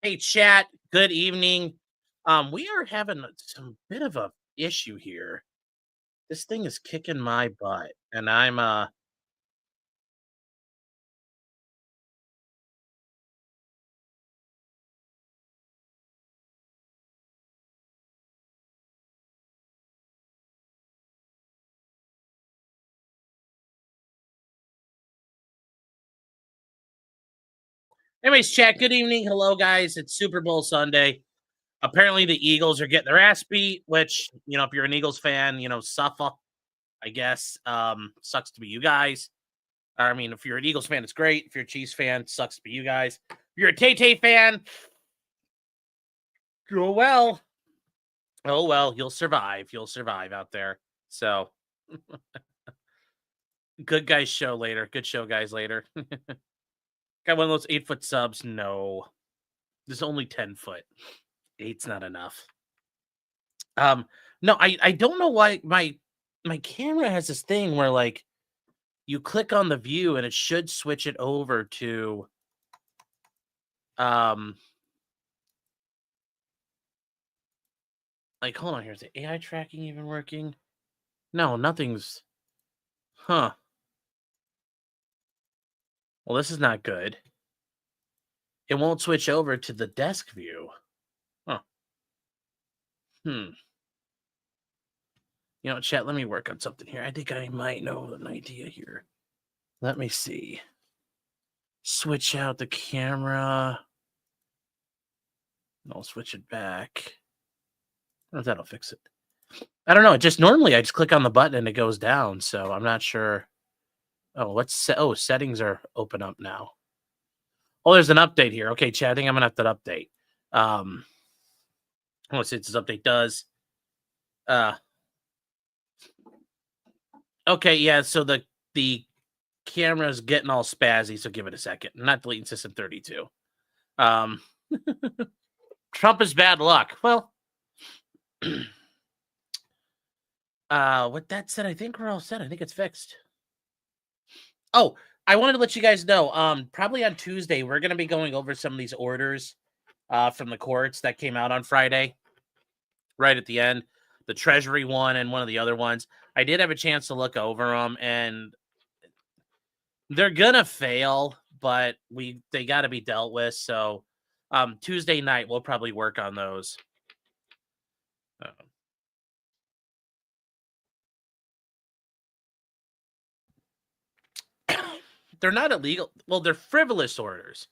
Hey, chat. Good evening. We are having some bit of a issue here. This thing is kicking my butt, and I'm. Anyways, chat. Good evening. Hello, guys. It's Super Bowl Sunday. Apparently, the Eagles are getting their ass beat. Which if you're an Eagles fan, suffer. I guess sucks to be you guys. I mean, if you're an Eagles fan, it's great. If you're a Chiefs fan, sucks to be you guys. If you're a Tay fan, oh well. Oh well, you'll survive. You'll survive out there. So good guys show later. Good show, guys, later. Got one of those 8-foot subs? No. There's only 10 foot. 8's not enough. No, I don't know why my camera has this thing where like you click on the view and it should switch it over to like hold on here. Is the AI tracking even working? No, nothing's huh. Well, this is not good. It won't switch over to the desk view. Huh. Chat, let me work on something here. I think I might know an idea here. Let me see. Switch out the camera. I'll switch it back. Oh, that'll fix it. I don't know. Normally I just click on the button and it goes down. So I'm not sure. Oh, settings are open up now. Oh, there's an update here. Okay, chat. I think I'm gonna have to update. Let's see what this update does. Okay, yeah. So the camera's getting all spazzy. So give it a second. I'm not deleting system 32. Trump is bad luck. Well, with that said, I think we're all set. I think it's fixed. Oh, I wanted to let you guys know. Probably on Tuesday, we're gonna be going over some of these orders from the courts that came out on Friday. Right at the end, the Treasury one and one of the other ones. I did have a chance to look over them, and they're gonna fail, but they got to be dealt with. So Tuesday night we'll probably work on those. They're not illegal. Well, they're frivolous orders.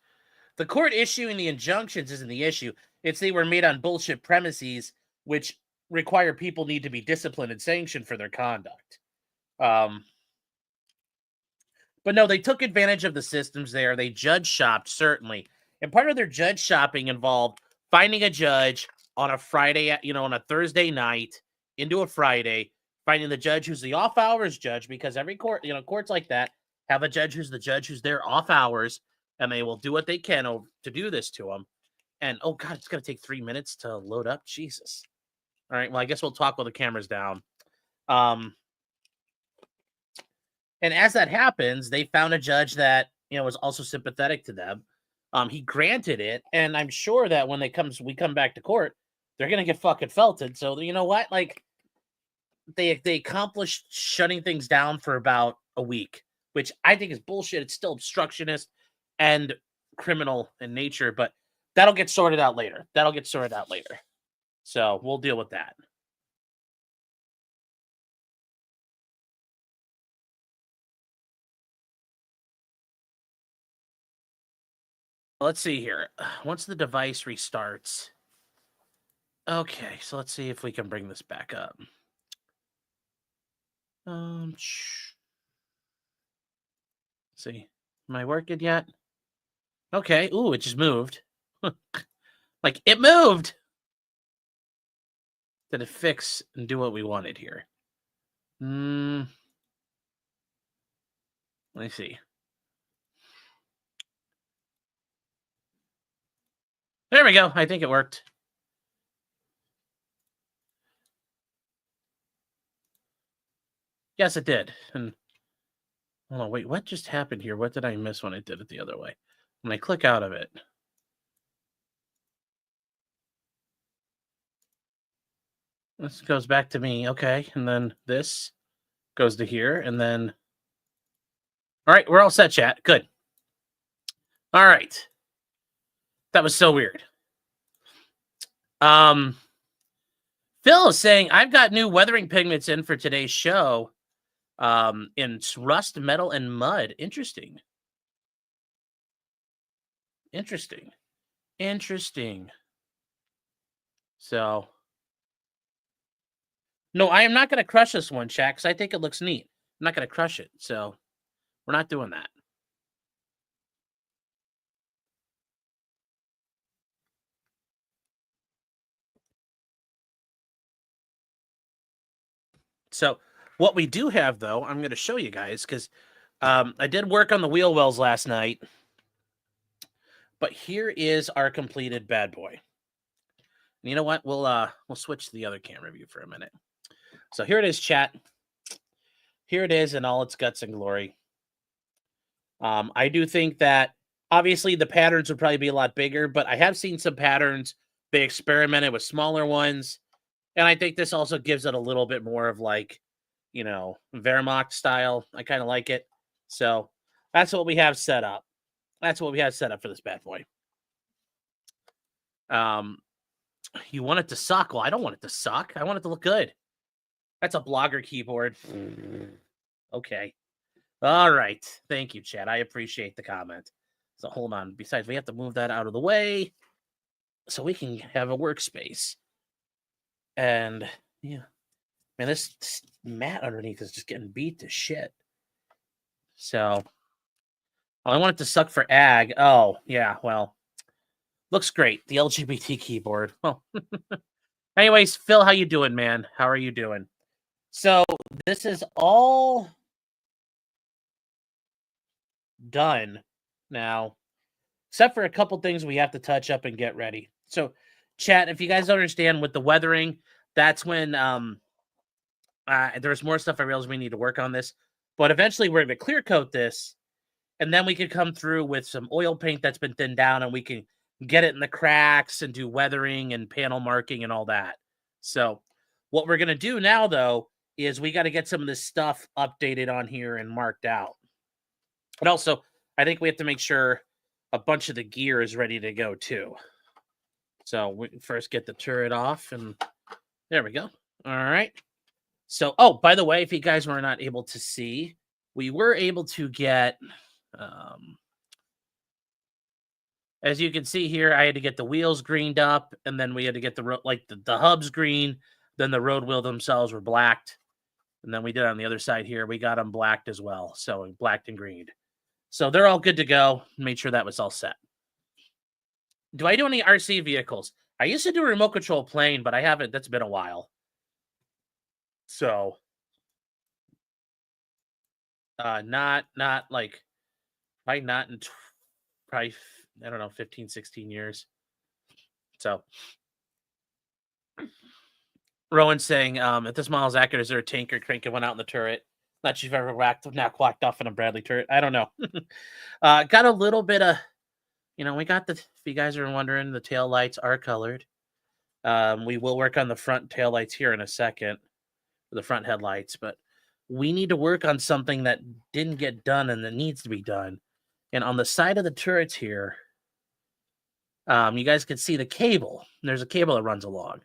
The court issuing the injunctions isn't the issue. It's they were made on bullshit premises, which require people need to be disciplined and sanctioned for their conduct. But no, they took advantage of the systems there. They judge shopped, certainly. And part of their judge shopping involved finding a judge on a Friday, on a Thursday night into a Friday, finding the judge who's the off hours judge, because every court, courts like that have a judge who's the judge who's there off hours, and they will do what they can to do this to them. And oh God, it's going to take 3 minutes to load up. Jesus. All right. Well, I guess we'll talk while the camera's down. And as that happens, they found a judge that, was also sympathetic to them. He granted it, and I'm sure that when we come back to court, they're gonna get fucking felted. So you know what? Like they accomplished shutting things down for about a week, which I think is bullshit. It's still obstructionist and criminal in nature, but that'll get sorted out later. So we'll deal with that. Let's see here. Once the device restarts. Okay, so let's see if we can bring this back up. See, am I working yet? Okay. Ooh, it just moved. Like it moved. Did it fix and do what we wanted here? Let me see. There we go. I think it worked. Yes, it did. And hold on, wait, what just happened here? What did I miss when I did it the other way? When I click out of it. This goes back to me. Okay. And then this goes to here. And then, all right, we're all set, chat. Good. All right. That was so weird. Phil is saying, I've got new weathering pigments in for today's show. In rust, metal, and mud. Interesting. Interesting. Interesting. So, no, I am not going to crush this one, chat, because I think it looks neat. I'm not going to crush it. So, we're not doing that. So, what we do have, though, I'm going to show you guys, because I did work on the wheel wells last night. But here is our completed bad boy. And you know what? We'll switch to the other camera view for a minute. So here it is, chat. Here it is in all its guts and glory. I do think that obviously the patterns would probably be a lot bigger, but I have seen some patterns. They experimented with smaller ones. And I think this also gives it a little bit more of like, Wehrmacht style. I kind of like it. So that's what we have set up. That's what we have set up for this bad boy. You want it to suck? Well, I don't want it to suck. I want it to look good. That's a blogger keyboard. Okay. All right. Thank you, Chad. I appreciate the comment. So hold on. Besides, we have to move that out of the way so we can have a workspace. And yeah, man, this mat underneath is just getting beat to shit. So I want it to suck for ag. Oh, yeah. Well, looks great. The LGBT keyboard. Well, anyways, Phil, how you doing, man? How are you doing? So this is all done now, except for a couple things we have to touch up and get ready. So, chat, if you guys understand with the weathering, that's when there's more stuff I realize we need to work on this. But eventually we're going to clear coat this, and then we could come through with some oil paint that's been thinned down, and we can get it in the cracks and do weathering and panel marking and all that. So what we're going to do now, though, is we got to get some of this stuff updated on here and marked out. And also, I think we have to make sure a bunch of the gear is ready to go, too. So we first get the turret off, and there we go. All right. So, oh, by the way, if you guys were not able to see, we were able to get, as you can see here, I had to get the wheels greened up, and then we had to get the hubs green. Then the road wheel themselves were blacked. And then we did on the other side here, we got them blacked as well. So blacked and greened. So they're all good to go. Made sure that was all set. Do I do any RC vehicles? I used to do a remote control plane, but I haven't. That's been a while. So, not like, probably not in probably, I don't know, 15, 16 years. So, Rowan's saying, if this model is accurate, is there a tanker cranking one out in the turret? Not sure if you've ever quacked off in a Bradley turret. I don't know. Got a little bit of, we got if you guys are wondering, the tail lights are colored. We will work on the front tail lights here in a second, the front headlights, but we need to work on something that didn't get done and that needs to be done. And on the side of the turrets here, you guys can see the cable. There's a cable that runs along.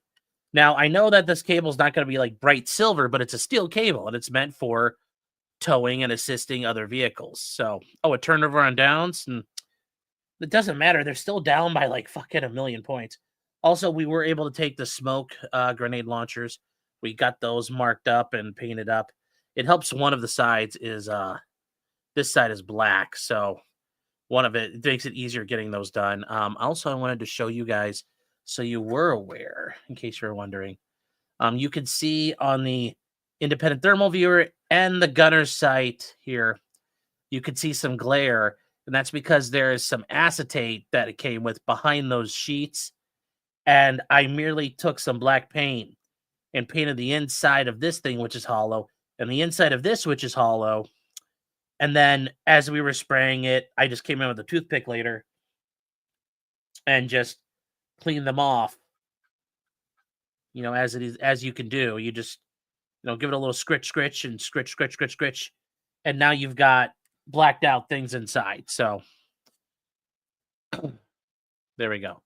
Now, I know that this cable is not going to be like bright silver, but it's a steel cable, and it's meant for towing and assisting other vehicles. So, a turnover on downs, and it doesn't matter. They're still down by like fucking 1,000,000 points. Also, we were able to take the smoke grenade launchers. We got those marked up and painted up. It helps one of the sides is this side is black, so one of it makes it easier getting those done. Also, I wanted to show you guys so you were aware, in case you're wondering. You can see on the independent thermal viewer and the gunner's sight here, you can see some glare, and that's because there is some acetate that it came with behind those sheets. And I merely took some black paint and painted the inside of this thing, which is hollow, and the inside of this, which is hollow. And then as we were spraying it, I just came in with a toothpick later and just cleaned them off. you know, as it is, as you can do. You just, you know, give it a little scritch and scritch, and now you've got blacked out things inside. So there we go.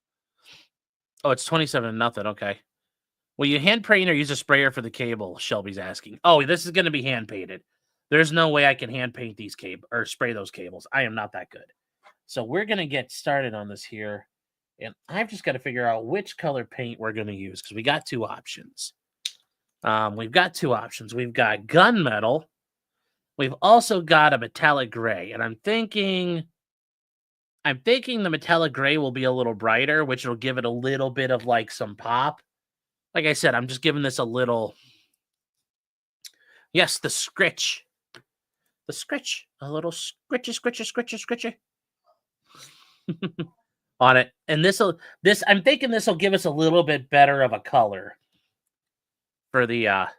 Oh, it's 27-0. Okay. Will you hand paint or use a sprayer for the cable? Shelby's asking. Oh, this is going to be hand painted. There's no way I can hand paint these cable or spray those cables. I am not that good. So we're going to get started on this here. And I've just got to figure out which color paint we're going to use because we got two options. We've got two options. We've got gunmetal. We've also got a metallic gray. And I'm thinking the metallic gray will be a little brighter, which will give it a little bit of like some pop. Like I said, I'm just giving this a little. Yes, the scritch. The scritch. A little scritchy. On it. And I'm thinking this will give us a little bit better of a color for the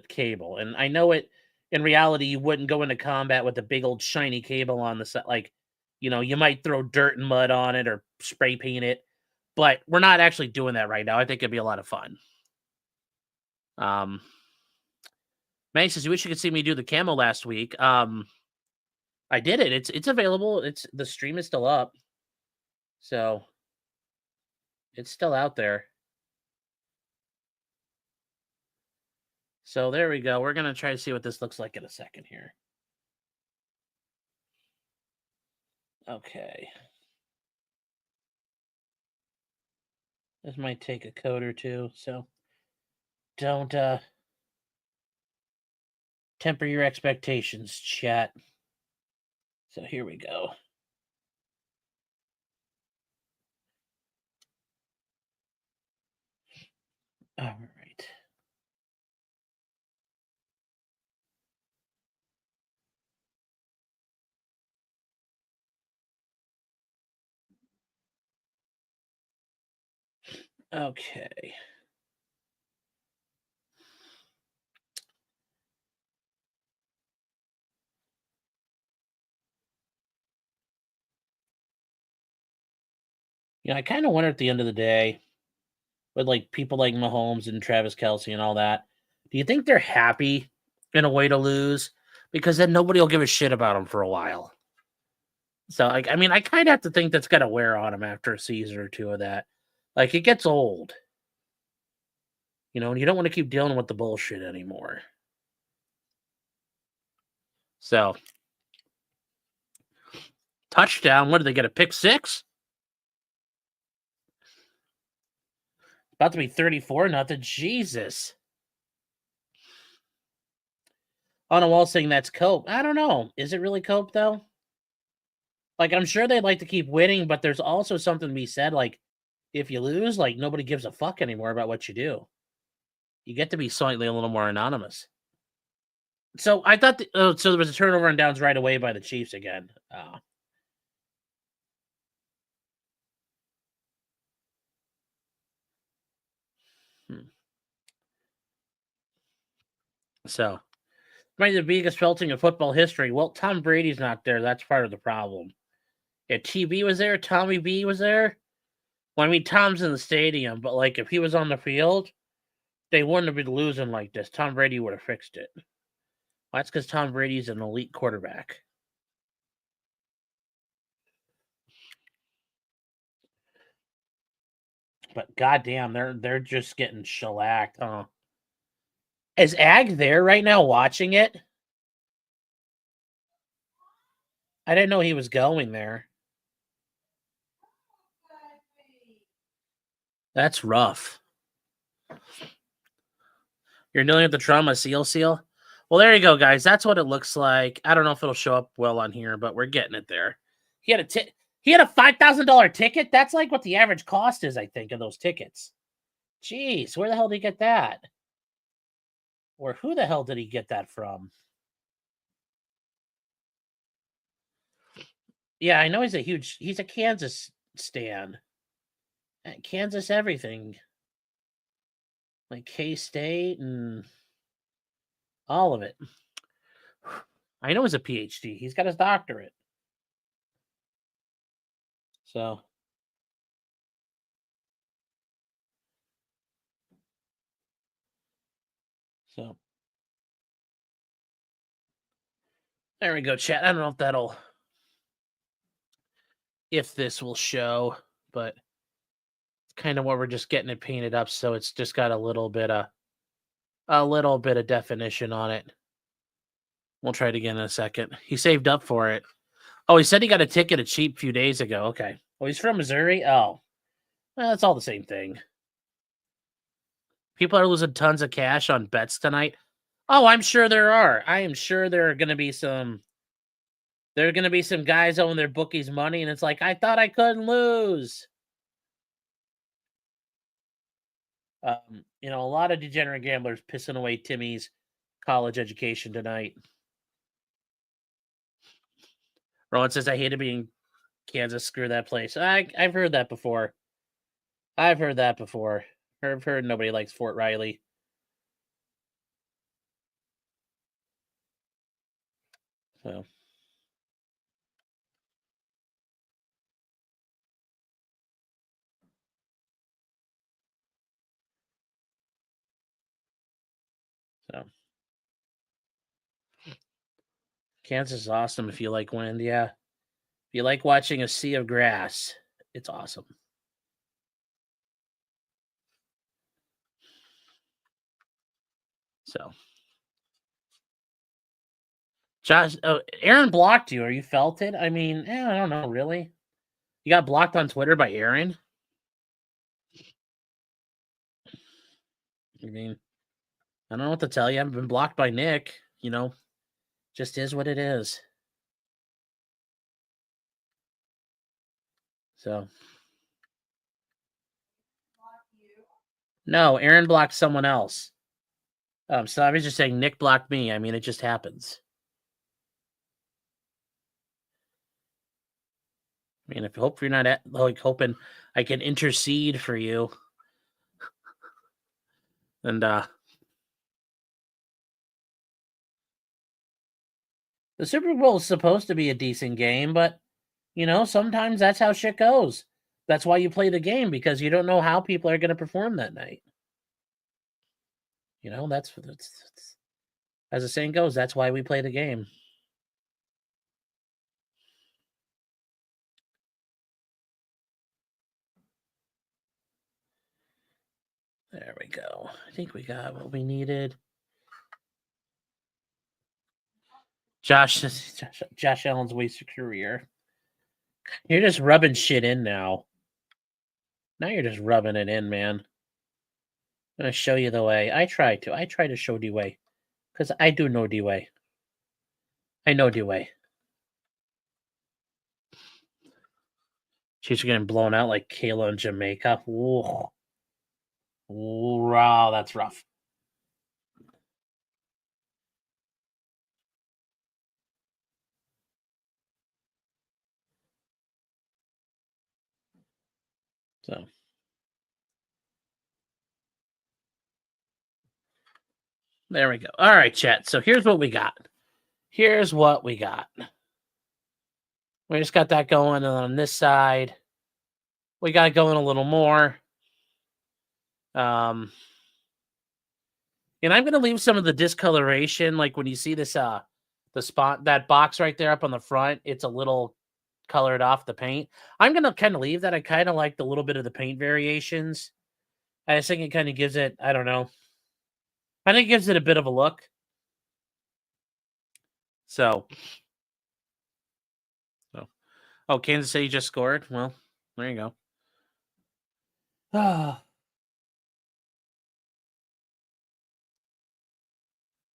cable. And I know it in reality you wouldn't go into combat with a big old shiny cable on the side. Like, you know, you might throw dirt and mud on it or spray paint it, but we're not actually doing that right now. I think it'd be a lot of fun. Manny says, you wish you could see me do the camo last week. I did it. It's available. The stream is still up. So it's still out there. So there we go. We're going to try to see what this looks like in a second here. Okay. This might take a code or two, so don't temper your expectations, chat. So here we go. All right. Okay. You know, I kind of wonder at the end of the day, with like people like Mahomes and Travis Kelce and all that, do you think they're happy in a way to lose? Because then nobody will give a shit about them for a while. So, like, I mean, I kind of have to think that's got to wear on them after a season or two of that. Like, it gets old. You know, and you don't want to keep dealing with the bullshit anymore. So, touchdown. What did they get? A pick six? About to be 34-0. Jesus. On a wall saying that's cope. I don't know. Is it really cope, though? Like, I'm sure they'd like to keep winning, but there's also something to be said. Like, if you lose, like, nobody gives a fuck anymore about what you do. You get to be slightly a little more anonymous. So I thought, so there was a turnover and downs right away by the Chiefs again. So, might be the biggest felting in football history. Well, Tom Brady's not there. That's part of the problem. Yeah, TB was there. Tommy B was there. Well, I mean, Tom's in the stadium, but like if he was on the field, they wouldn't have been losing like this. Tom Brady would have fixed it. Well, that's because Tom Brady's an elite quarterback. But goddamn, they're just getting shellacked, huh? Is Ag there right now watching it? I didn't know he was going there. That's rough. You're dealing with the trauma seal. Well, there you go, guys. That's what it looks like. I don't know if it'll show up well on here, but we're getting it there. He had a $5,000 ticket. That's like what the average cost is, I think, of those tickets. Jeez, where the hell did he get that? Or who the hell did he get that from? Yeah, I know he's a Kansas stan. Kansas everything. Like K-State and all of it. I know he's a PhD. He's got his doctorate. So So there we go, chat. I don't know if this will show, but it's kind of where we're just getting it painted up, so it's just got a little bit of definition on it. We'll try it again in a second. He saved up for it. Oh, he said he got a ticket a cheap few days ago. Okay. Oh, he's from Missouri? Oh. Well, it's all the same thing. People are losing tons of cash on bets tonight. Oh, I'm sure there are. I am sure there are going to be some guys owing their bookies money, and it's like, I thought I couldn't lose. A lot of degenerate gamblers pissing away Timmy's college education tonight. Rowan says, I hated being Kansas. Screw that place. I've heard that before. I've heard nobody likes Fort Riley. So. Kansas is awesome if you like wind, yeah. If you like watching a sea of grass, it's awesome. So, Josh, Aaron blocked you. Are you felted? I mean, I don't know, really. You got blocked on Twitter by Aaron? I mean, I don't know what to tell you. I've been blocked by Nick. Just is what it is. So. No, Aaron blocked someone else. So I was just saying Nick blocked me. I mean, it just happens. I mean, hope you're not hoping I can intercede for you. And the Super Bowl is supposed to be a decent game, but sometimes that's how shit goes. That's why you play the game, because you don't know how people are going to perform that night. That's as the saying goes, that's why we play the game. There we go. I think we got what we needed. Josh Allen's wasted career. You're just rubbing shit in now. Now you're just rubbing it in, man. I'm going to show you the way. I try to show the way. Because I do know the way. I know the way. Chiefs are getting blown out like Kayla in Jamaica. Ooh. Wow, that's rough. So. There we go. All right, chat. So here's what we got. We just got that going on this side. We got it going a little more. And I'm going to leave some of the discoloration. Like when you see this, that box right there up on the front, it's a little colored off the paint. I'm going to kind of leave that. I kind of like the little bit of the paint variations. I just think it kind of gives it, I don't know. I think it gives it a bit of a look. So. Oh, Kansas City just scored. Well, there you go. Ah.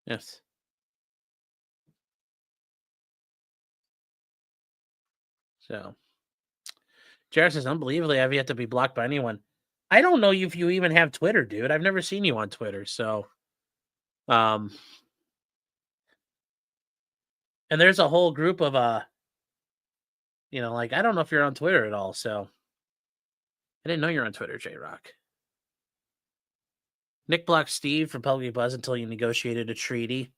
Yes. So. Jared says, unbelievably, I've yet to be blocked by anyone. I don't know if you even have Twitter, dude. I've never seen you on Twitter. So, and there's a whole group of, I don't know if you're on Twitter at all. So, I didn't know you're on Twitter, J-Rock. Nick blocked Steve from Public Buzz until you negotiated a treaty.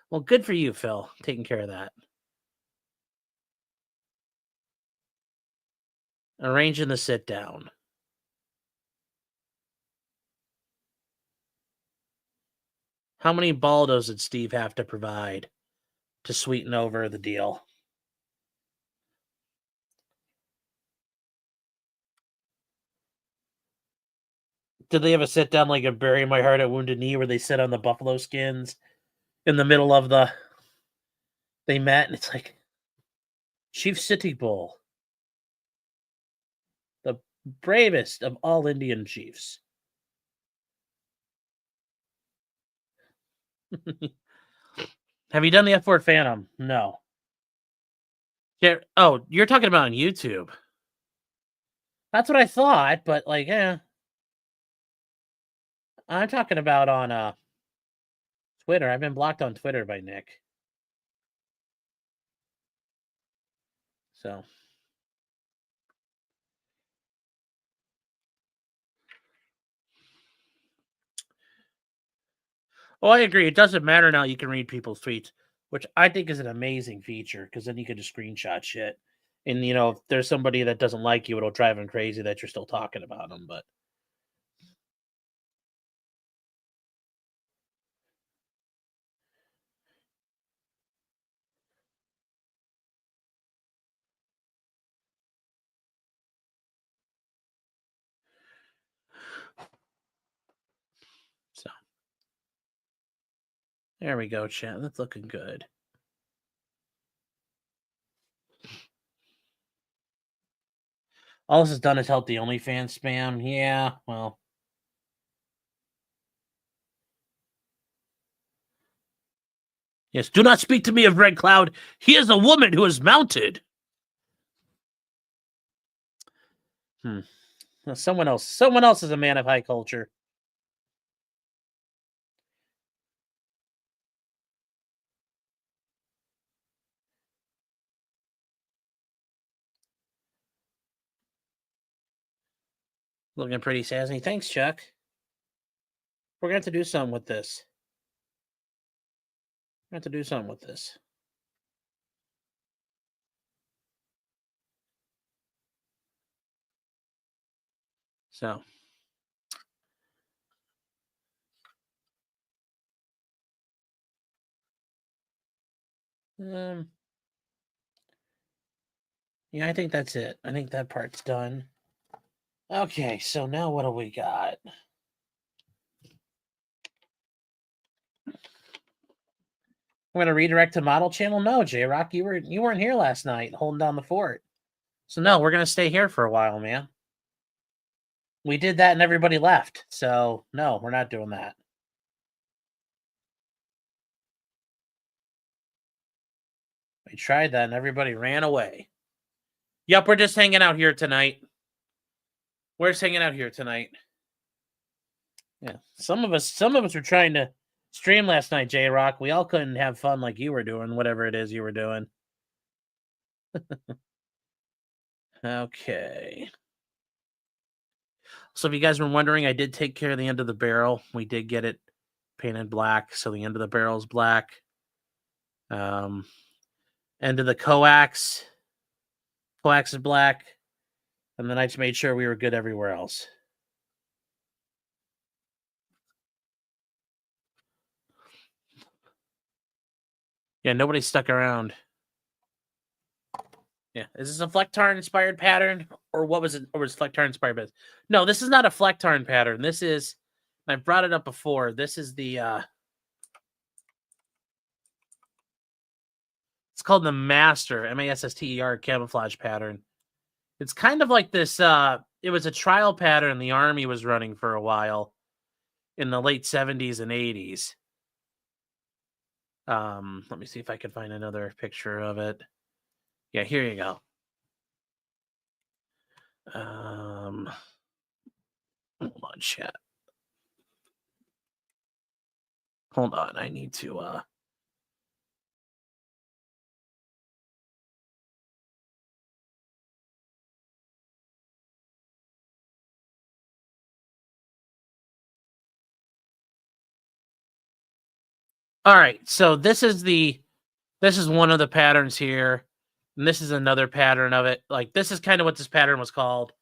Well, good for you, Phil. Taking care of that. Arranging the sit down. How many Baldos did Steve have to provide to sweeten over the deal? Did they have a sit down like a Bury My Heart at Wounded Knee where they sit on the buffalo skins in the middle of the they met and it's like Chief Sitting Bull, the bravest of all Indian chiefs. Have you done the F4 Phantom? No. Oh, you're talking about on YouTube. That's what I thought, but like, I'm talking about on Twitter. I've been blocked on Twitter by Nick. So oh, I agree. It doesn't matter now. You can read people's tweets, which I think is an amazing feature because then you can just screenshot shit. And if there's somebody that doesn't like you, it'll drive them crazy that you're still talking about them. But so there we go, chat. That's looking good. All this has done is help the OnlyFans spam. Yeah, well. Yes, do not speak to me of Red Cloud. He is a woman who is mounted. Well, someone else is a man of high culture. Looking pretty sassy. Thanks, Chuck. We're going to have to do something with this. We're going to have to do something with this. So. Yeah, I think that's it. I think that part's done. Okay, so now what do we got? We're gonna redirect to model channel? No, J-Rock, you weren't here last night holding down the fort. So no, we're gonna stay here for a while, man. We did that and everybody left. So no, we're not doing that. We tried that and everybody ran away. Yep, we're just hanging out here tonight. We're just hanging out here tonight. Yeah. Some of us were trying to stream last night, J-Rock. We all couldn't have fun like you were doing, whatever it is you were doing. Okay. So if you guys were wondering, I did take care of the end of the barrel. We did get it painted black, so the end of the barrel is black. End of the coax is black. And then I just made sure we were good everywhere else. Yeah, nobody stuck around. Yeah, is this a Flectarn inspired pattern, or what was it? Or was Flectarn inspired? No, this is not a Flectarn pattern. This is, I brought it up before. This is the. It's called the MASSTER, MASSTER camouflage pattern. It's kind of like this. It was a trial pattern the Army was running for a while in the late 70s and 80s. Let me see if I can find another picture of it. Yeah, here you go. Hold on, chat. Hold on, I need to All right, so this is one of the patterns here, and this is another pattern of it. Like, this is kind of what this pattern was called.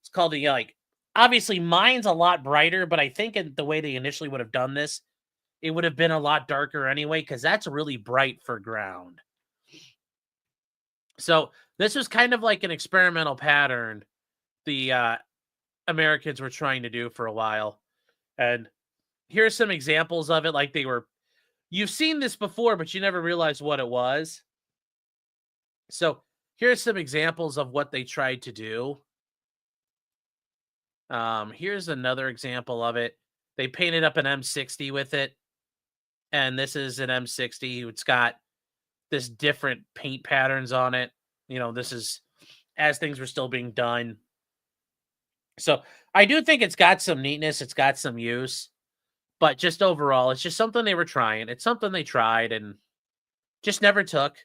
It's called the, like, obviously mine's a lot brighter, but I think the way they initially would have done this it would have been a lot darker anyway, because that's really bright for ground. So this was kind of like an experimental pattern the Americans were trying to do for a while. And here's some examples of it. Like you've seen this before, but you never realized what it was. So here's some examples of what they tried to do. Here's another example of it. They painted up an M60 with it. And this is an M60. It's got this different paint patterns on it. This is as things were still being done. So I do think it's got some neatness. It's got some use. But just overall, it's just something they were trying. It's something they tried and just never took.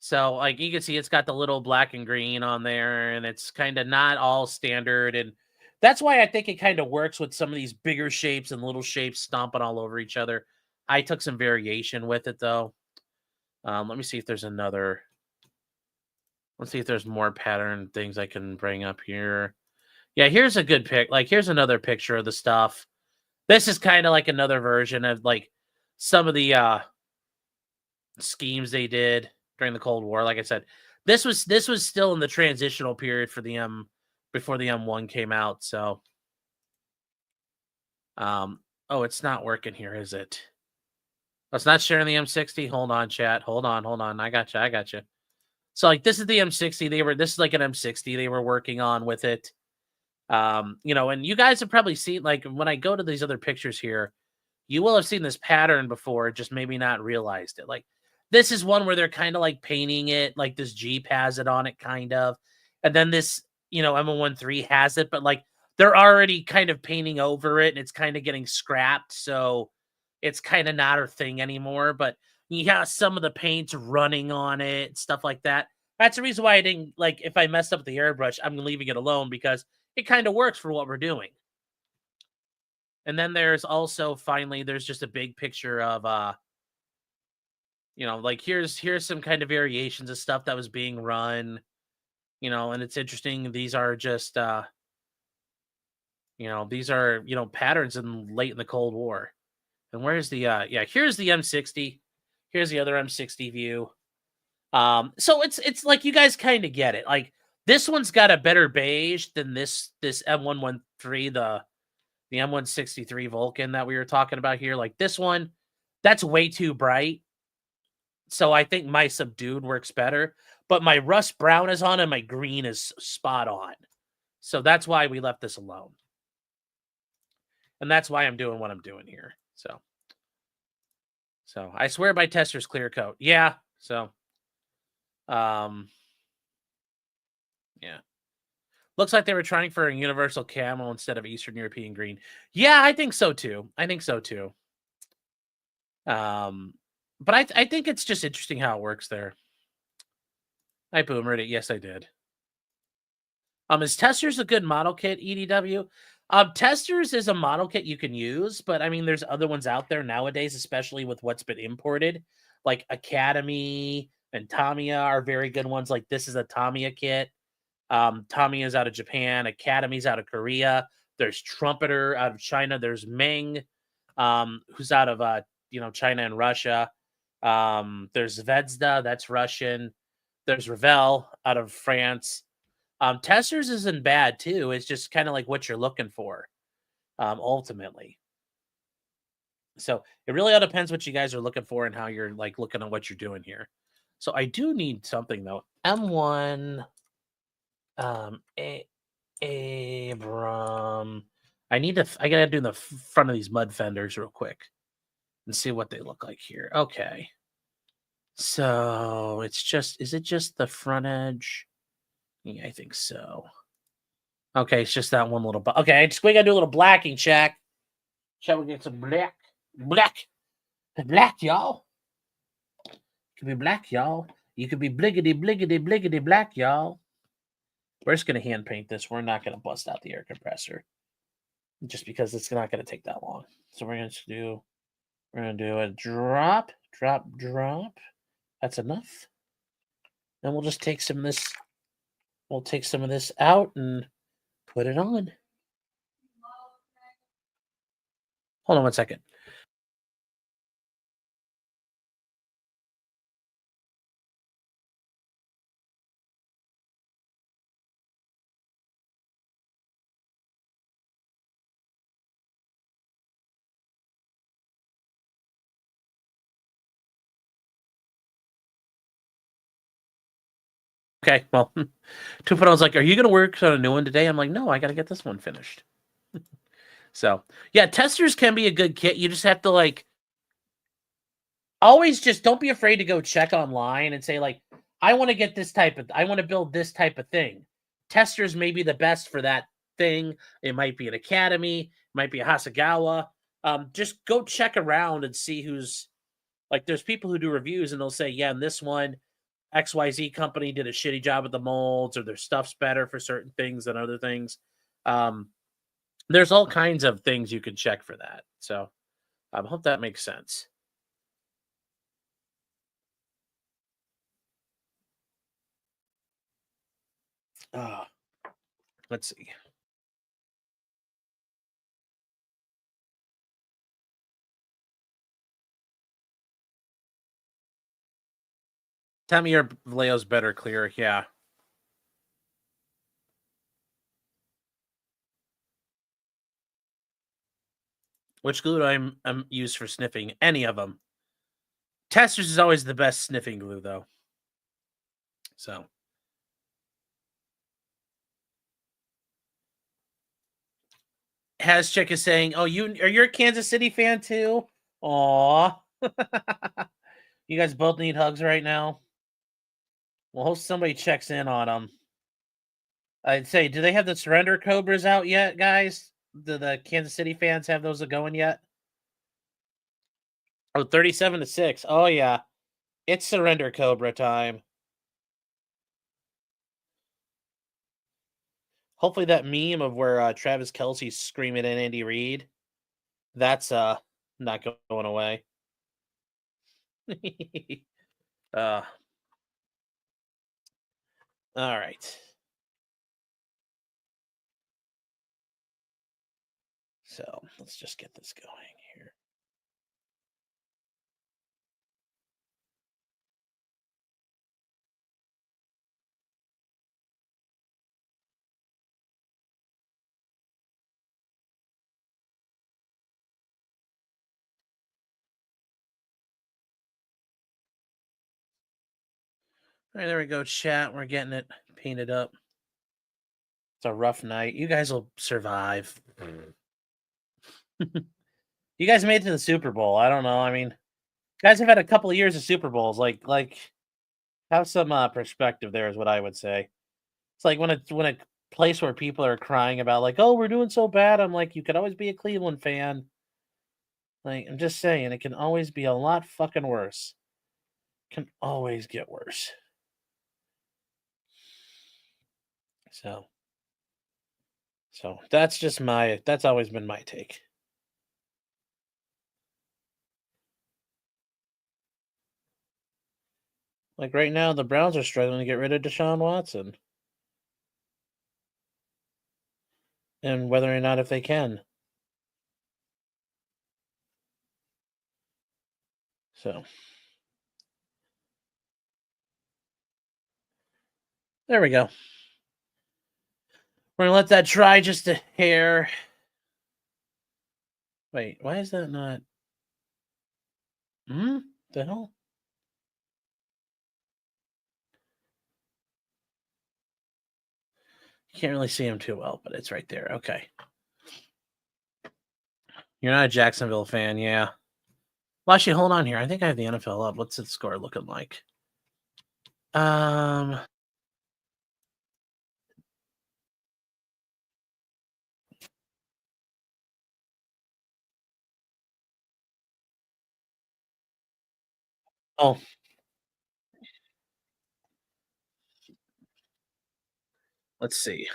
So, like, you can see it's got the little black and green on there, and it's kind of not all standard. And that's why I think it kind of works with some of these bigger shapes and little shapes stomping all over each other. I took some variation with it, though. Let me see if there's another. Let's see if there's more pattern things I can bring up here. Yeah, here's a good pic. Like, here's another picture of the stuff. This is kind of like another version of, like, some of the schemes they did during the Cold War. Like I said, this was still in the transitional period for the before the M1 came out. So, oh, it's not working here, is it? Oh, it's not sharing the M60. Hold on, chat. Hold on. I got you. So, like, this is the M60. This is like an M60 they were working on with it. And you guys have probably seen, like, when I go to these other pictures here, you will have seen this pattern before, just maybe not realized it. Like, this is one where they're kind of like painting it, like this Jeep has it on it, kind of. And then this, M113 has it, but like they're already kind of painting over it and it's kind of getting scrapped. So it's kind of not a thing anymore. But you have some of the paints running on it, stuff like that. That's the reason why I didn't, like, if I messed up the airbrush, I'm leaving it alone because it kind of works for what we're doing. And then there's also, finally, there's just a big picture of, like, here's some kind of variations of stuff that was being run, and it's interesting. These are just, these are, patterns late in the Cold War. And where's the, here's the M60. Here's the other M60 view. So it's like, you guys kind of get it. Like, this one's got a better beige than this M113, the M163 Vulcan that we were talking about here. Like, this one, that's way too bright. So I think my subdued works better, but my rust brown is on and my green is spot on. So that's why we left this alone. And that's why I'm doing what I'm doing here. So I swear by Tester's clear coat. Yeah. So, yeah. Looks like they were trying for a universal camo instead of Eastern European green. Yeah, I think so too. But I think it's just interesting how it works there. I boomered it. Yes, I did. Is Testers a good model kit, EDW? Testers is a model kit you can use, but I mean, there's other ones out there nowadays, especially with what's been imported. Like Academy and Tamiya are very good ones. Like, this is a Tamiya kit. Tamiya is out of Japan. Academy's out of Korea. There's Trumpeter out of China. There's Meng, who's out of China and Russia. There's Zvezda, that's Russian. There's Revell out of France. Testers isn't bad too. It's just kind of like what you're looking for, ultimately. So it really all depends what you guys are looking for and how you're, like, looking at what you're doing here. So I do need something though. M1, Abram. I gotta do the front of these mud fenders real quick and see what they look like here. Okay. So is it just the front edge? Yeah, I think so. Okay, it's just that one little, okay, we gotta do a little blacking, check. Shall we get some black, y'all? Could be black, y'all. You could be bliggity black, y'all. We're just gonna hand paint this. We're not gonna bust out the air compressor, just because it's not gonna take that long. So we're gonna do a drop. That's enough. Then we'll just take some of this. We'll take some of this out and put it on. Hold on one second. Okay, well, 2.0 was like, "Are you gonna work on a new one today?" I'm like, "No, I gotta get this one finished." So, yeah, testers can be a good kit. You just have to, like, always just don't be afraid to go check online and say, like, I wanna build this type of thing. Testers may be the best for that thing. It might be an academy, it might be a Hasagawa. Just go check around and see who's like, there's people who do reviews and they'll say, "Yeah, in this one, XYZ company did a shitty job with the molds, or their stuff's better for certain things than other things." Um, there's all kinds of things you can check for that. So, I hope that makes sense. Uh, let's see. Tamiya or Valeo's better clear, yeah. Which glue do I'm used for sniffing? Any of them. Testers is always the best sniffing glue, though. So, Has is saying, "Oh, you're a Kansas City fan too? Aw, you guys both need hugs right now." Well, hope somebody checks in on them. I'd say, do they have the Surrender Cobras out yet, guys? Do the Kansas City fans have those going yet? Oh, 37-6. Oh yeah, it's Surrender Cobra time. Hopefully that meme of where Travis Kelsey's screaming at Andy Reid, that's not going away. uh, all right. So let's just get this going here. All right, there we go, chat. We're getting it painted up. It's a rough night. You guys will survive. You guys made it to the Super Bowl. I don't know. I mean, guys have had a couple of years of Super Bowls. Like have some perspective there is what I would say. It's like when a place where people are crying about like, "Oh, we're doing so bad." I'm like, you could always be a Cleveland fan. Like, I'm just saying, it can always be a lot fucking worse. Can always get worse. So, so that's always been my take. Like right now, the Browns are struggling to get rid of Deshaun Watson, and whether or not if they can. So there we go. We're gonna let that dry just a hair. Wait, why is that not? Hmm. The hell? You can't really see him too well, but it's right there. Okay. You're not a Jacksonville fan, yeah. Well, actually, hold on here. I think I have the NFL up. What's the score looking like? Um. Oh, let's see.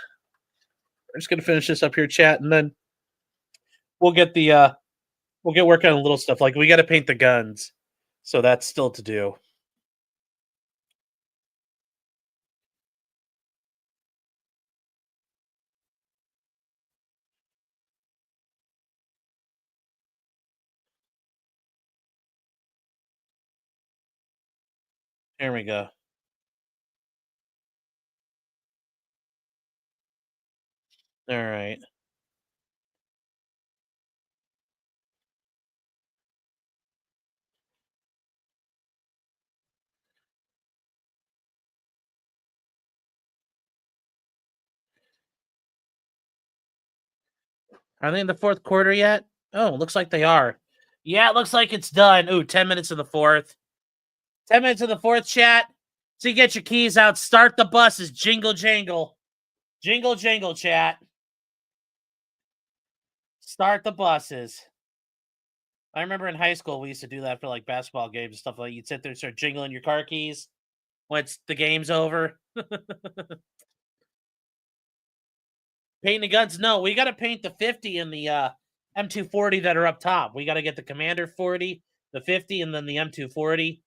We're just gonna finish this up here, chat, and then we'll get the we'll get working on little stuff. Like we got to paint the guns, so that's still to do. Here we go. All right. Are they in the fourth quarter yet? Oh, looks like they are. Yeah, it looks like it's done. Ooh, 10 minutes of the fourth. 10 minutes of the fourth, chat. So you get your keys out. Start the buses. Jingle, jangle. Jingle, jangle, chat. Start the buses. I remember in high school, we used to do that for like basketball games and stuff like that. You'd sit there and start jingling your car keys once the game's over. Painting the guns? No, we got to paint the 50 and the M240 that are up top. We got to get the Commander 40, the 50, and then the M240.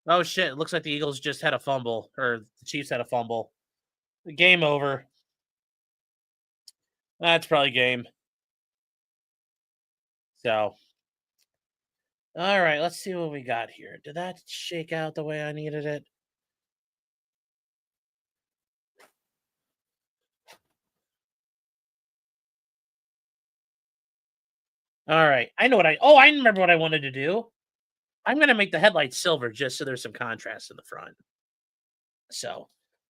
Oh shit! It looks like the Eagles just had a fumble, or the Chiefs had a fumble. Game over. That's probably game. So, all right, let's see what we got here. Did that shake out the way I needed it? All right, I know what I. Oh, I remember what I wanted to do. I'm gonna make the headlights silver just so there's some contrast in the front. So,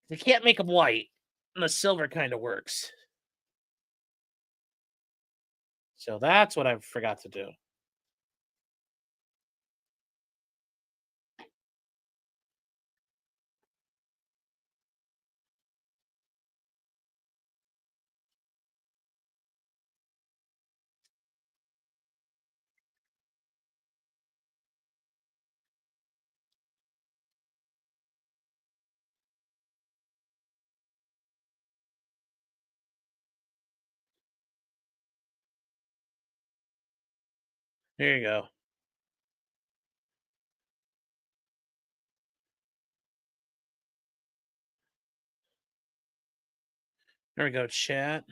you can't make them white, and the silver kind of works. So that's what I forgot to do. Here you go. There we go, chat.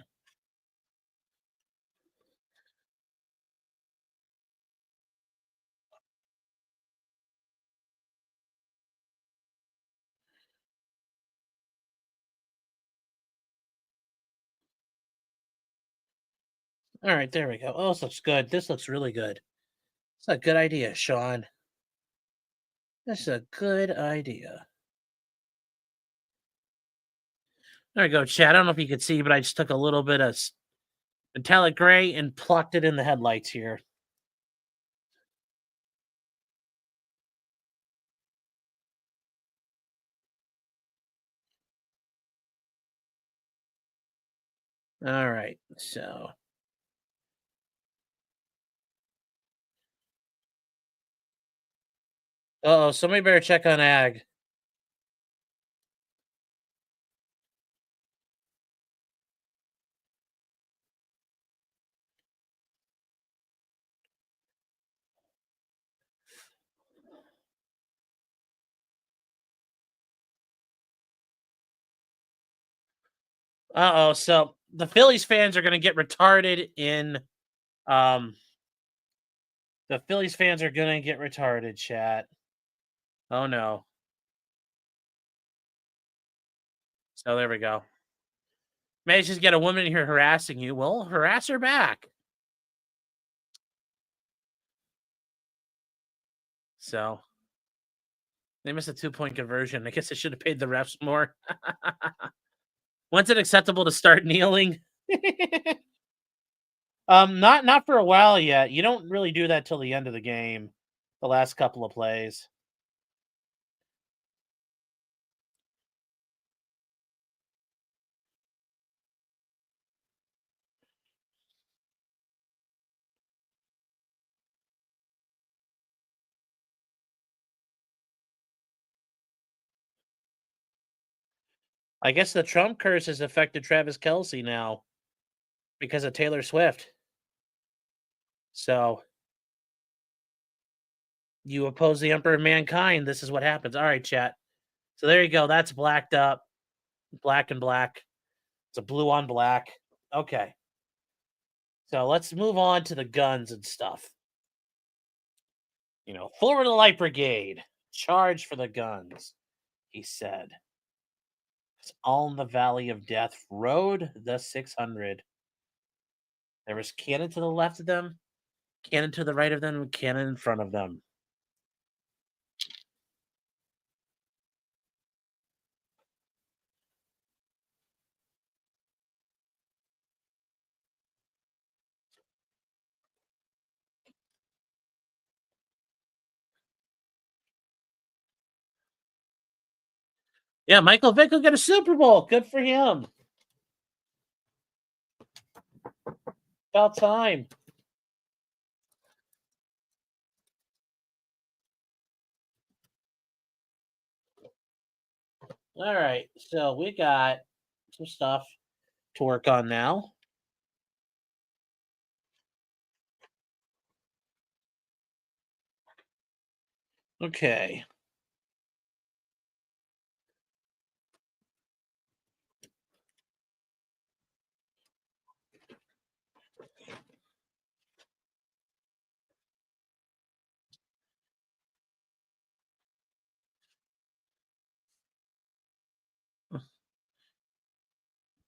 All right, there we go. Oh, this looks good. This looks really good. It's a good idea, Sean. This is a good idea. There we go, chat. I don't know if you could see, but I just took a little bit of metallic gray and plucked it in the headlights here. All right, so. Oh, somebody better check on ag. Uh-oh, so the Phillies fans are going to get retarded in the Phillies fans are going to get retarded, chat. Oh no. So there we go. May just get a woman here harassing you. Well, harass her back. So they missed a 2-point conversion. I guess I should have paid the refs more. When's it acceptable to start kneeling? Not for a while yet. You don't really do that till the end of the game. The last couple of plays. I guess the Trump curse has affected Travis Kelce now because of Taylor Swift. So you oppose the Emperor of Mankind. This is what happens. All right, chat. So there you go. That's blacked up. Black and black. It's a blue on black. Okay. So let's move on to the guns and stuff. You know, forward the light brigade. Charge for the guns, he said. It's all in the Valley of Death. Road the 600. There was cannon to the left of them, cannon to the right of them, and cannon in front of them. Yeah, Michael Vick will get a Super Bowl. Good for him. About time. All right, so we got some stuff to work on now. Okay.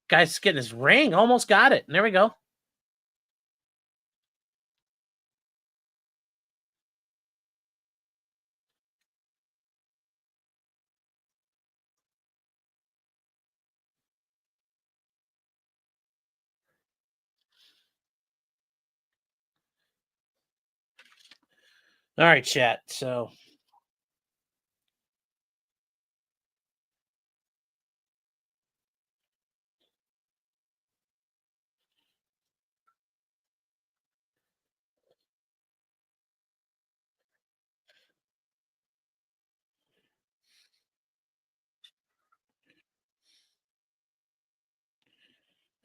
Guy's getting his ring. Almost got it. There we go. All right, chat. So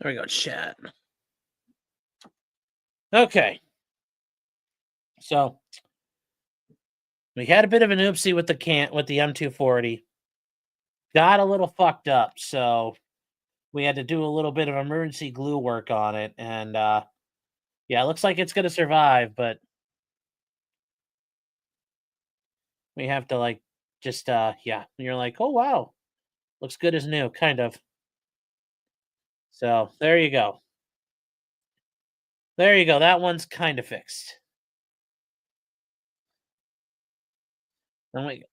there we go, chat. Okay. So we had a bit of an oopsie with the M240. Got a little fucked up, so we had to do a little bit of emergency glue work on it, and yeah, it looks like it's gonna survive, but we have to like just yeah. You're like, oh wow, looks good as new, kind of. So there you go. There you go. That one's kind of fixed. And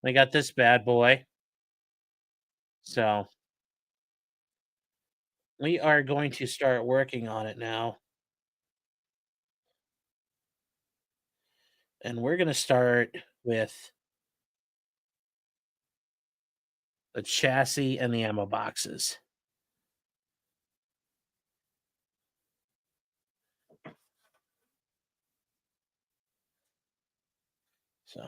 we got this bad boy. So we are going to start working on it now. And we're gonna start with the chassis and the ammo boxes. So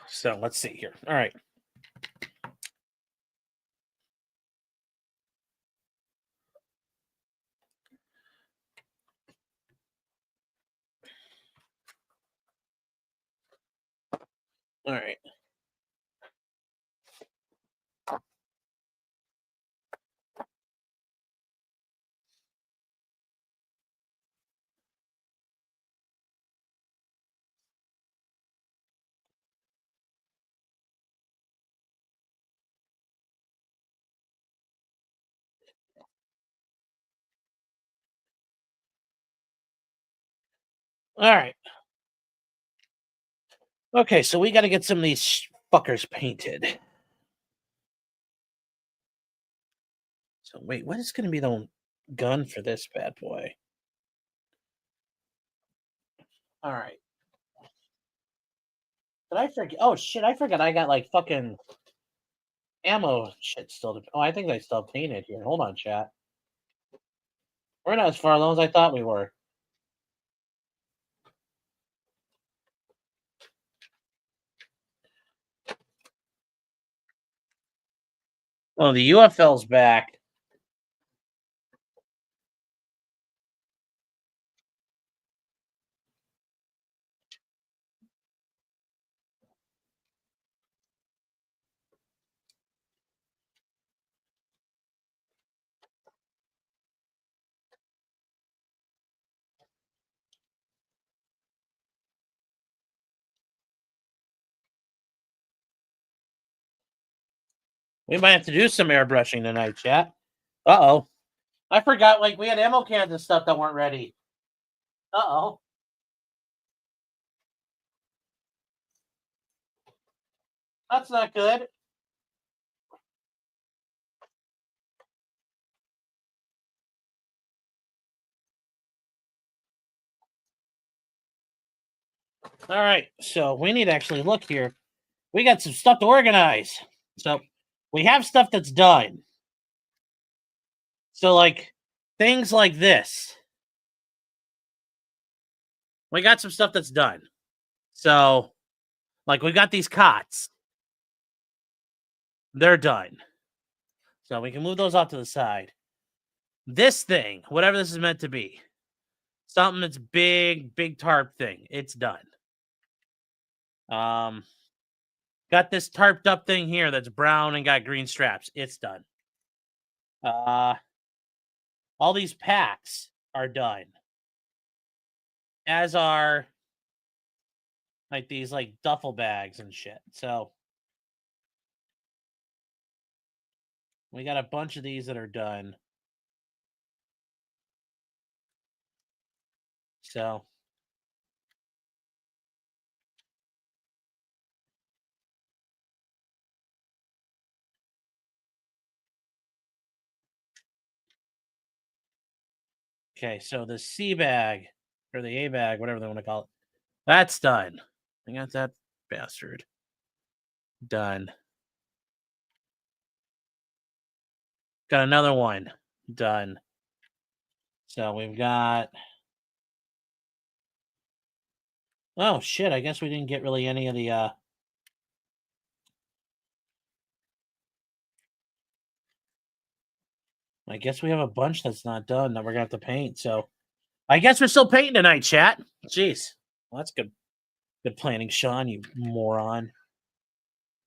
so let's see here. All right. All right. All right. Okay, so we got to get some of these fuckers painted. So wait, what is going to be the gun for this bad boy? All right. Did I forget? Oh shit! I forgot. I got like fucking ammo shit still. Oh, I think I still painted here. Hold on, chat. We're not as far along as I thought we were. Oh, the UFL's back. We might have to do some airbrushing tonight, chat. Uh-oh. I forgot, like, we had ammo cans and stuff that weren't ready. Uh-oh. That's not good. All right, so we need to actually look here. We got some stuff to organize. So we have stuff that's done. So, like, things like this. We got some stuff that's done. So, like, we got these cots. They're done. So we can move those off to the side. This thing, whatever this is meant to be, something that's big tarp thing, it's done. Got this tarped up thing here that's brown and got green straps. It's done. All these packs are done. As are like these like duffel bags and shit. So we got a bunch of these that are done. So okay, so the C bag or the A bag, whatever they want to call it, that's done. I got that bastard done. Got another one done. So we've got. Oh shit! I guess we didn't get really any of the. I guess we have a bunch that's not done that we're gonna have to paint. So I guess we're still painting tonight, chat. Jeez, well, that's good. Good planning, Sean. You moron.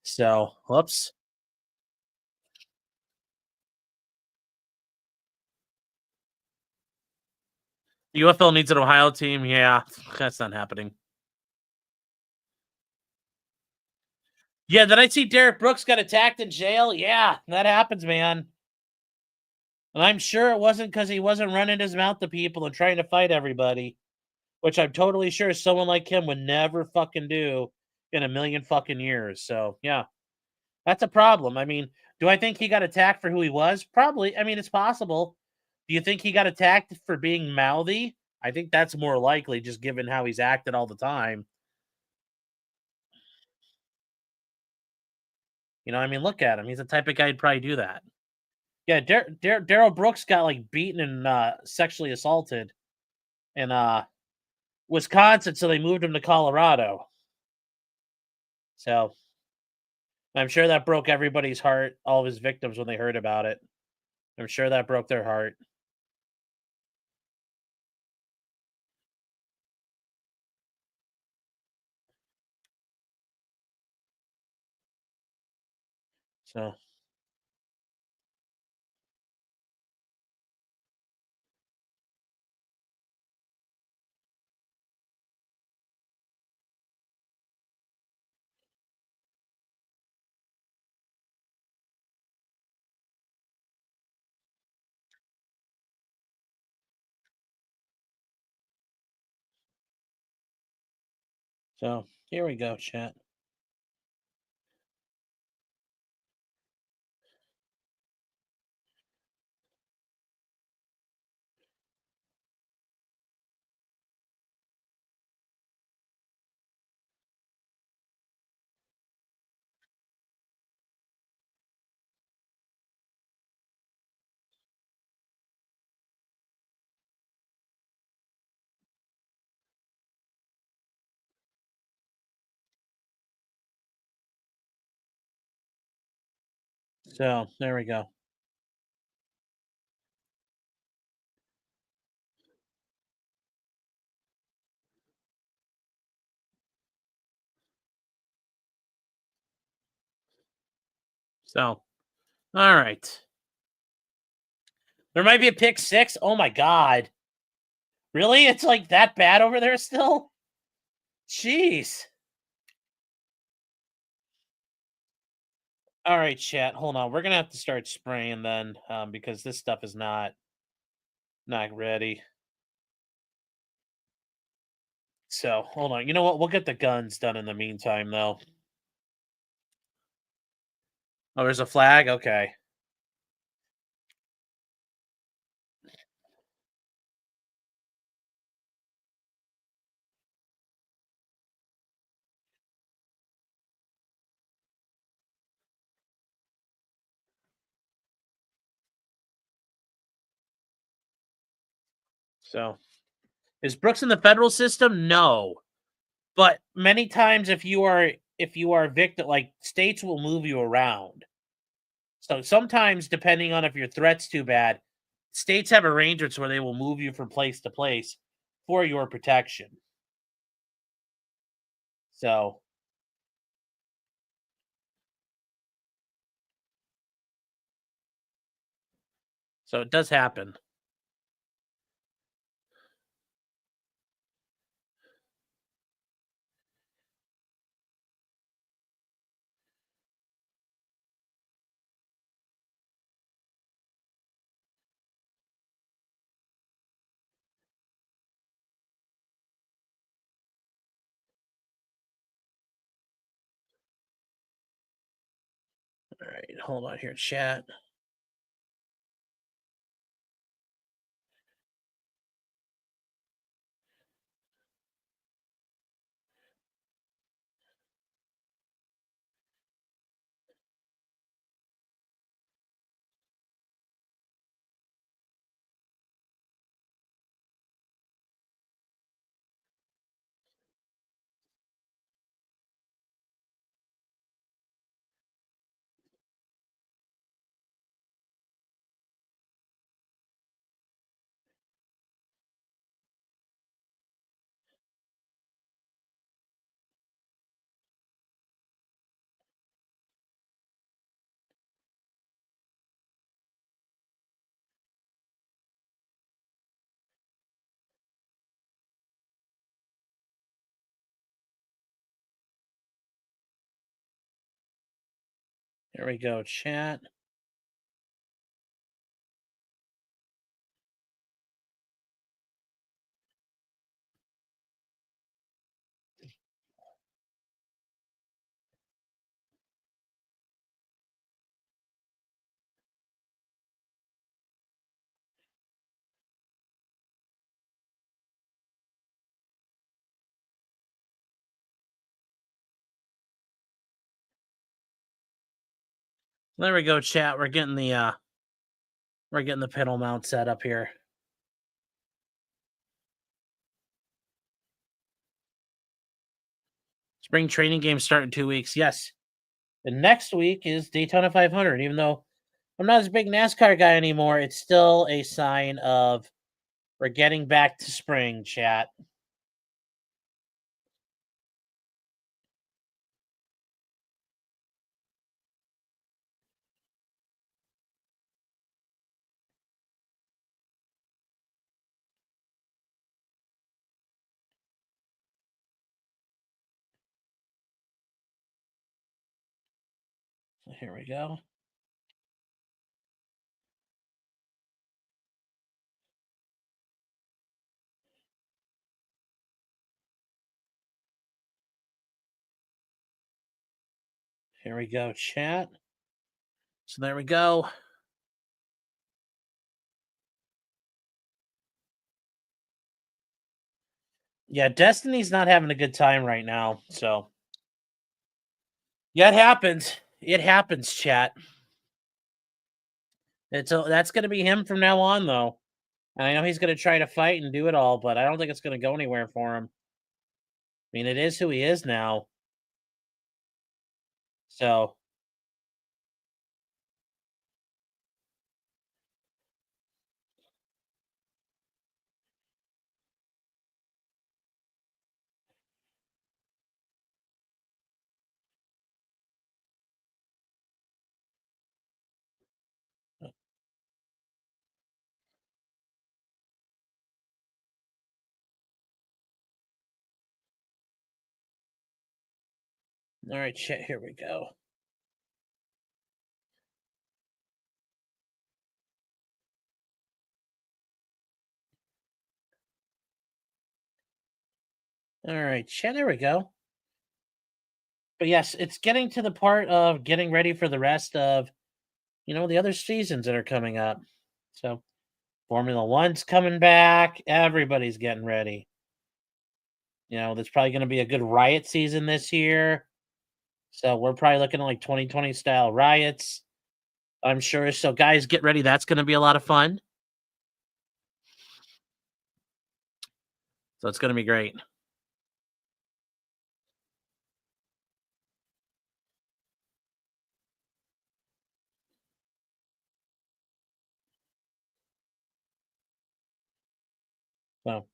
So, whoops. UFL needs an Ohio team. Yeah, that's not happening. Yeah, did I see Derek Brooks got attacked in jail? Yeah, that happens, man. And I'm sure it wasn't because he wasn't running his mouth to people and trying to fight everybody, which I'm totally sure someone like him would never fucking do in a million fucking years. So, yeah, that's a problem. I mean, do I think he got attacked for who he was? Probably. I mean, it's possible. Do you think he got attacked for being mouthy? I think that's more likely, just given how he's acted all the time. You know, I mean, look at him. He's the type of guy who'd probably do that. Yeah, Daryl Brooks got like beaten and sexually assaulted in Wisconsin, so they moved him to Colorado. So I'm sure that broke everybody's heart, all of his victims, when they heard about it. I'm sure that broke their heart. So here we go, chat. So there we go. So, all right. There might be a pick six. Oh my god. Really? It's like that bad over there still? Jeez. All right, chat. Hold on. We're gonna have to start spraying then, because this stuff is not ready. So hold on. You know what? We'll get the guns done in the meantime, though. Oh, there's a flag. Okay. So is Brooks in the federal system? No. But many times, if you are victim, like states will move you around. So sometimes, depending on if your threat's too bad, states have arrangements where they will move you from place to place for your protection. So it does happen. All right, hold on here, chat. Here we go, chat. There we go, chat. We're getting the pedal mount set up here. Spring training games start in 2 weeks. Yes. And next week is Daytona 500. Even though I'm not as big NASCAR guy anymore, it's still a sign of we're getting back to spring, chat. So here we go. Here we go, chat. So there we go. Yeah, Destiny's not having a good time right now. So yeah, it happens. It happens, chat. That's going to be him from now on, though. And I know he's going to try to fight and do it all, but I don't think it's going to go anywhere for him. I mean, it is who he is now. So all right, chat. Here we go. All right, chat. There we go. But yes, it's getting to the part of getting ready for the rest of the other seasons that are coming up. So Formula One's coming back. Everybody's getting ready. There's probably going to be a good riot season this year. So we're probably looking at like 2020 style riots, I'm sure. So guys, get ready. That's going to be a lot of fun. So it's going to be great. So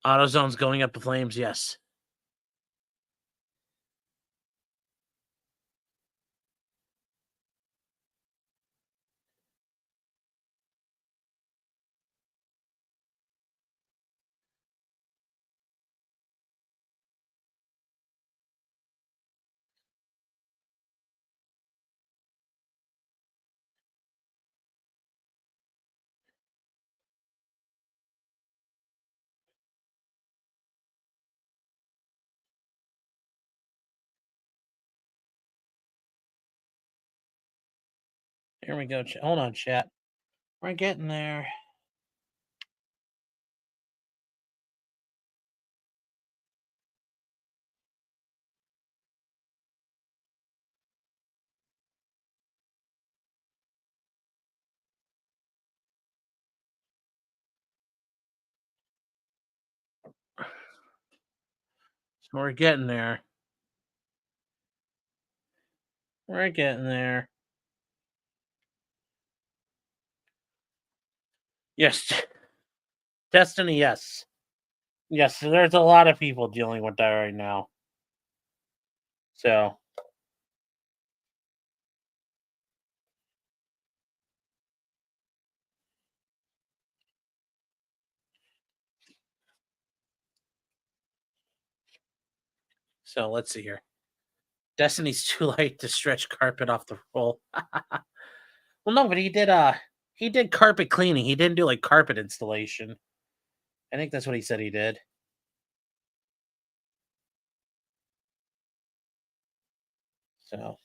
AutoZone's going up the flames. Yes. Here we go. Hold on, chat. We're getting there. We're getting there. We're getting there. Yes. Destiny, yes. Yes, there's a lot of people dealing with that right now. So, let's see here. Destiny's too light to stretch carpet off the roll. Well, no, but he did carpet cleaning. He didn't do like carpet installation. I think that's what he said he did. So,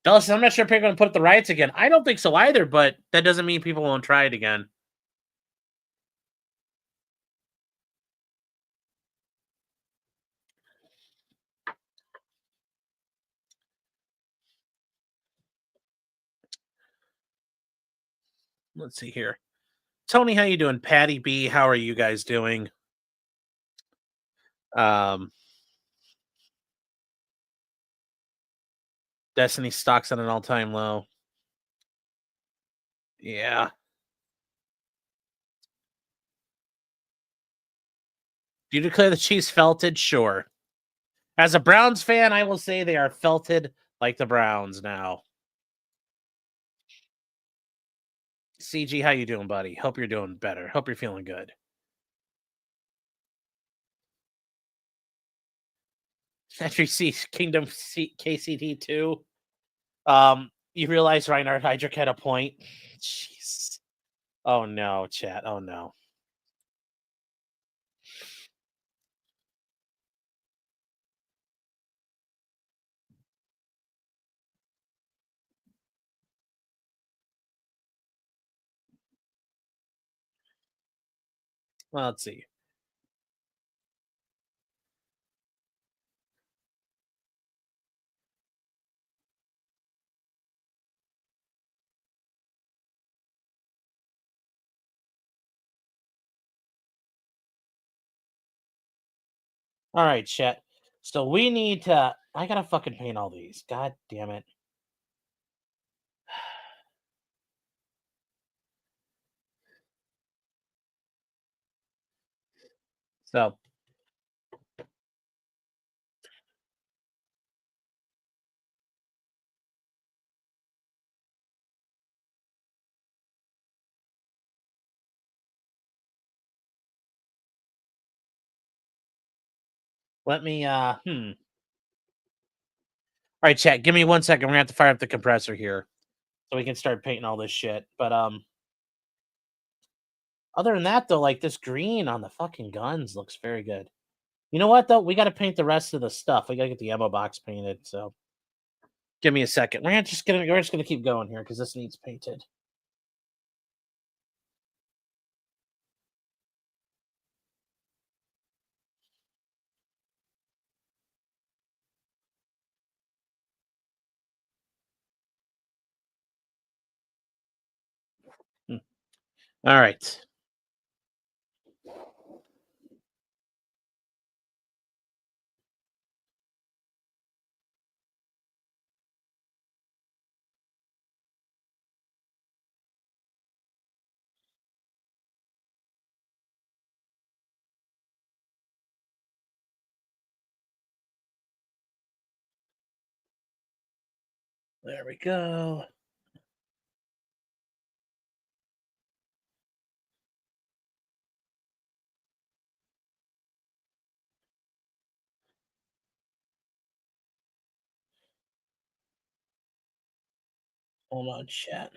Dawson, I'm not sure if people are going to put up the riots again. I don't think so either, but that doesn't mean people won't try it again. Let's see here. Tony, how you doing? Patty B, how are you guys doing? Um, Destiny stocks on an all-time low. Yeah. Do you declare the Chiefs felted? Sure. As a Browns fan, I will say they are felted like the Browns now. CG, how you doing, buddy? Hope you're doing better. Hope you're feeling good. Entry C Kingdom KCD 2. You realize Reinhard Heydrich had a point. Jeez. Oh no, chat. Oh no. Well, let's see. All right, chat. So we need to. I gotta fucking paint all these. God damn it. So Let me All right, chat. Give me 1 second. We're gonna have to fire up the compressor here so we can start painting all this shit. But other than that though, like this green on the fucking guns looks very good. You know what though? We gotta paint the rest of the stuff. We gotta get the ammo box painted. So give me a second. We're just gonna keep going here because this needs painted. Hmm. All right. There we go. Hold on, chat.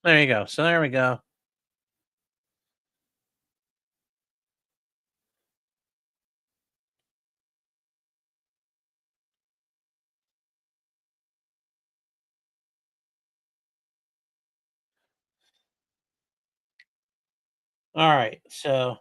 There you go. So there we go. All right. So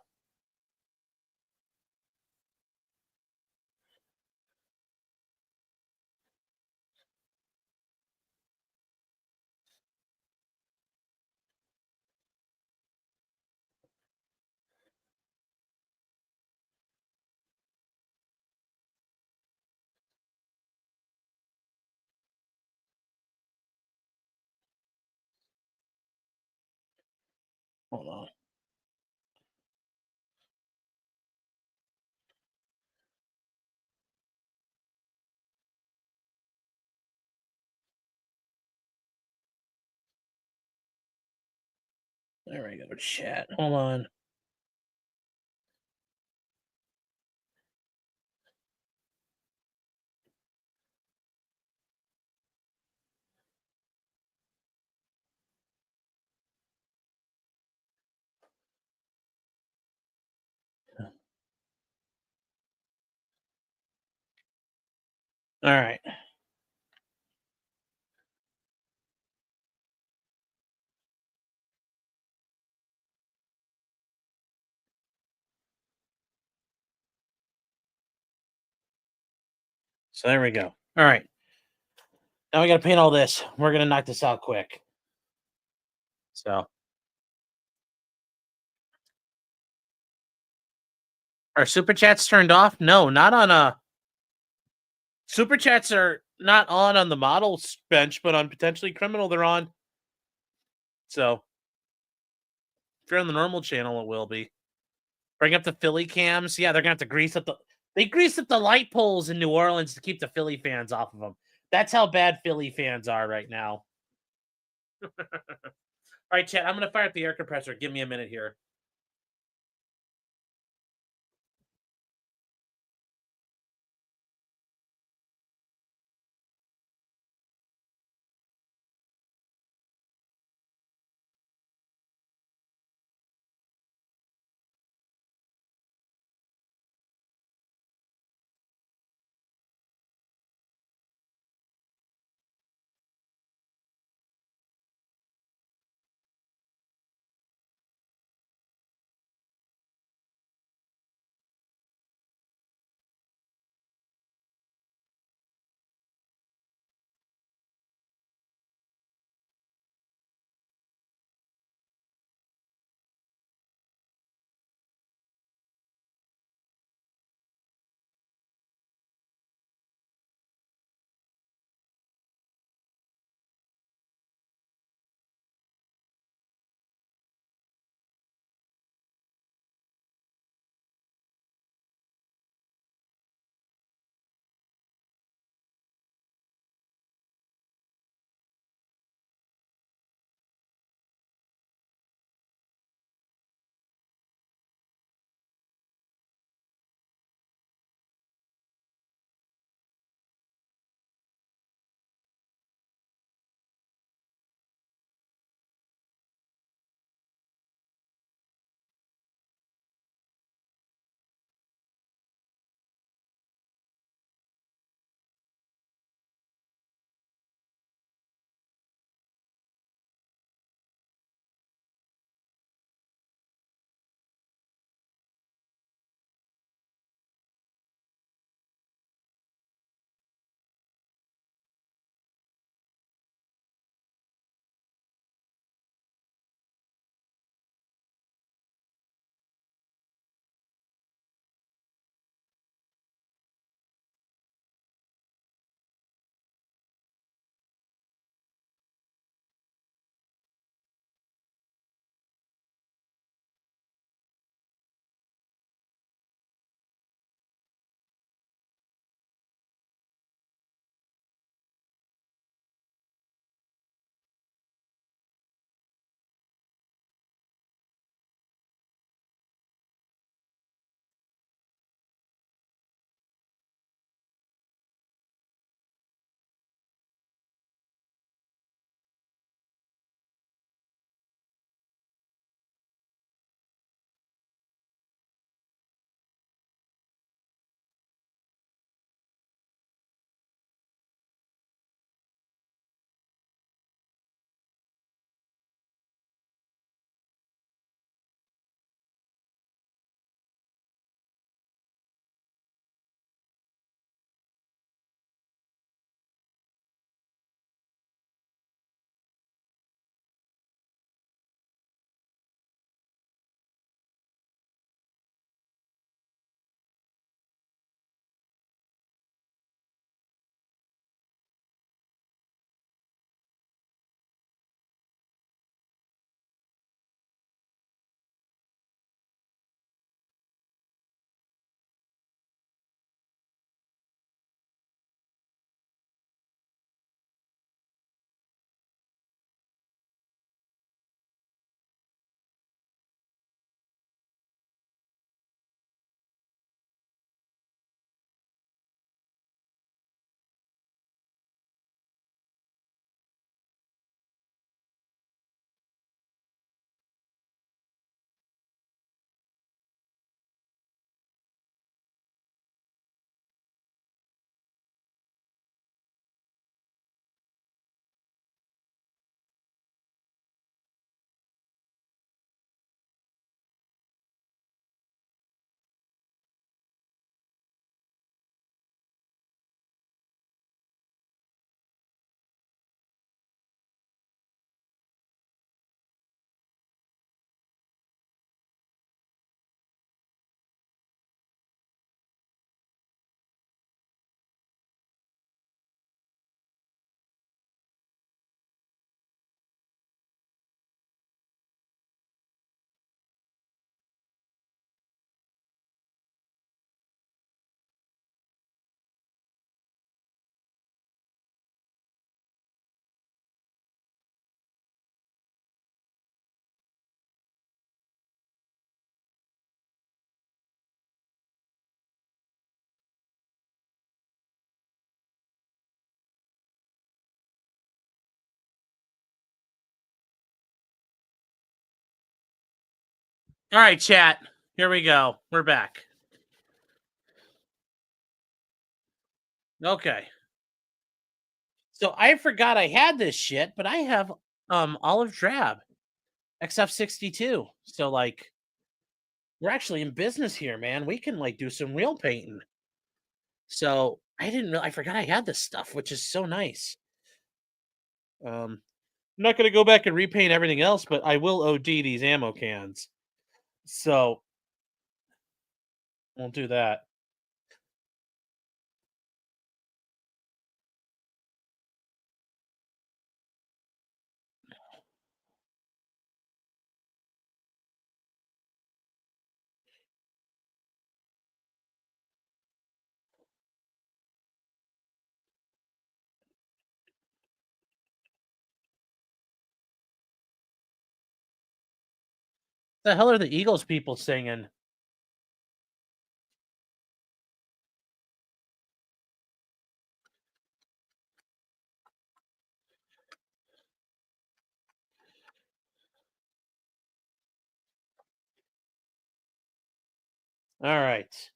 hold on. There we go, chat. Hold on. All right. So there we go. All right. Now we got to paint all this. We're gonna knock this out quick. So are super chats turned off? No, not on super chats are not on the models bench, but on potentially criminal they're on. So if you're on the normal channel, it will be. Bring up the Philly cams. Yeah, they're gonna have to grease up the. They greased up the light poles in New Orleans to keep the Philly fans off of them. That's how bad Philly fans are right now. All right, chat. I'm gonna fire up the air compressor. Give me a minute here. All right, chat. Here we go. We're back. Okay. So I forgot I had this shit, but I have olive drab XF62. So like we're actually in business here, man. We can like do some real painting. So I forgot I had this stuff, which is so nice. I'm not gonna go back and repaint everything else, but I will OD these ammo cans. So we'll do that. The hell are the Eagles people singing? All right.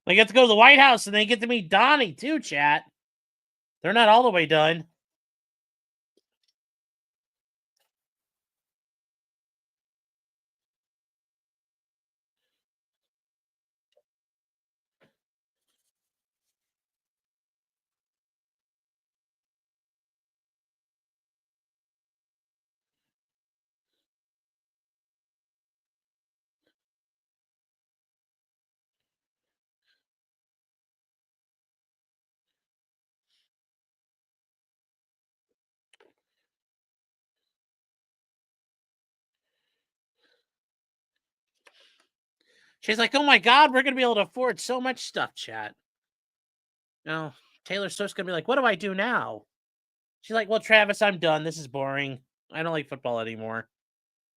They get to go to the White House and they get to meet Donnie too, chat. They're not all the way done. She's like, oh my God, we're going to be able to afford so much stuff, chat. No, Taylor Swift's going to be like, what do I do now? She's like, well, Travis, I'm done. This is boring. I don't like football anymore.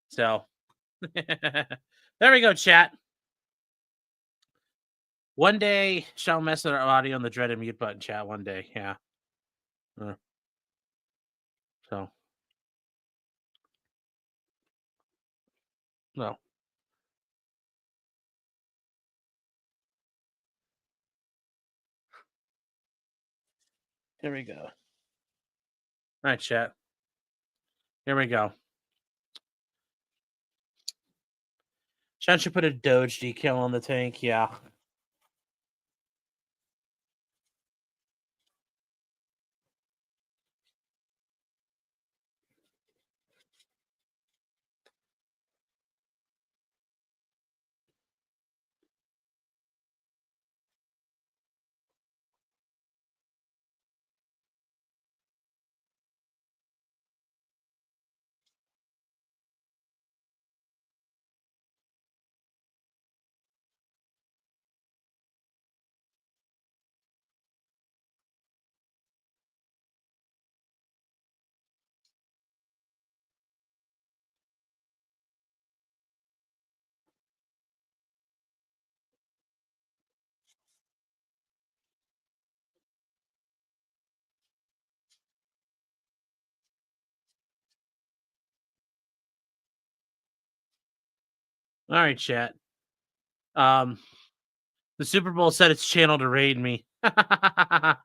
So, there we go, chat. One day, shall mess with our audio on the dreaded mute button, chat. One day, yeah. So, no. Here we go. All right, chat. Here we go. Chat should put a Doge decal on the tank. Yeah. All right, chat. The Super Bowl set its channel to raid me. That'd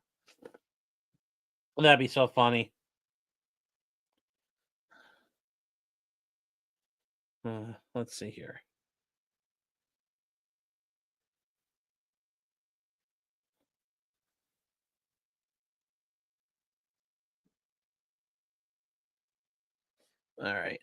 be so funny. Let's see here. All right.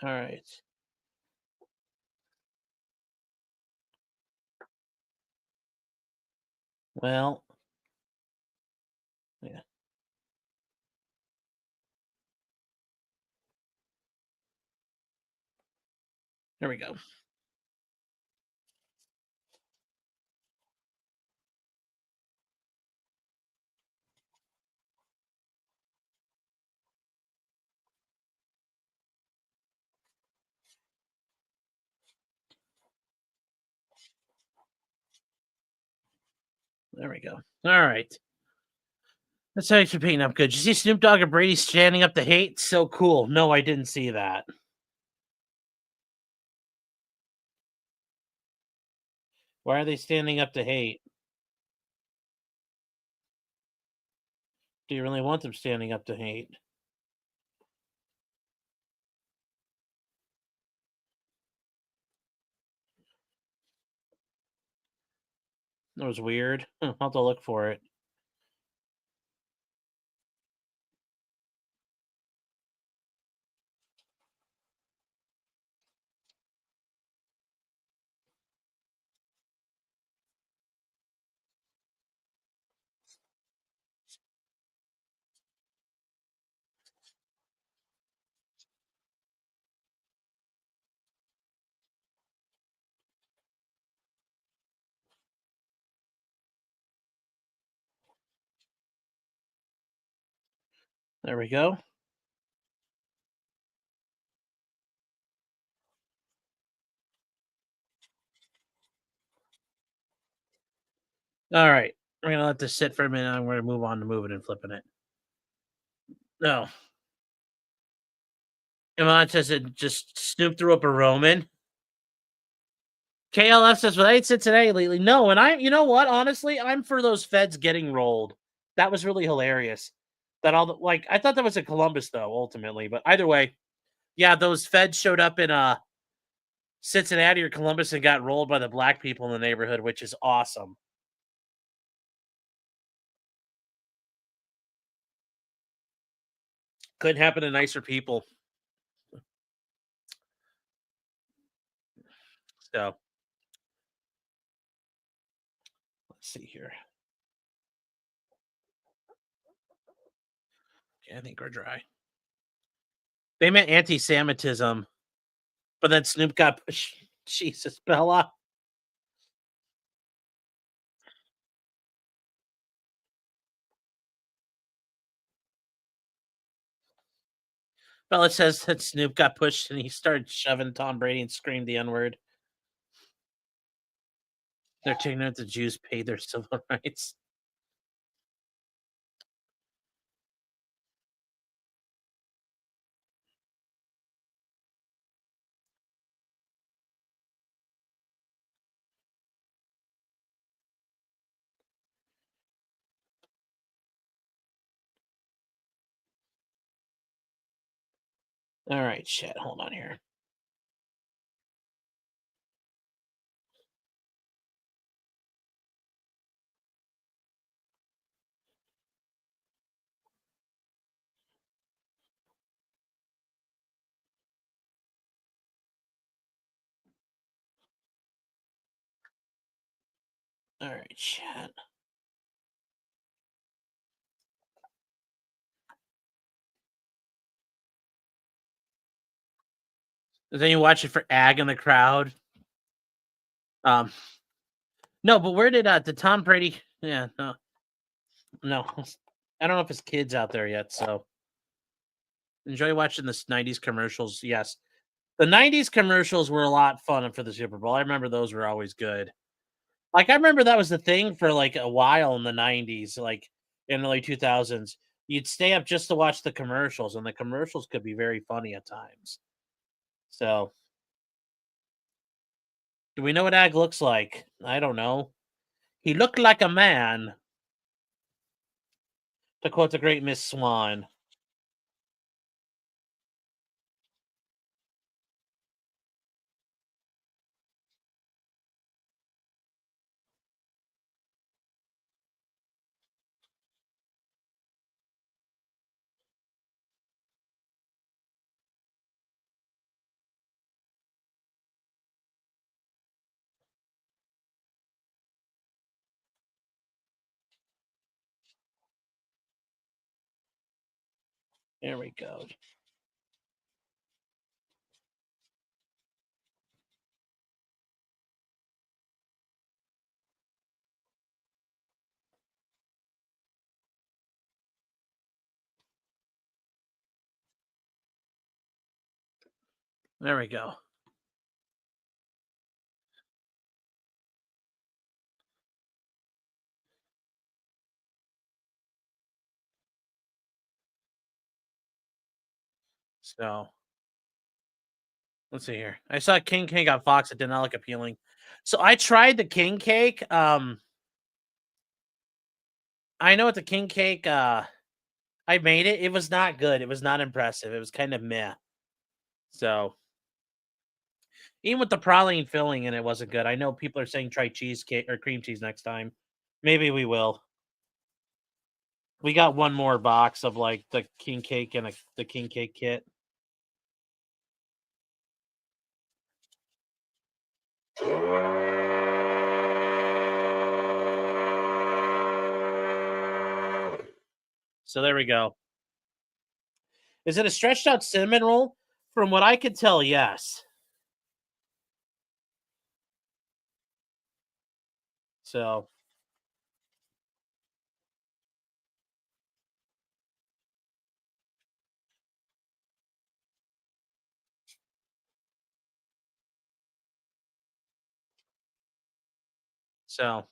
All right. Well, yeah. There we go. There we go. All right. That's how you're painting up good. Did you see Snoop Dogg and Brady standing up to hate? So cool. No, I didn't see that. Why are they standing up to hate? Do you really want them standing up to hate? That was weird. I'll have to look for it. There we go. All right. We're gonna let this sit for a minute. I'm gonna move on to moving and flipping it. No. Iman says it just Snoop threw up a Roman. KLF says, "Well, I ate Cincinnati lately." No, and you know what? Honestly, I'm for those feds getting rolled. That was really hilarious. That all the, like, I thought that was in Columbus though, ultimately. But either way, yeah, those feds showed up in Cincinnati or Columbus and got rolled by the black people in the neighborhood, which is awesome. Couldn't happen to nicer people. So let's see here. Yeah, I think we're dry. They meant anti-Semitism, but then Snoop got Jesus, Bella. Bella says that Snoop got pushed and he started shoving Tom Brady and screamed the N word. They're taking that the Jews paid their civil rights. All right, shit. Hold on here. All right, chat. Then you watch it for Ag in the crowd. Um, no, but where did Tom Brady? Yeah, no, no. I don't know if his kid's out there yet. So enjoy watching this '90s commercials. Yes, the '90s commercials were a lot fun for the Super Bowl. I remember those were always good. Like I remember that was the thing for like a while in the '90s, like in the early 2000s. You'd stay up just to watch the commercials, and the commercials could be very funny at times. So, do we know what Ag looks like? I don't know. He looked like a man, to quote the great Miss Swan. There we go. There we go. So let's see here. I saw king cake on Fox. It did not look appealing. So I tried the king cake. I know what the king cake. I made it. It was not good. It was not impressive. It was kind of meh. So even with the praline filling in, it wasn't good. I know people are saying try cheesecake or cream cheese next time. Maybe we will. We got one more box of like the king cake and the king cake kit. So there we go. Is it a stretched out cinnamon roll? From what I could tell, yes. So so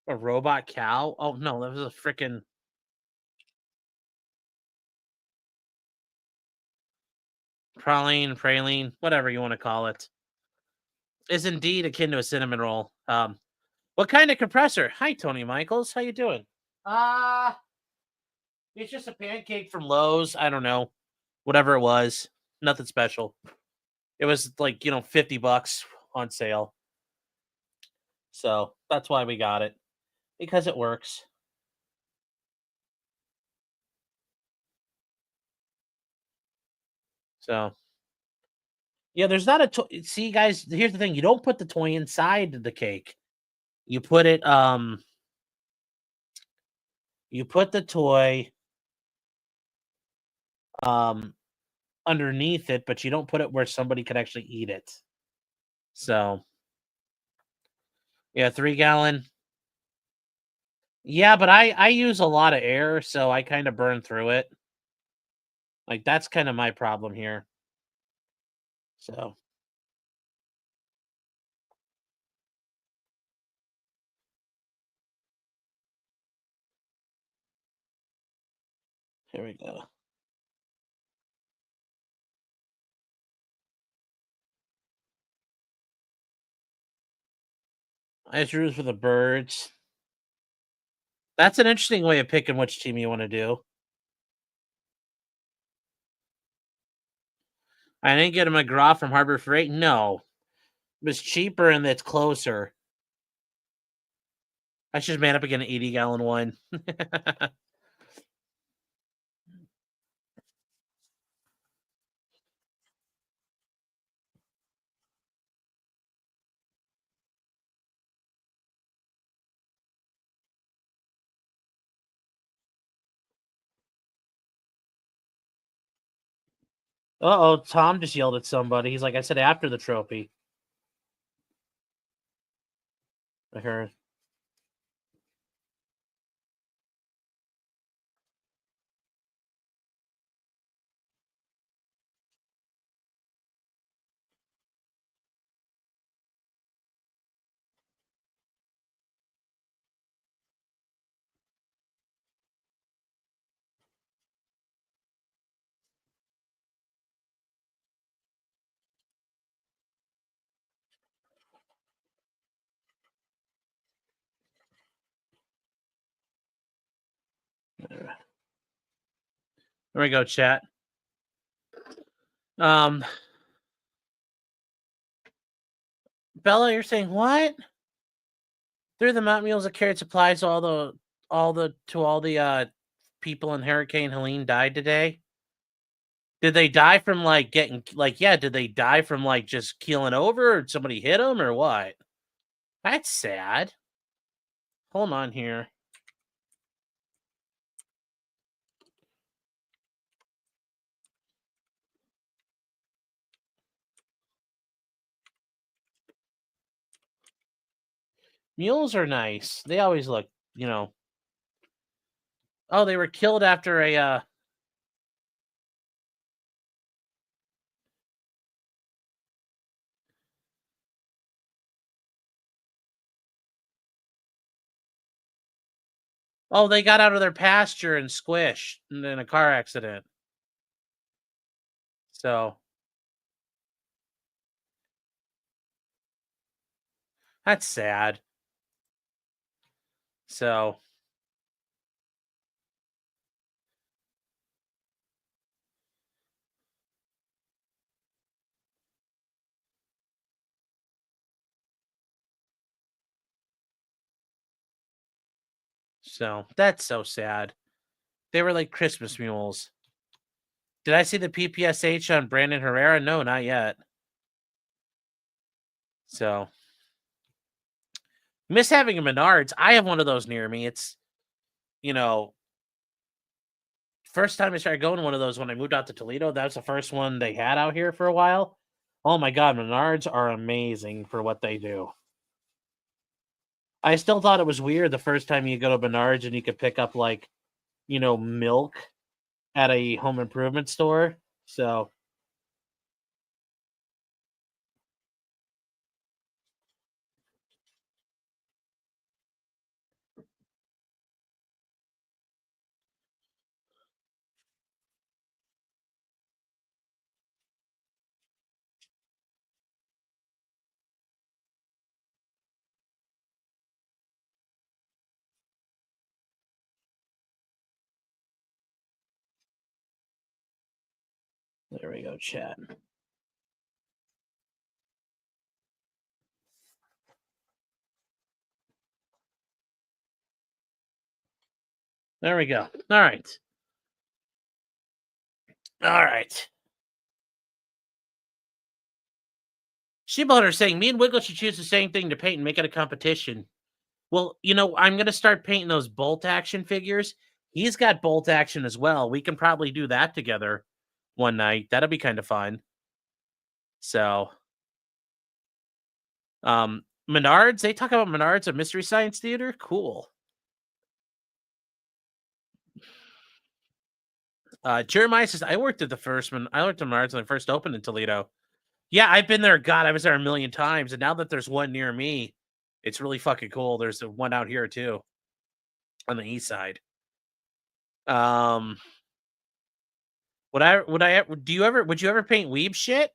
a robot cow? Oh no, that was a freaking praline, whatever you want to call it. Is indeed akin to a cinnamon roll. What kind of compressor? Hi, Tony Michaels. How you doing? Uh it's just a pancake from Lowe's. I don't know. Whatever it was. Nothing special. It was like, $50 on sale. So that's why we got it. Because it works. So yeah, there's not a see, guys, here's the thing. You don't put the toy inside the cake. You put it you put the toy um underneath it, but you don't put it where somebody could actually eat it. So yeah, 3 gallon. Yeah, but I use a lot of air, so I kind of burn through it. Like that's kind of my problem here. So here we go. I just root for the birds. That's an interesting way of picking which team you want to do. I didn't get a McGraw from Harbor Freight. No, it was cheaper and it's closer. I should man up again an 80-gallon one. Uh-oh, Tom just yelled at somebody. He's like, I said after the trophy. I heard. There we go, chat. Um, Bella, you're saying what? Through the mountain mules of carried supplies, all the people in Hurricane Helene died today. Did they die from like getting like yeah? Did they die from like just keeling over, or somebody hit them, or what? That's sad. Hold on here. Mules are nice. They always look, oh, they were killed after a oh, they got out of their pasture and squished in a car accident. So that's sad. So that's so sad. They were like Christmas mules. Did I see the PPSH on Brandon Herrera? No, not yet. So miss having a Menards. I have one of those near me. It's you know, first time I started going to one of those when I moved out to Toledo. That was the first one they had out here for a while. Oh my god, Menards are amazing for what they do. I still thought it was weird the first time you go to Menards and you could pick up like, milk at a home improvement store. So there we go, chat. There we go. All right. All right. Sheeplehunter saying, me and Wiggle should choose the same thing to paint and make it a competition. Well, I'm going to start painting those bolt action figures. He's got bolt action as well. We can probably do that together one night. That'll be kind of fun. So, Menards, they talk about Menards at Mystery Science Theater. Cool. Jeremiah says, I worked at the first one. I worked at Menards when I first opened in Toledo. Yeah, I've been there. God, I was there a million times. And now that there's one near me, it's really fucking cool. There's one out here too on the east side. Would you ever paint weeb shit?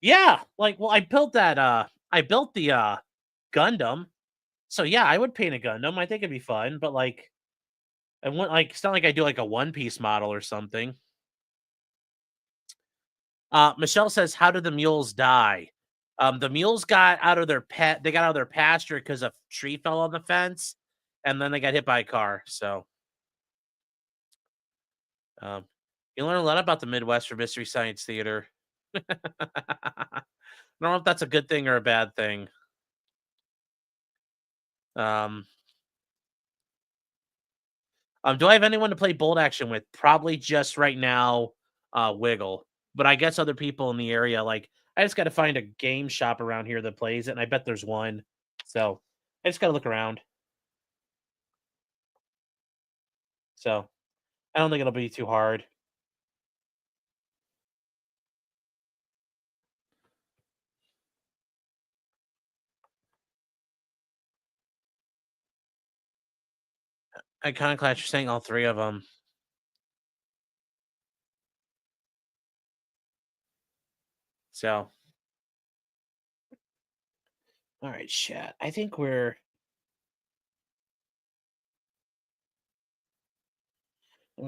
Yeah, well, I built the Gundam. So yeah, I would paint a Gundam. I think it'd be fun, but it's not like I do like a one piece model or something. Michelle says, how did the mules die? The mules got out of their pasture because a tree fell on the fence, and then they got hit by a car. So you learn a lot about the Midwest for Mystery Science Theater. I don't know if that's a good thing or a bad thing. Um, do I have anyone to play bolt action with? Probably just right now, Wiggle. But I guess other people in the area, like I just got to find a game shop around here that plays it, and I bet there's one. So I just got to look around. So I don't think it'll be too hard. Iconoclast, you're saying all three of them. So, all right, chat. I think we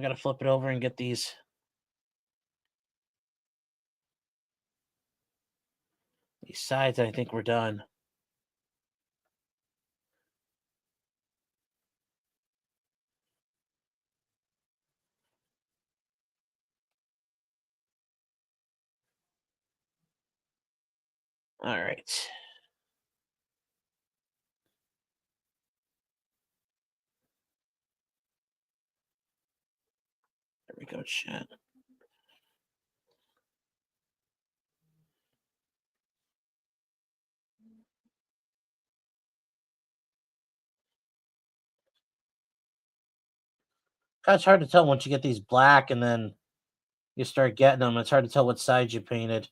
got to flip it over and get these sides. I think we're done. All right. There we go, chat. It's hard to tell once you get these black and then you start getting them. It's hard to tell what side you painted.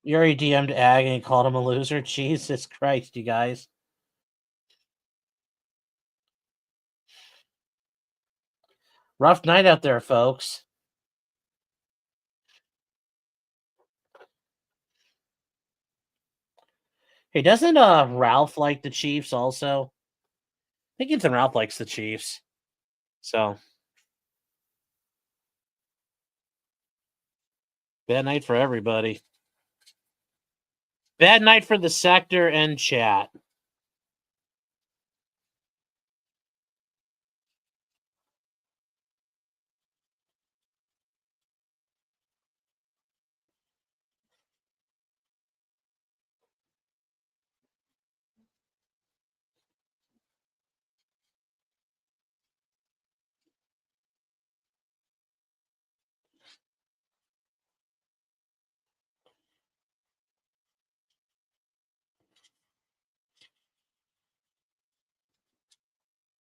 You already DM'd Ag and he called him a loser? Jesus Christ, you guys. Rough night out there, folks. Hey, doesn't Ralph like the Chiefs also? I think Ethan Ralph likes the Chiefs. So bad night for everybody. Bad night for the sector and chat.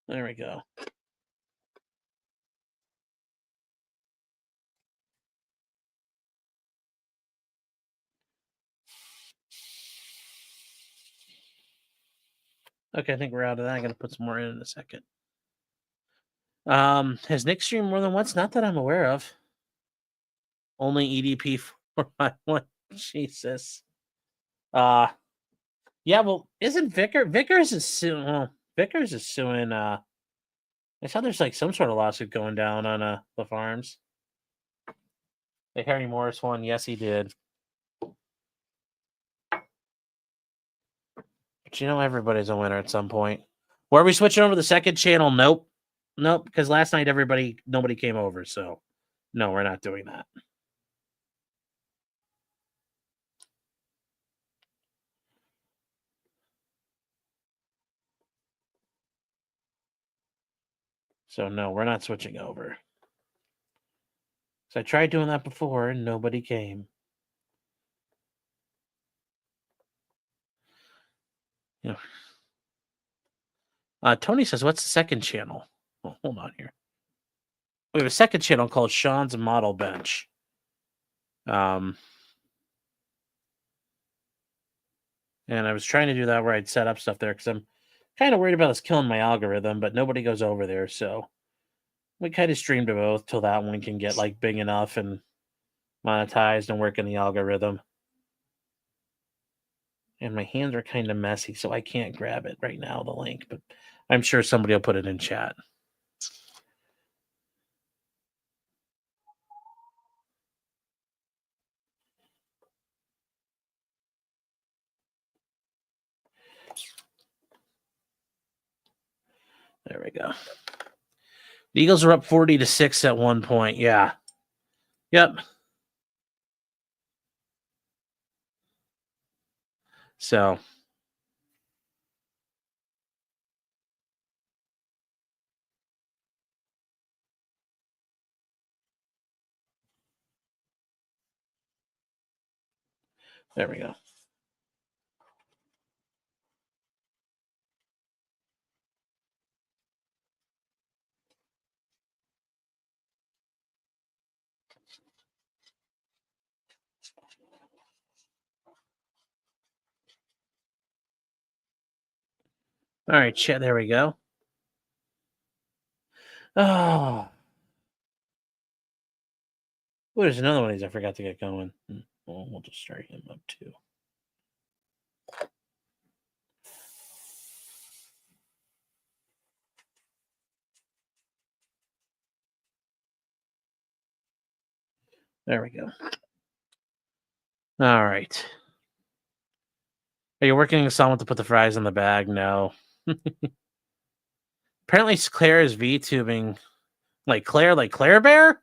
There we go. Okay, I think we're out of that. I'm gonna put some more in a second. Has Nick streamed more than once? Not that I'm aware of. Only EDP 451. Jesus. Yeah, well, isn't Vickers is suing Vickers is suing I saw there's like some sort of lawsuit going down on the farms. The Harry Morris one, yes he did. But you know everybody's a winner at some point. Were we switching over to the second channel? Nope. Nope, because last night nobody came over, so no, we're not doing that. So no, we're not switching over. So I tried doing that before and nobody came. Yeah. Tony says, what's the second channel? Oh, hold on here. We have a second channel called Sean's Model Bench. And I was trying to do that where I'd set up stuff there because I'm kind of worried about us killing my algorithm, but nobody goes over there. So we kind of stream to both till that one can get like big enough and monetized and work in the algorithm. And my hands are kind of messy, so I can't grab it right now, the link, but I'm sure somebody will put it in chat. There we go. The Eagles are up 40-6 at one point. Yeah. Yep. So there we go. All right, chat. There we go. Oh, there's another one of these I forgot to get going. Well, we'll just start him up too. There we go. All right. Are you working with someone to put the fries in the bag? No. Apparently, Claire is VTubing. Like Claire Bear?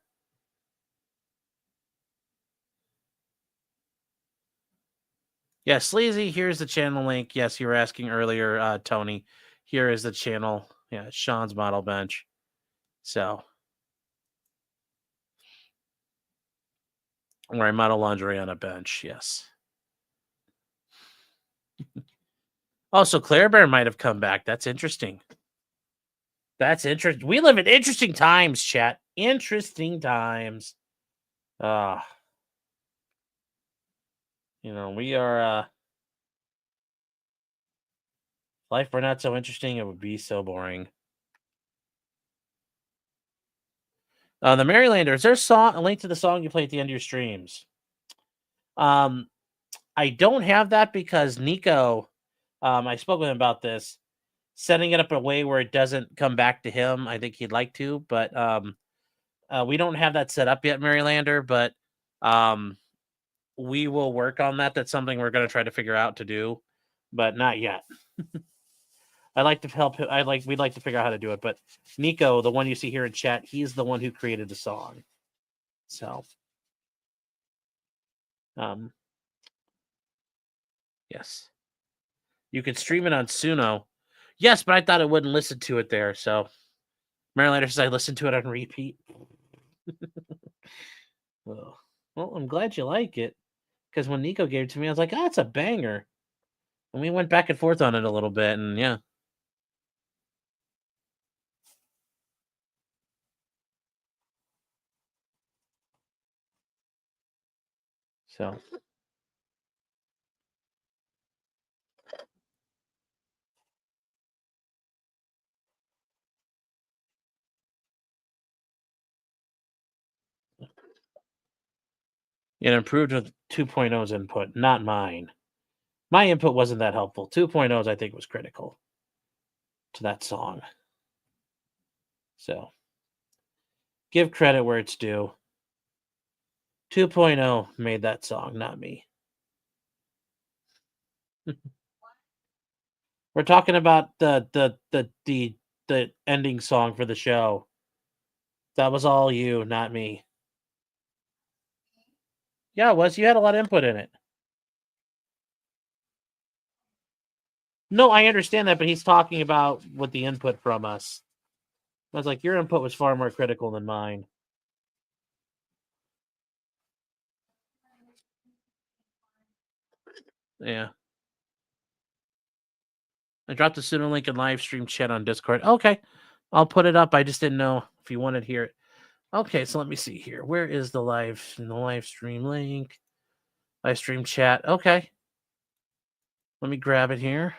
Yeah, Sleazy, here's the channel link. Yes, you were asking earlier, Tony. Here is the channel. Yeah, Sean's Model Bench. So Where I model lingerie on a bench. Yes. Also, Claire Bear might have come back. That's interesting. That's interesting. We live in interesting times, chat. Interesting times. Uh we are life were not so interesting, it would be so boring. The Marylander, is there a link to the song you play at the end of your streams? I don't have that because Nico, I spoke with him about this, setting it up in a way where it doesn't come back to him. I think he'd like to, but we don't have that set up yet, Marylander, but we will work on that. That's something we're going to try to figure out to do, but not yet. I'd like to help him. We'd like to figure out how to do it, but Nico, the one you see here in chat, he's the one who created the song. So, yes. You can stream it on Suno. Yes, but I thought it wouldn't listen to it there. So Marylander says I listened to it on repeat. Well, I'm glad you like it. Because when Nico gave it to me, I was like, it's a banger. And we went back and forth on it a little bit, and yeah. So it improved with 2.0's input, not mine. My input wasn't that helpful. 2.0's, I think, was critical to that song. So give credit where it's due. 2.0 made that song, not me. We're talking about the ending song for the show. That was all you, not me. Yeah, it was. You had a lot of input in it. No, I understand that, but he's talking about with the input from us. I was like, your input was far more critical than mine. Yeah. I dropped the pseudo link in live stream chat on Discord. Okay. I'll put it up. I just didn't know if you wanted to hear it. Okay, so let me see here. Where is the live stream link? Live stream chat. Okay. Let me grab it here.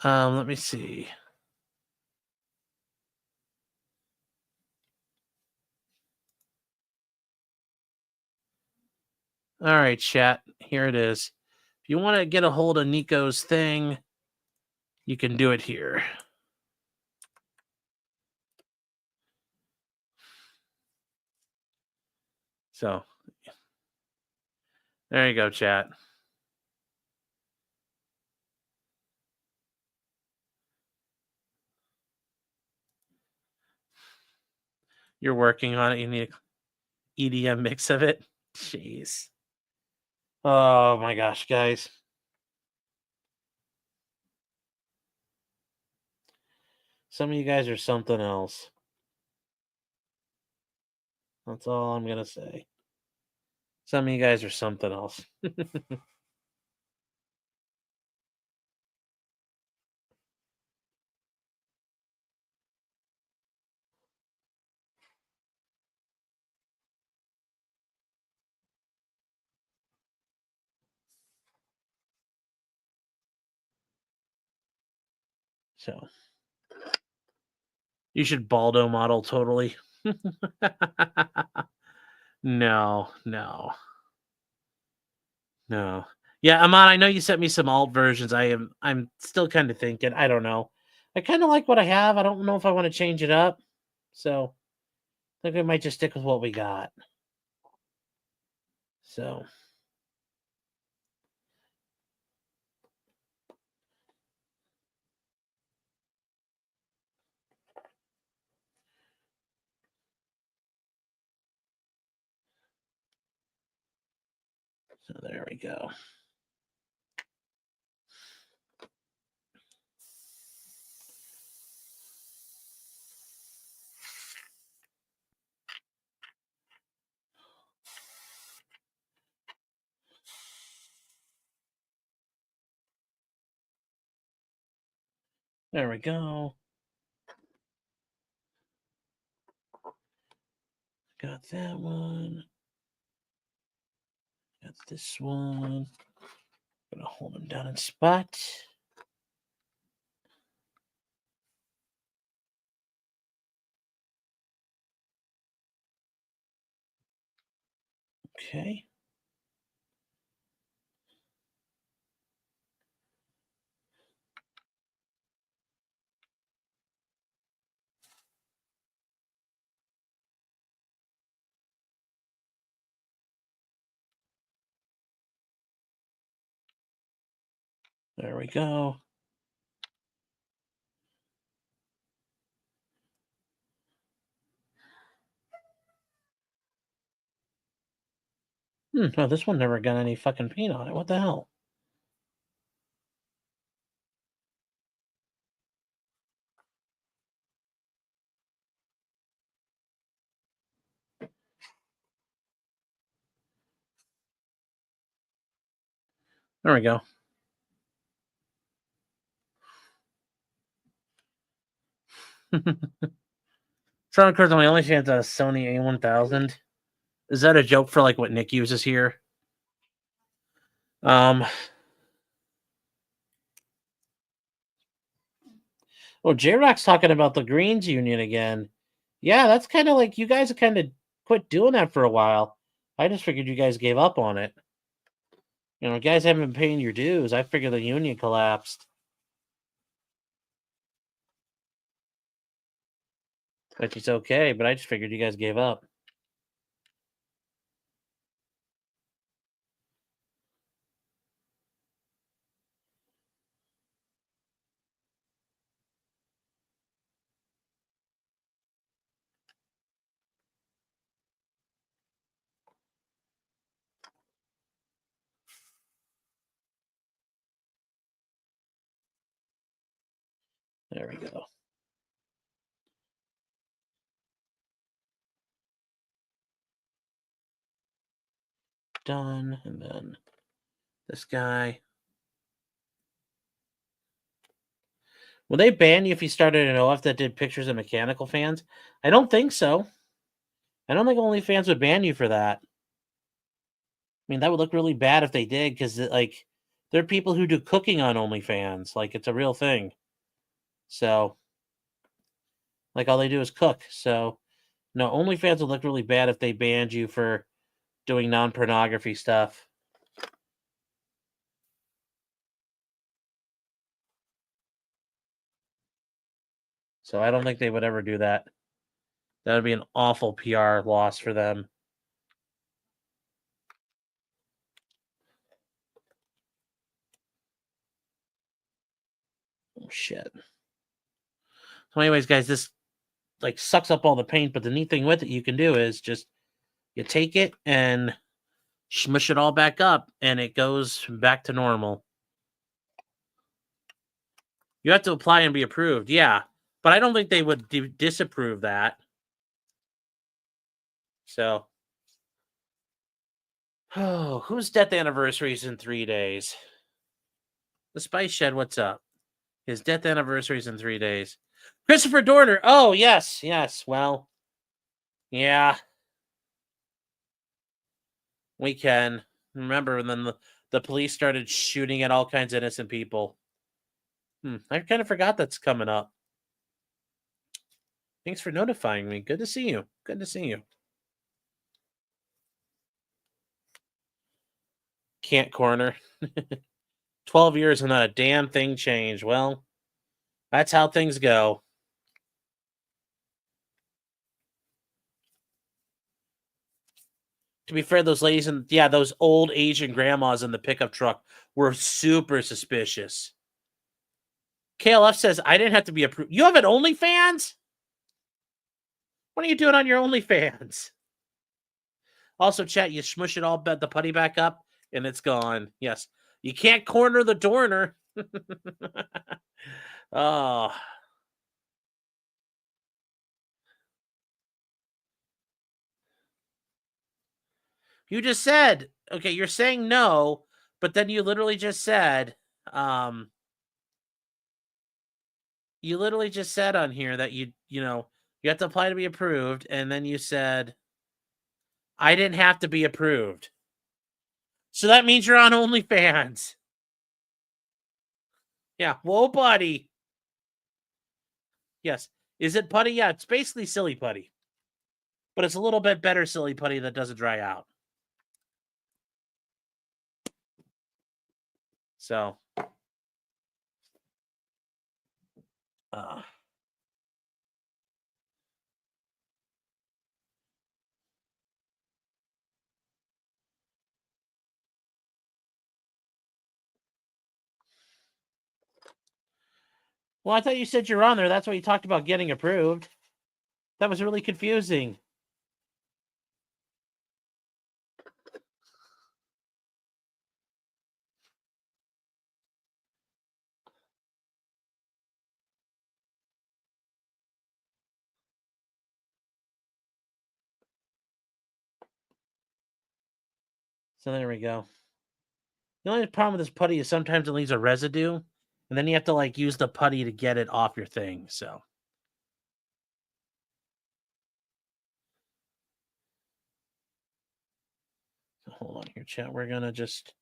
Let me see. All right, chat. Here it is. If you want to get a hold of Nico's thing, you can do it here. So, there you go, chat. You're working on it. You need an EDM mix of it. Jeez. Oh my gosh, guys. Some of you guys are something else. That's all I'm going to say. Some of you guys are something else. So, you should Baldo model totally. No. Yeah, Amon, I know you sent me some alt versions. I'm still kind of thinking. I don't know. I kind of like what I have. I don't know if I want to change it up. So I think we might just stick with what we got. So there we go. There we go. Got that one. Got this one. Gonna hold them down in spot. Okay. There we go. Oh, this one never got any fucking paint on it. What the hell? There we go. Trying to my only chance at a Sony A1000. Is that a joke for like what Nick uses here? Oh, J-Rock's talking about the Greens Union again. Yeah, that's kind of like you guys have kind of quit doing that for a while. I just figured you guys gave up on it. You know, guys haven't been paying your dues. I figured the union collapsed. Which is okay, but I just figured you guys gave up. There we go. Done. And then this guy. Will they ban you if you started an OF that did pictures of mechanical fans? I don't think so. I don't think OnlyFans would ban you for that. I mean, that would look really bad if they did, because like there are people who do cooking on OnlyFans. Like it's a real thing. So, like all they do is cook. So, no, OnlyFans would look really bad if they banned you for doing non-pornography stuff. So I don't think they would ever do that. That would be an awful PR loss for them. Oh shit. So, anyways, guys, this like sucks up all the paint, but the neat thing with it you can do is just you take it and smush it all back up and it goes back to normal. You have to apply and be approved, yeah. But I don't think they would disapprove that. So, oh, whose death anniversary is in 3 days? The Spice Shed, what's up? His death anniversary is in 3 days. Christopher Dorner. Oh, yes, yes. Well, yeah. We can. Remember, and then the police started shooting at all kinds of innocent people. I kind of forgot that's coming up. Thanks for notifying me. Good to see you. Good to see you. Can't corner. 12 years and not a damn thing changed. Well, that's how things go. To be fair, those ladies and those old Asian grandmas in the pickup truck were super suspicious. KLF says I didn't have to be approved. You have an OnlyFans? What are you doing on your OnlyFans? Also, chat, you smush it all, the putty back up, and it's gone. Yes. You can't corner the Dorner. Oh. You just said, okay, you're saying no, but then you literally just said, You literally just said on here that you know, you have to apply to be approved, and then you said, "I didn't have to be approved." So that means you're on OnlyFans. Yeah. Whoa, buddy. Yes. Is it putty? Yeah, it's basically silly putty. But it's a little bit better silly putty that doesn't dry out. So, uh, well, I thought you said you're on there. That's why you talked about getting approved. That was really confusing. So there we go. The only problem with this putty is sometimes it leaves a residue, and then you have to like use the putty to get it off your thing. So hold on here, chat. We're gonna just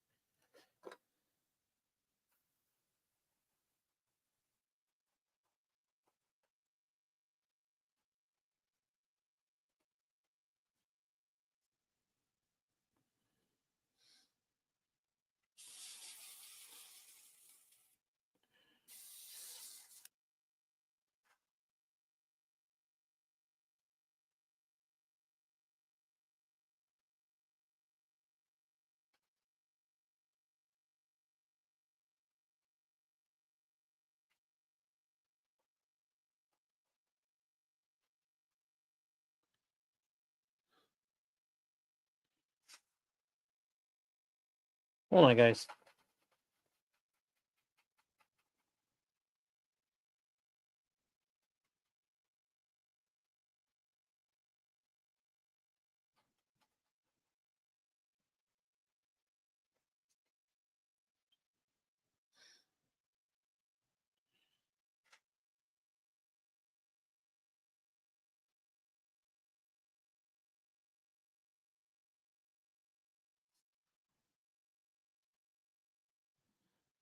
hold on, guys.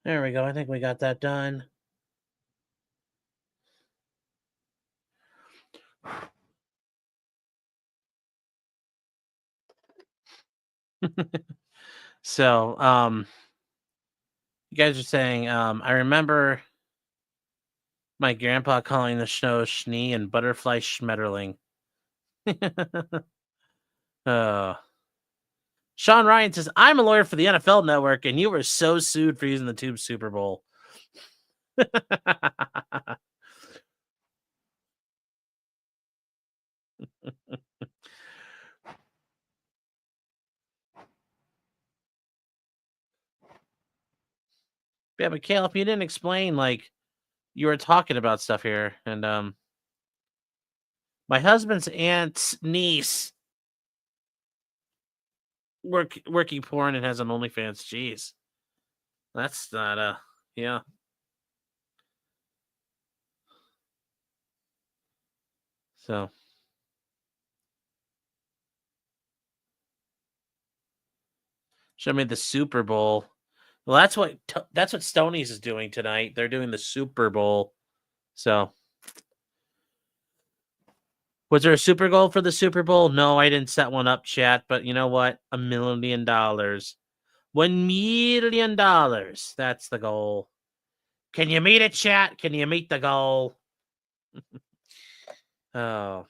There we go. I think we got that done. So, you guys are saying, I remember my grandpa calling the snow schnee and butterfly schmetterling. uh, Sean Ryan says, I'm a lawyer for the NFL Network, and you were so sued for using the Tube Super Bowl. Yeah, but Caleb, you didn't explain, like, you were talking about stuff here, and, my husband's aunt's niece working porn and has an OnlyFans. Jeez. That's not, yeah. So, show me the Super Bowl. Well, that's what Stoney's is doing tonight. They're doing the Super Bowl. So, was there a Super Bowl for the Super Bowl? No, I didn't set one up, chat. But you know what? $1 million. $1 million. That's the goal. Can you meet it, chat? Can you meet the goal? Oh,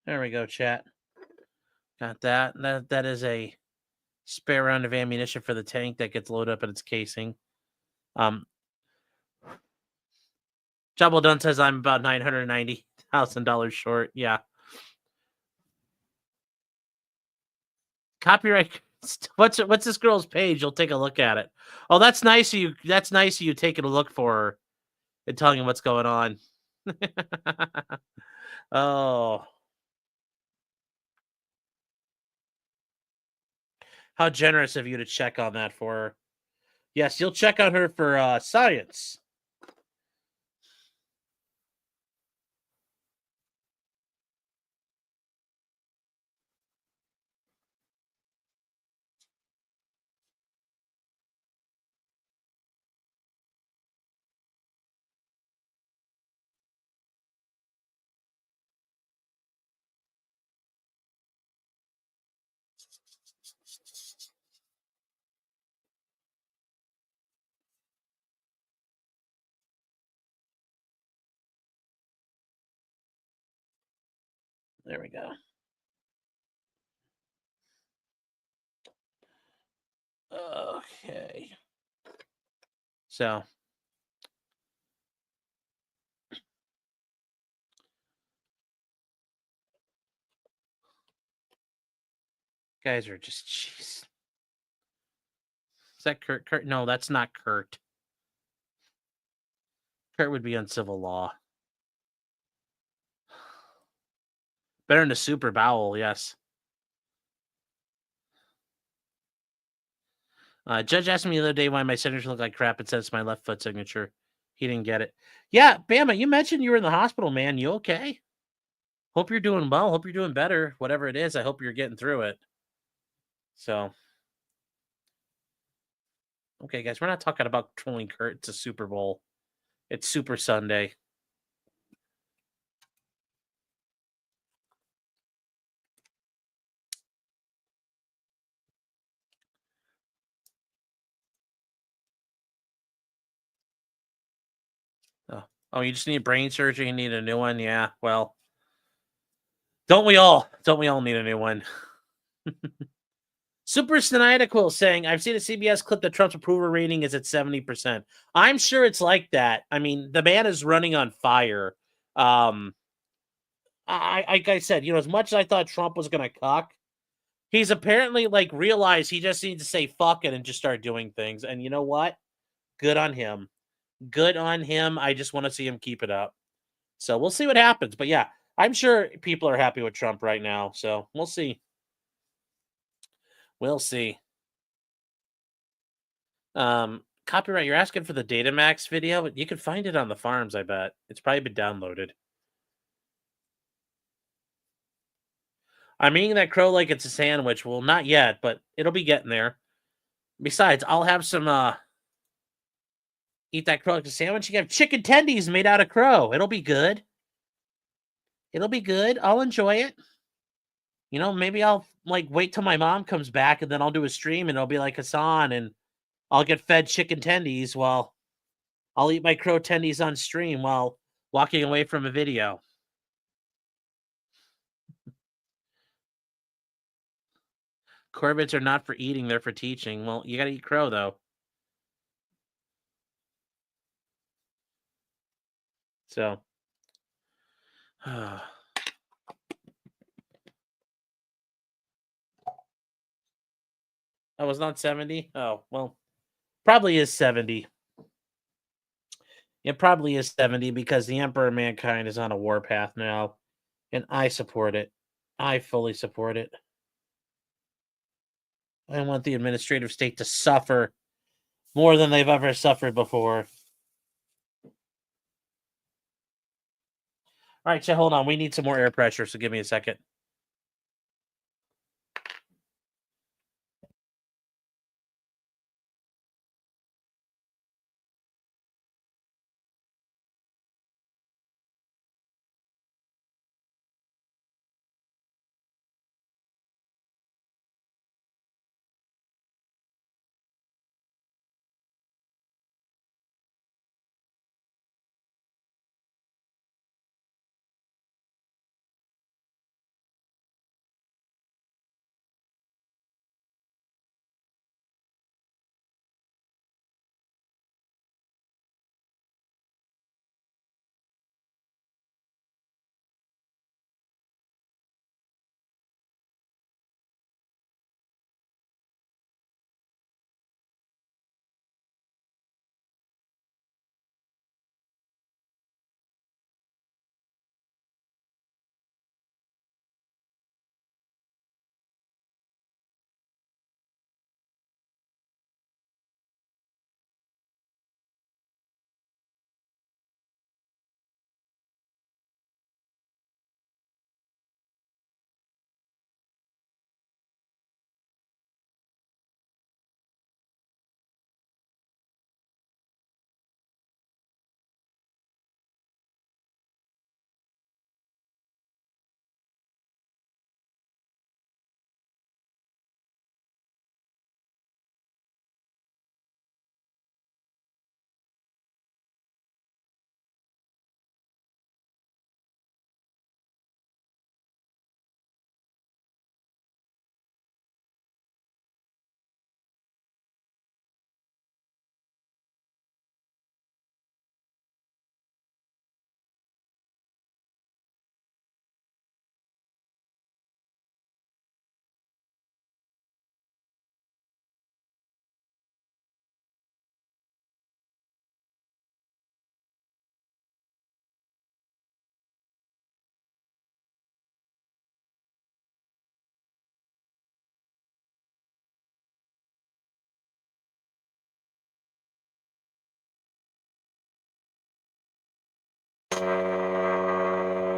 there we go, chat. Got that. That is a spare round of ammunition for the tank that gets loaded up in its casing. Job well done says I'm about $990,000 short. Yeah. Copyright. What's this girl's page? You'll take a look at it. Oh, that's nice of you. That's nice of you taking a look for her and telling him what's going on. Oh, how generous of you to check on that for her. Yes, you'll check on her for science. There we go. Okay. So, guys are just jeez. Is that Kurt? Kurt? No, that's not Kurt. Kurt would be on civil law. Better than a super bowel, yes. Judge asked me the other day why my signature looked like crap and said it's my left foot signature. He didn't get it. Yeah, Bama, you mentioned you were in the hospital, man. You okay? Hope you're doing well. Hope you're doing better. Whatever it is, I hope you're getting through it. So, okay, guys, we're not talking about trolling Kurt. It's a Super Bowl. It's Super Sunday. Oh, you just need brain surgery. You need a new one. Yeah, well, don't we all? Don't we all need a new one? Super Snidaqua saying, I've seen a CBS clip that Trump's approval rating is at 70%. I'm sure it's like that. I mean, the man is running on fire. Like I said, as much as I thought Trump was going to cuck, he's apparently realized he just needs to say fuck it and just start doing things. And you know what? Good on him. Good on him. I just want to see him keep it up. So we'll see what happens. But yeah, I'm sure people are happy with Trump right now. So we'll see. We'll see. Copyright, you're asking for the Datamax video, but you can find it on the farms, I bet. It's probably been downloaded. I'm eating that crow like it's a sandwich. Well, not yet, but it'll be getting there. Besides, I'll have some eat that crow like a sandwich. You have chicken tendies made out of crow. It'll be good. It'll be good. I'll enjoy it. Maybe I'll wait till my mom comes back and then I'll do a stream and it'll be like Hassan and I'll get fed chicken tendies while I'll eat my crow tendies on stream while walking away from a video. Corbett's are not for eating, they're for teaching. Well, you gotta eat crow, though. So. Oh, it's not 70? Oh, well, probably is 70. It probably is 70 because the Emperor of Mankind is on a warpath now, and I support it. I fully support it. I want the administrative state to suffer more than they've ever suffered before. All right, so hold on. We need some more air pressure, so give me a second.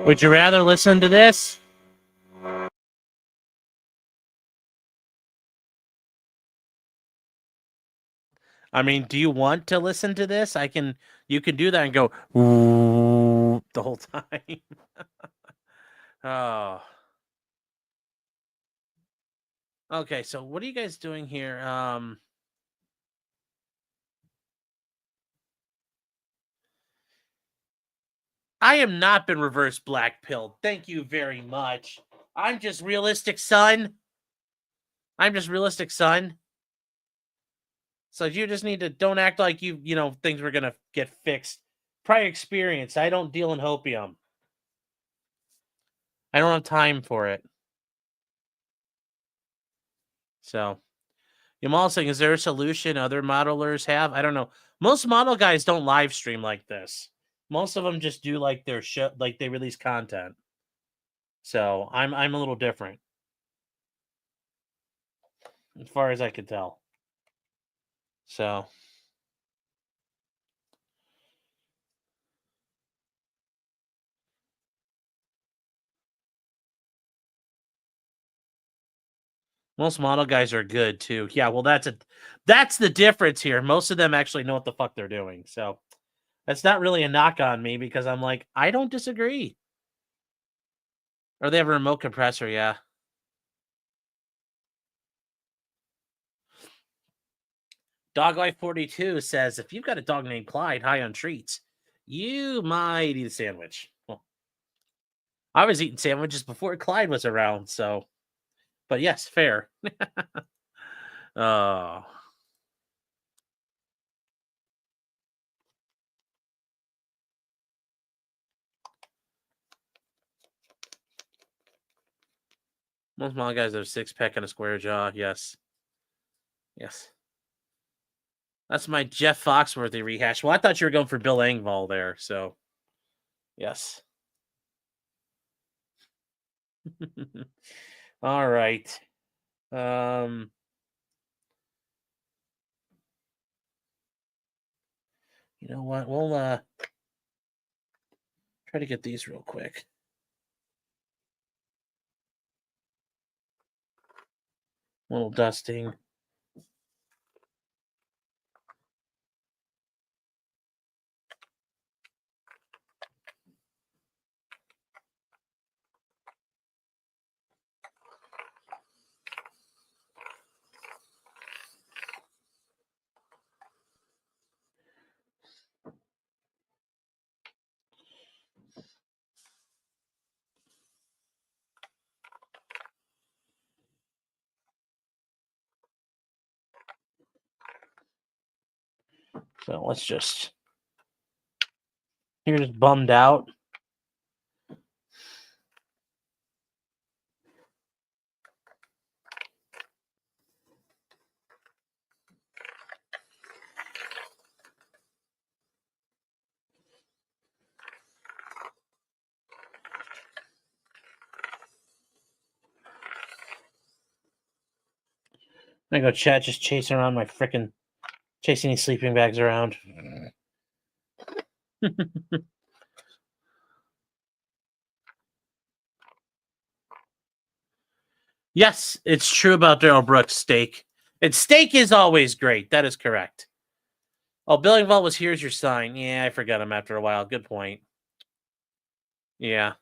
Would you rather listen to this? I mean, do you want to listen to this? You can do that and go ooh the whole time. Oh. Okay, so what are you guys doing here? I am not been reverse black pilled. Thank you very much. I'm just realistic, son. I'm just realistic, son. So you just need to don't act like things were gonna get fixed. Prior experience. I don't deal in hopium. I don't have time for it. So you're all saying, is there a solution other modelers have? I don't know. Most model guys don't live stream like this. Most of them just do like their show, like they release content. So I'm a little different, as far as I can tell. So most model guys are good too. Yeah, well that's the difference here. Most of them actually know what the fuck they're doing. So that's not really a knock on me because I'm like, I don't disagree. Or they have a remote compressor, yeah. Dog Life 42 says if you've got a dog named Clyde high on treats, you might eat a sandwich. Well, I was eating sandwiches before Clyde was around, so but yes, fair. Oh. Most model guys have a six pack and a square jaw. Yes. Yes. That's my Jeff Foxworthy rehash. Well, I thought you were going for Bill Engvall there, so yes. All right. You know what? We'll try to get these real quick. A little dusting. So let's just. You're just bummed out. I go chat just chasing around chasing these sleeping bags around. Yes, it's true about Daryl Brooks' steak. And steak is always great. That is correct. Oh, Bill Engvall was Here's Your Sign. Yeah, I forgot him after a while. Good point. Yeah.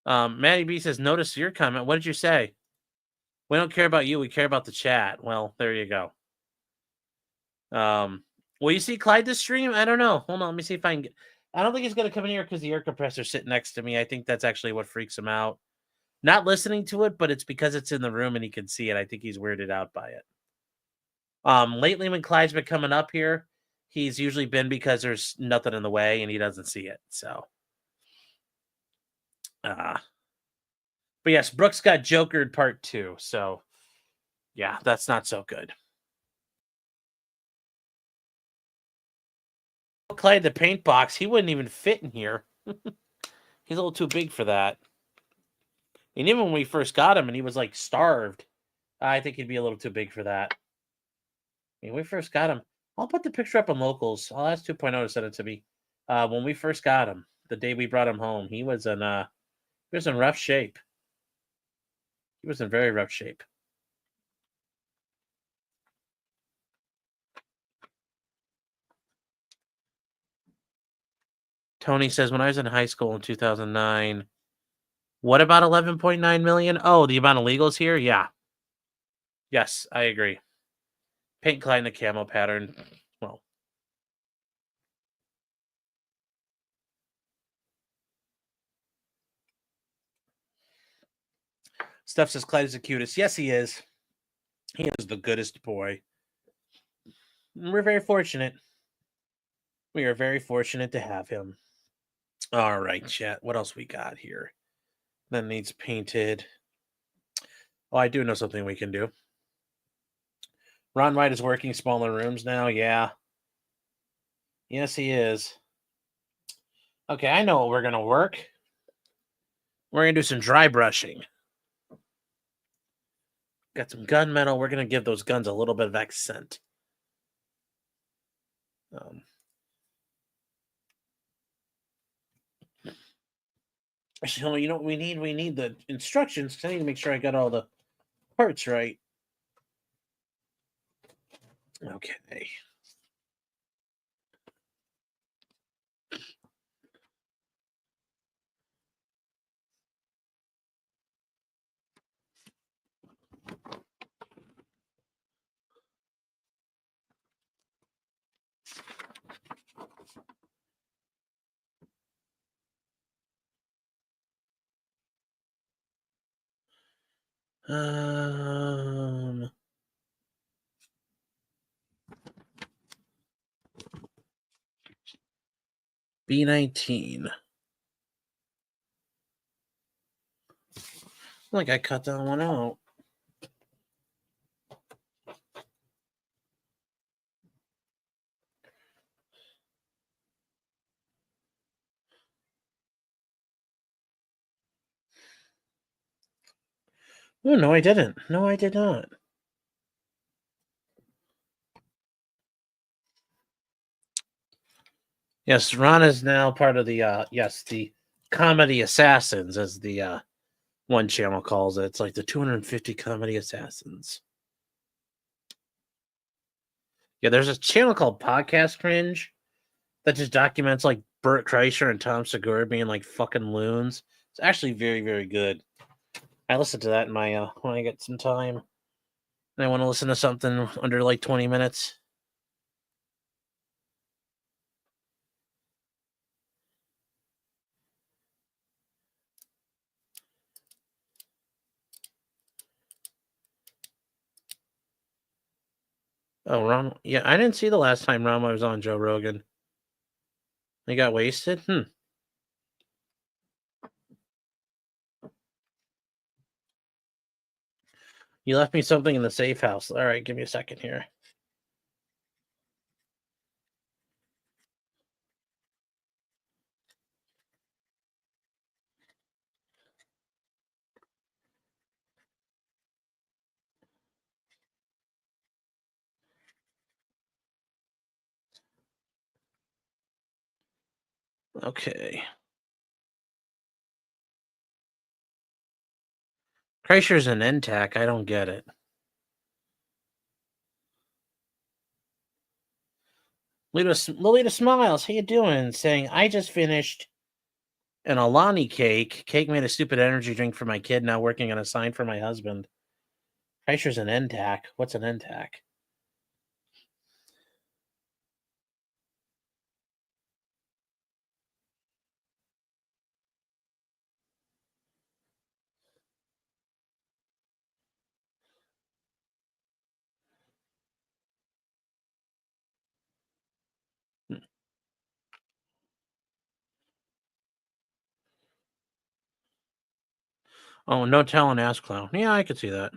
Maddie B says, notice your comment. What did you say? We don't care about you. We care about the chat. Well, there you go. Will you see Clyde this stream? I don't know. Hold on. Let me see if I can get. I don't think he's going to come in here because the air compressor's sitting next to me. I think that's actually what freaks him out. Not listening to it, but it's because it's in the room and he can see it. I think he's weirded out by it. Lately when Clyde's been coming up here, he's usually been because there's nothing in the way and he doesn't see it. So, but yes, Brooks got jokered part 2. So, yeah, that's not so good. Clyde the paint box, he wouldn't even fit in here. He's a little too big for that. And even when we first got him and he was like starved, I think he'd be a little too big for that. When we first got him, I'll put the picture up on locals. I'll ask 2.0 to send it to me. When we first got him, the day we brought him home. He was in rough shape. He was in very rough shape. Tony says, when I was in high school in 2009, what about 11.9 million? Oh, the amount of legals here? Yeah. Yes, I agree. Paint Klein the camo pattern. Well. Steph says Clyde is the cutest. Yes, he is. He is the goodest boy. We're very fortunate. We are very fortunate to have him. All right, chat. What else we got here? That needs painted. Oh, I do know something we can do. Ron White is working smaller rooms now. Yeah. Yes, he is. Okay, I know what we're going to work. We're going to do some dry brushing. Got some gunmetal. We're going to give those guns a little bit of accent. Actually, you know what we need? We need the instructions, because I need to make sure I got all the parts right. Okay. B19. Like I cut that one out. Oh, no, I didn't. No, I did not. Yes, Ron is now part of the, the Comedy Assassins, as the one channel calls it. It's like the 250 Comedy Assassins. Yeah, there's a channel called Podcast Cringe that just documents like Burt Kreischer and Tom Segura being like fucking loons. It's actually very, very good. I listen to that in my when I get some time. And I want to listen to something under like 20 minutes. Oh, Ron. Yeah, I didn't see the last time Rama was on Joe Rogan. He got wasted? You left me something in the safe house. All right, give me a second here. Okay. Kreischer's an NTAC. I don't get it. Lolita Smiles, how you doing? Saying, I just finished an Alani cake. Cake made a stupid energy drink for my kid, now working on a sign for my husband. Kreischer's an NTAC. What's an NTAC? Oh, no telling ass clown. Yeah, I could see that.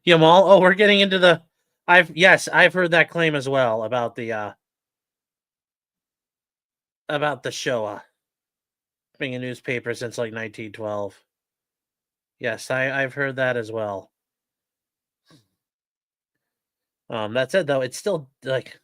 Yamal, oh, we're getting into the I've heard that claim as well about the Shoah being a newspaper since like 1912. Yes, I've heard that as well. That said, though, it's still like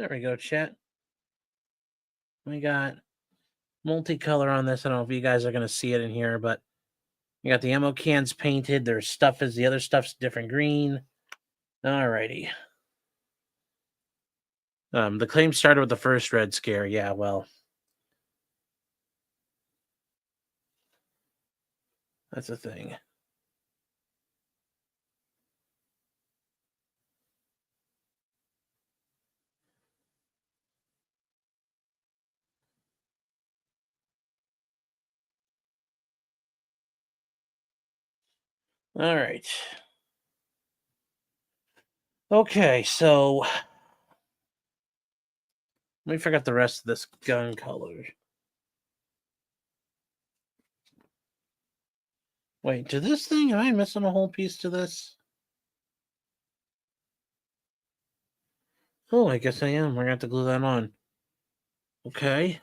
There we go, chat. We got multicolor on this. I don't know if you guys are going to see it in here, but you got the ammo cans painted. Their stuff is the other stuff's different green. Alrighty. The claim started with the first Red Scare. Yeah, well, that's a thing. All right. Okay, so let me forget the rest of this gun color. Wait, to this thing? Am I missing a whole piece to this? Oh, I guess I am. We're gonna have to glue that on. Okay.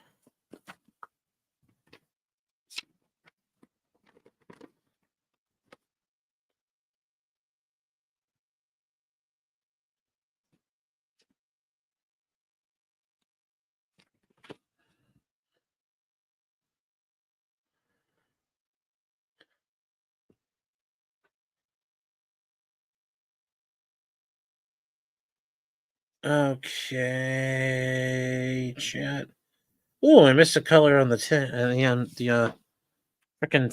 Okay, chat. Oh, I missed a color on the frickin'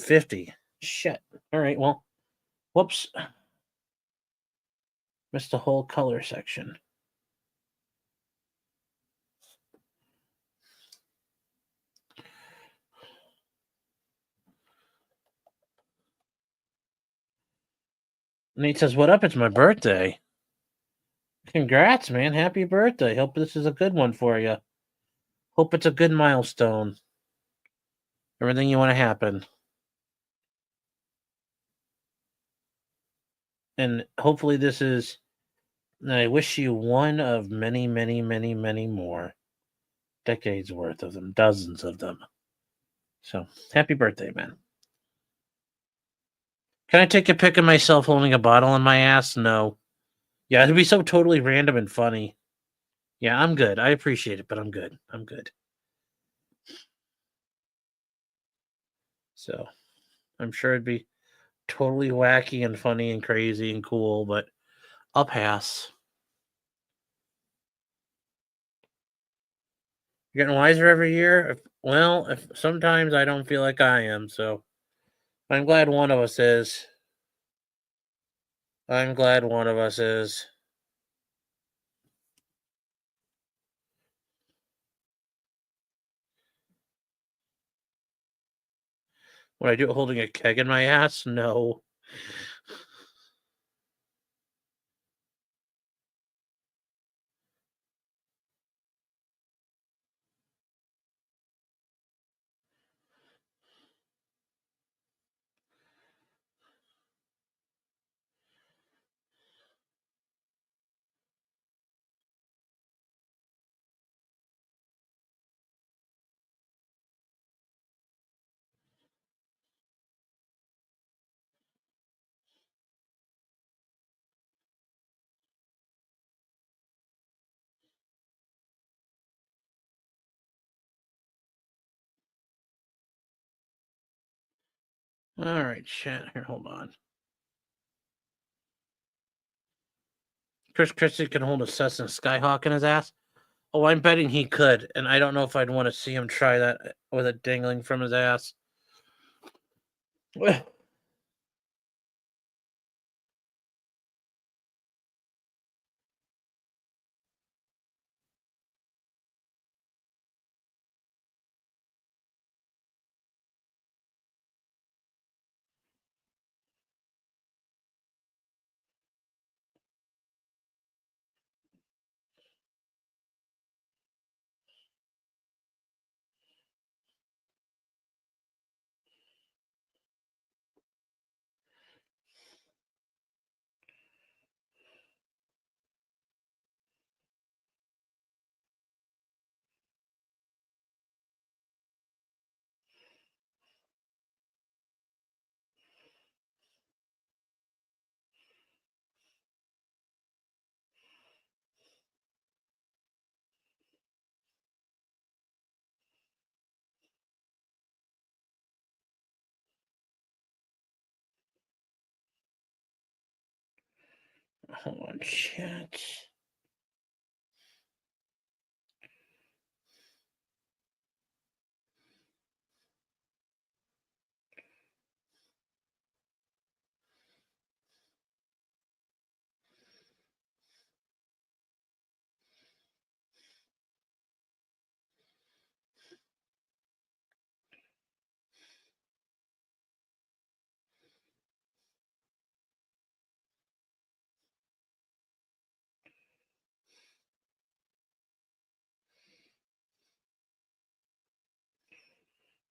50. Shit. All right, well, whoops. Missed the whole color section. Nate says, "What up? It's my birthday." Congrats, man. Happy birthday. Hope this is a good one for you. Hope it's a good milestone. Everything you want to happen. And hopefully this is, and I wish you one of many, many, many, many more. Decades worth of them. Dozens of them. So, happy birthday, man. Can I take a pic of myself holding a bottle in my ass? No. Yeah, it'd be so totally random and funny. Yeah, I'm good. I appreciate it, but I'm good. I'm good. So, I'm sure it'd be totally wacky and funny and crazy and cool, but I'll pass. You're getting wiser every year? If sometimes I don't feel like I am, so I'm glad one of us is. I'm glad one of us is. Would I do it holding a keg in my ass? No. All right, chat. Here, hold on. Chris Christie can hold a Cessna Skyhawk in his ass. Oh, I'm betting he could, and I don't know if I'd want to see him try that with it dangling from his ass. Hold on, chat.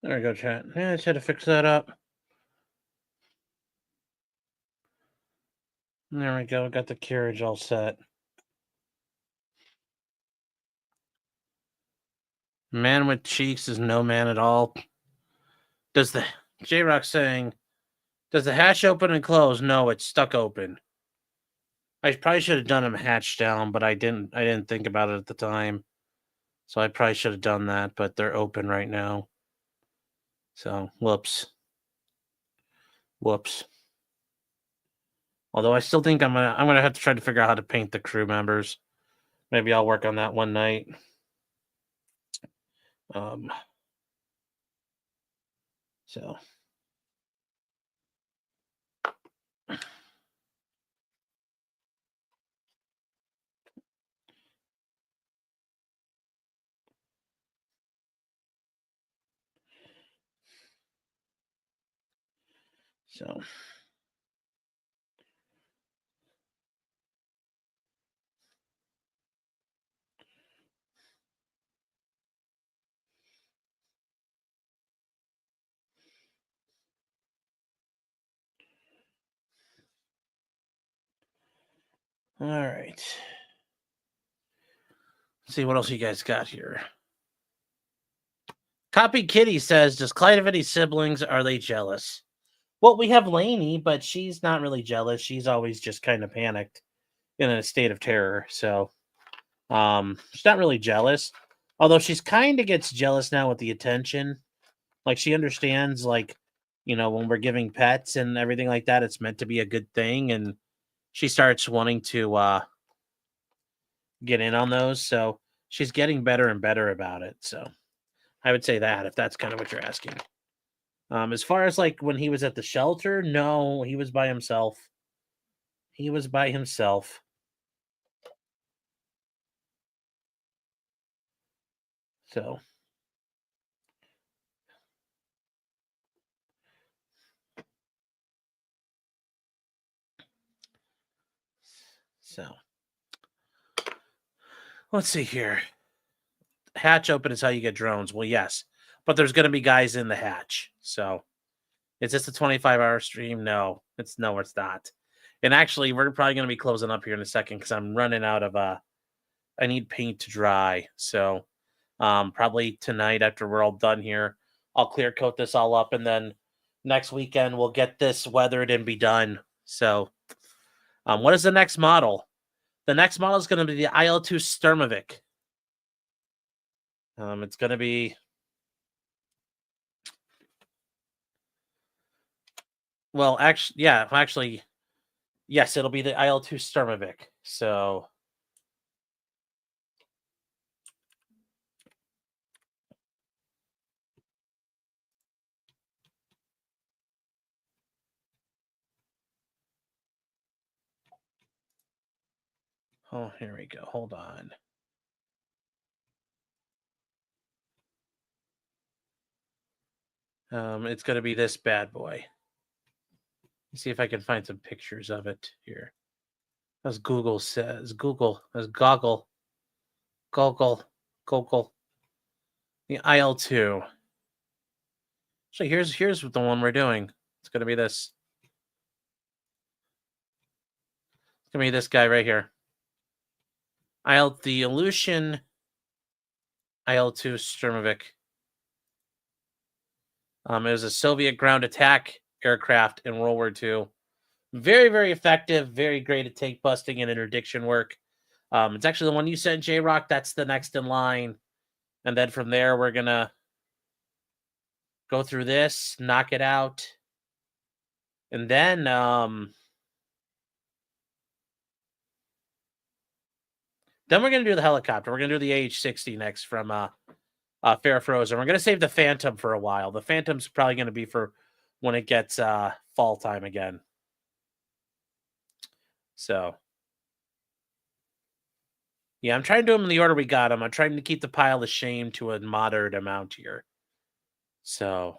There we go, chat. Yeah, I just had to fix that up. There we go. Got the carriage all set. Man with cheeks is no man at all. Does the J-Rock saying, does the hatch open and close? No, it's stuck open. I probably should have done them hatch down, but I didn't think about it at the time. So I probably should have done that, but they're open right now. So whoops. Although I still think I'm gonna have to try to figure out how to paint the crew members. Maybe I'll work on that one night. So all right. Let's see what else you guys got here. Copy Kitty says, does Clyde have any siblings? Are they jealous? Well, we have Lainey, but she's not really jealous. She's always just kind of panicked in a state of terror. So she's not really jealous. Although she's kind of gets jealous now with the attention. Like she understands, like, when we're giving pets and everything like that, it's meant to be a good thing. And she starts wanting to get in on those. So she's getting better and better about it. So I would say that, if that's kind of what you're asking. As far as like when he was at the shelter, no, he was by himself. So let's see here. Hatch open is how you get drones. Well, yes, but there's going to be guys in the hatch. So is this a 25-hour stream? No, it's not. And actually, we're probably going to be closing up here in a second because I'm running out of I need paint to dry. So probably tonight after we're all done here, I'll clear coat this all up, and then next weekend we'll get this weathered and be done. So what is the next model? The next model is going to be the IL-2 Sturmovik. It's going to be... Well, actually, yes, it'll be the IL-2 Sturmovik. So... Oh, here we go. Hold on. It's going to be this bad boy. Let's see if I can find some pictures of it here. As Google says, Google. The IL-2. So here's the one we're doing. It's going to be this. It's going to be this guy right here. The Aleutian IL-2 Sturmovik. It was a Soviet ground attack aircraft in World War II. Very, very effective. Very great at tank busting and interdiction work. It's actually the one you sent, J-Rock. That's the next in line. And then from there, we're going to go through this, knock it out. And then Then we're gonna do the helicopter. We're gonna do the AH-60 next from Fair Frozen. We're gonna save the Phantom for a while. The Phantom's probably gonna be for when it gets fall time again. So yeah, I'm trying to do them in the order we got them. I'm trying to keep the pile of shame to a moderate amount here. So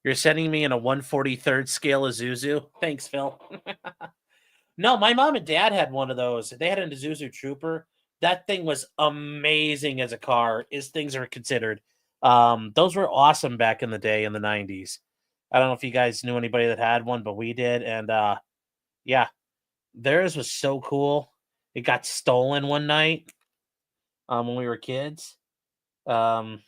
you're sending me in a 1/43rd scale Isuzu? Thanks, Phil. No, my mom and dad had one of those. They had an Isuzu Trooper. That thing was amazing as a car, as things are considered. Those were awesome back in the day in the 90s. I don't know if you guys knew anybody that had one, but we did. And yeah, theirs was so cool. It got stolen one night when we were kids. Um,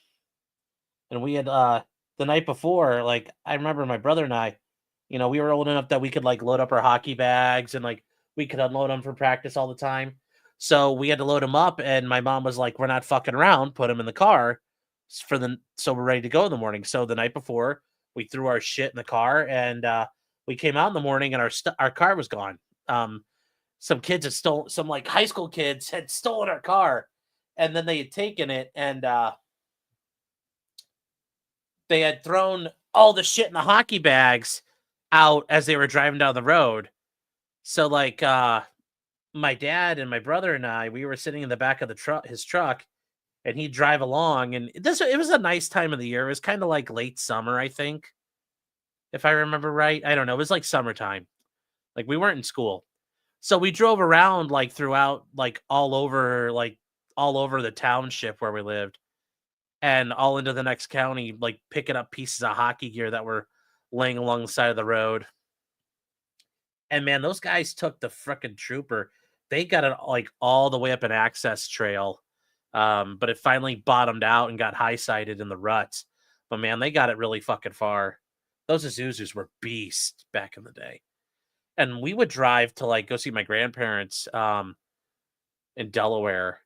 and we had the night before, like I remember my brother and I, we were old enough that we could like load up our hockey bags and like we could unload them for practice all the time. So we had to load them up, and my mom was like, "We're not fucking around. Put them in the car so we're ready to go in the morning." So the night before, we threw our shit in the car, and we came out in the morning, and our car was gone. Some kids had stolen, some like high school kids had stolen our car, and then they had taken it, and they had thrown all the shit in the hockey bags out as they were driving down the road. So like my dad and my brother and I, we were sitting in the back of his truck, and he'd drive along, and it was a nice time of the year. It was kind of like late summer, I think, if I remember right. I don't know. It was like summertime. Like we weren't in school. So we drove around like throughout like all over the township where we lived, and all into the next county, like picking up pieces of hockey gear that were laying along the side of the road. And man, those guys took the frickin' trooper. They got it like all the way up an access trail. But it finally bottomed out and got high sided in the ruts. But man, they got it really fucking far. Those Isuzus were beasts back in the day. And we would drive to like go see my grandparents in Delaware,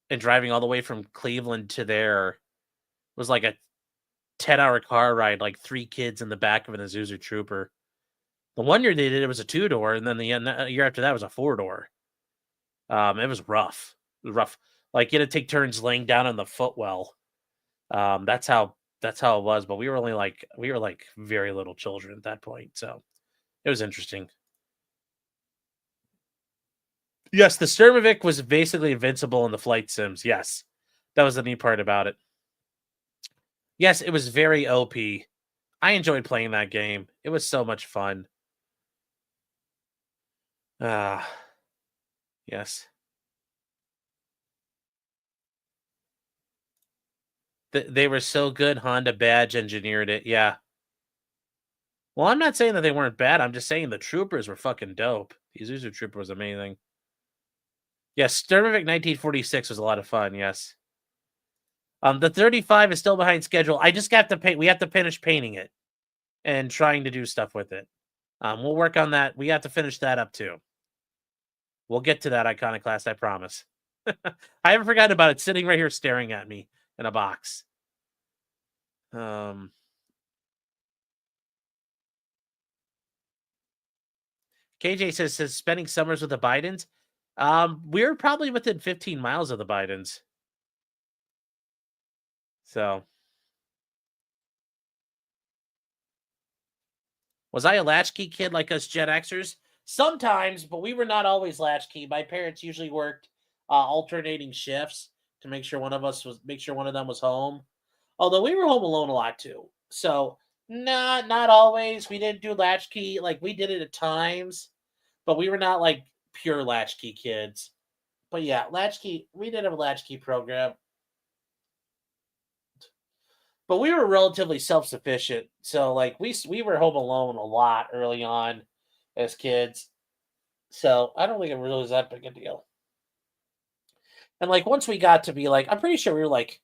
and driving all the way from Cleveland to there was like a 10-hour car ride, like 3 kids in the back of an Isuzu Trooper. The one year they did it was a 2-door, and then the year after that was a 4-door. It was rough. It was rough. Like, you had to take turns laying down on the footwell. That's how it was, but we were like very little children at that point, so it was interesting. Yes, the Sturmovik was basically invincible in the flight sims, yes. That was the neat part about it. Yes, it was very OP. I enjoyed playing that game. It was so much fun. Ah, yes. They were so good, Honda badge engineered it, yeah. Well, I'm not saying that they weren't bad, I'm just saying the troopers were fucking dope. The Isuzu Trooper was amazing. Yes, Sturmovik 1946 was a lot of fun, yes. The 35 is still behind schedule. I just got to paint. We have to finish painting it and trying to do stuff with it. We'll work on that. We have to finish that up too. We'll get to that iconoclast, I promise. I haven't forgotten about it, sitting right here staring at me in a box. KJ says spending summers with the Bidens. We're probably within 15 miles of the Bidens. So, was I a latchkey kid like us Gen Xers? Sometimes, but we were not always latchkey. My parents usually worked alternating shifts to make sure one of them was home. Although we were home alone a lot too. So, not always. We didn't do latchkey. Like we did it at times, but we were not like pure latchkey kids. But yeah, latchkey. We did have a latchkey program, but we were relatively self sufficient. So like we were home alone a lot early on as kids. So I don't think it really was that big a deal. And like once we got to be like, I'm pretty sure we were like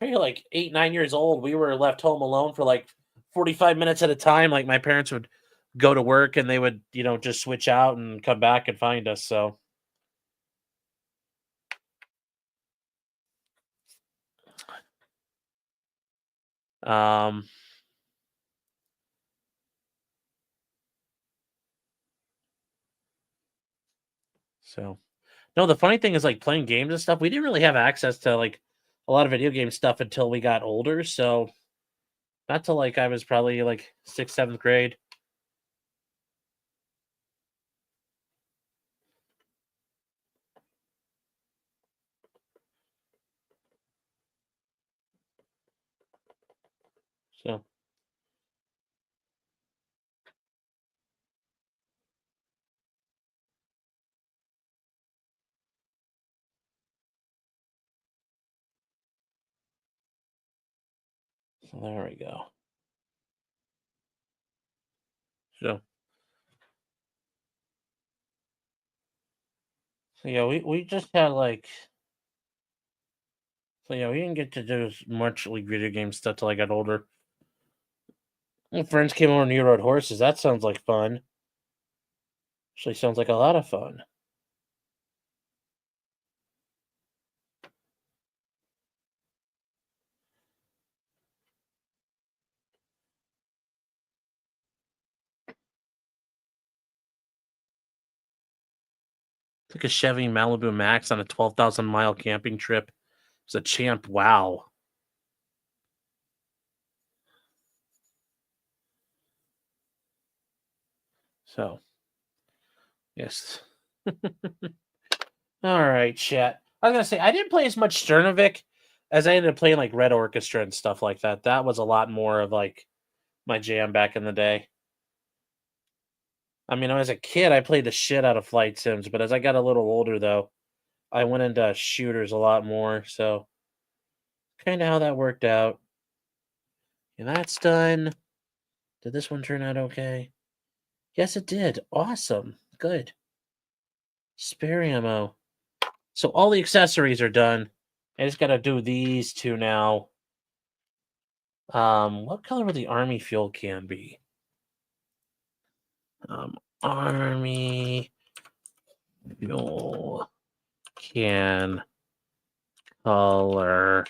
maybe like 8, 9 years old. We were left home alone for like 45 minutes at a time. Like my parents would go to work, and they would, just switch out and come back and find us. So, um, So, no, the funny thing is, like, playing games and stuff, we didn't really have access to, like, a lot of video game stuff until we got older, so not till, like, I was probably, like, 6th, 7th grade. So so there we go. So so, yeah, we just had, like so, yeah, we didn't get to do as much, like, video game stuff till I got older. My friends came over and you rode horses, that sounds like fun. Actually sounds like a lot of fun. Took a Chevy Malibu Max on a 12,000-mile camping trip. It's a champ, wow. So, yes. Alright, chat. I was gonna say, I didn't play as much Sternovic as I ended up playing, like, Red Orchestra and stuff like that. That was a lot more of, like, my jam back in the day. I mean, as a kid, I played the shit out of flight sims, but as I got a little older, though, I went into shooters a lot more, so kinda how that worked out. And that's done. Did this one turn out okay? Yes, it did. Awesome. Good. Spare ammo. So all the accessories are done. I just gotta do these two now. What color would the army fuel can be? Army fuel can color.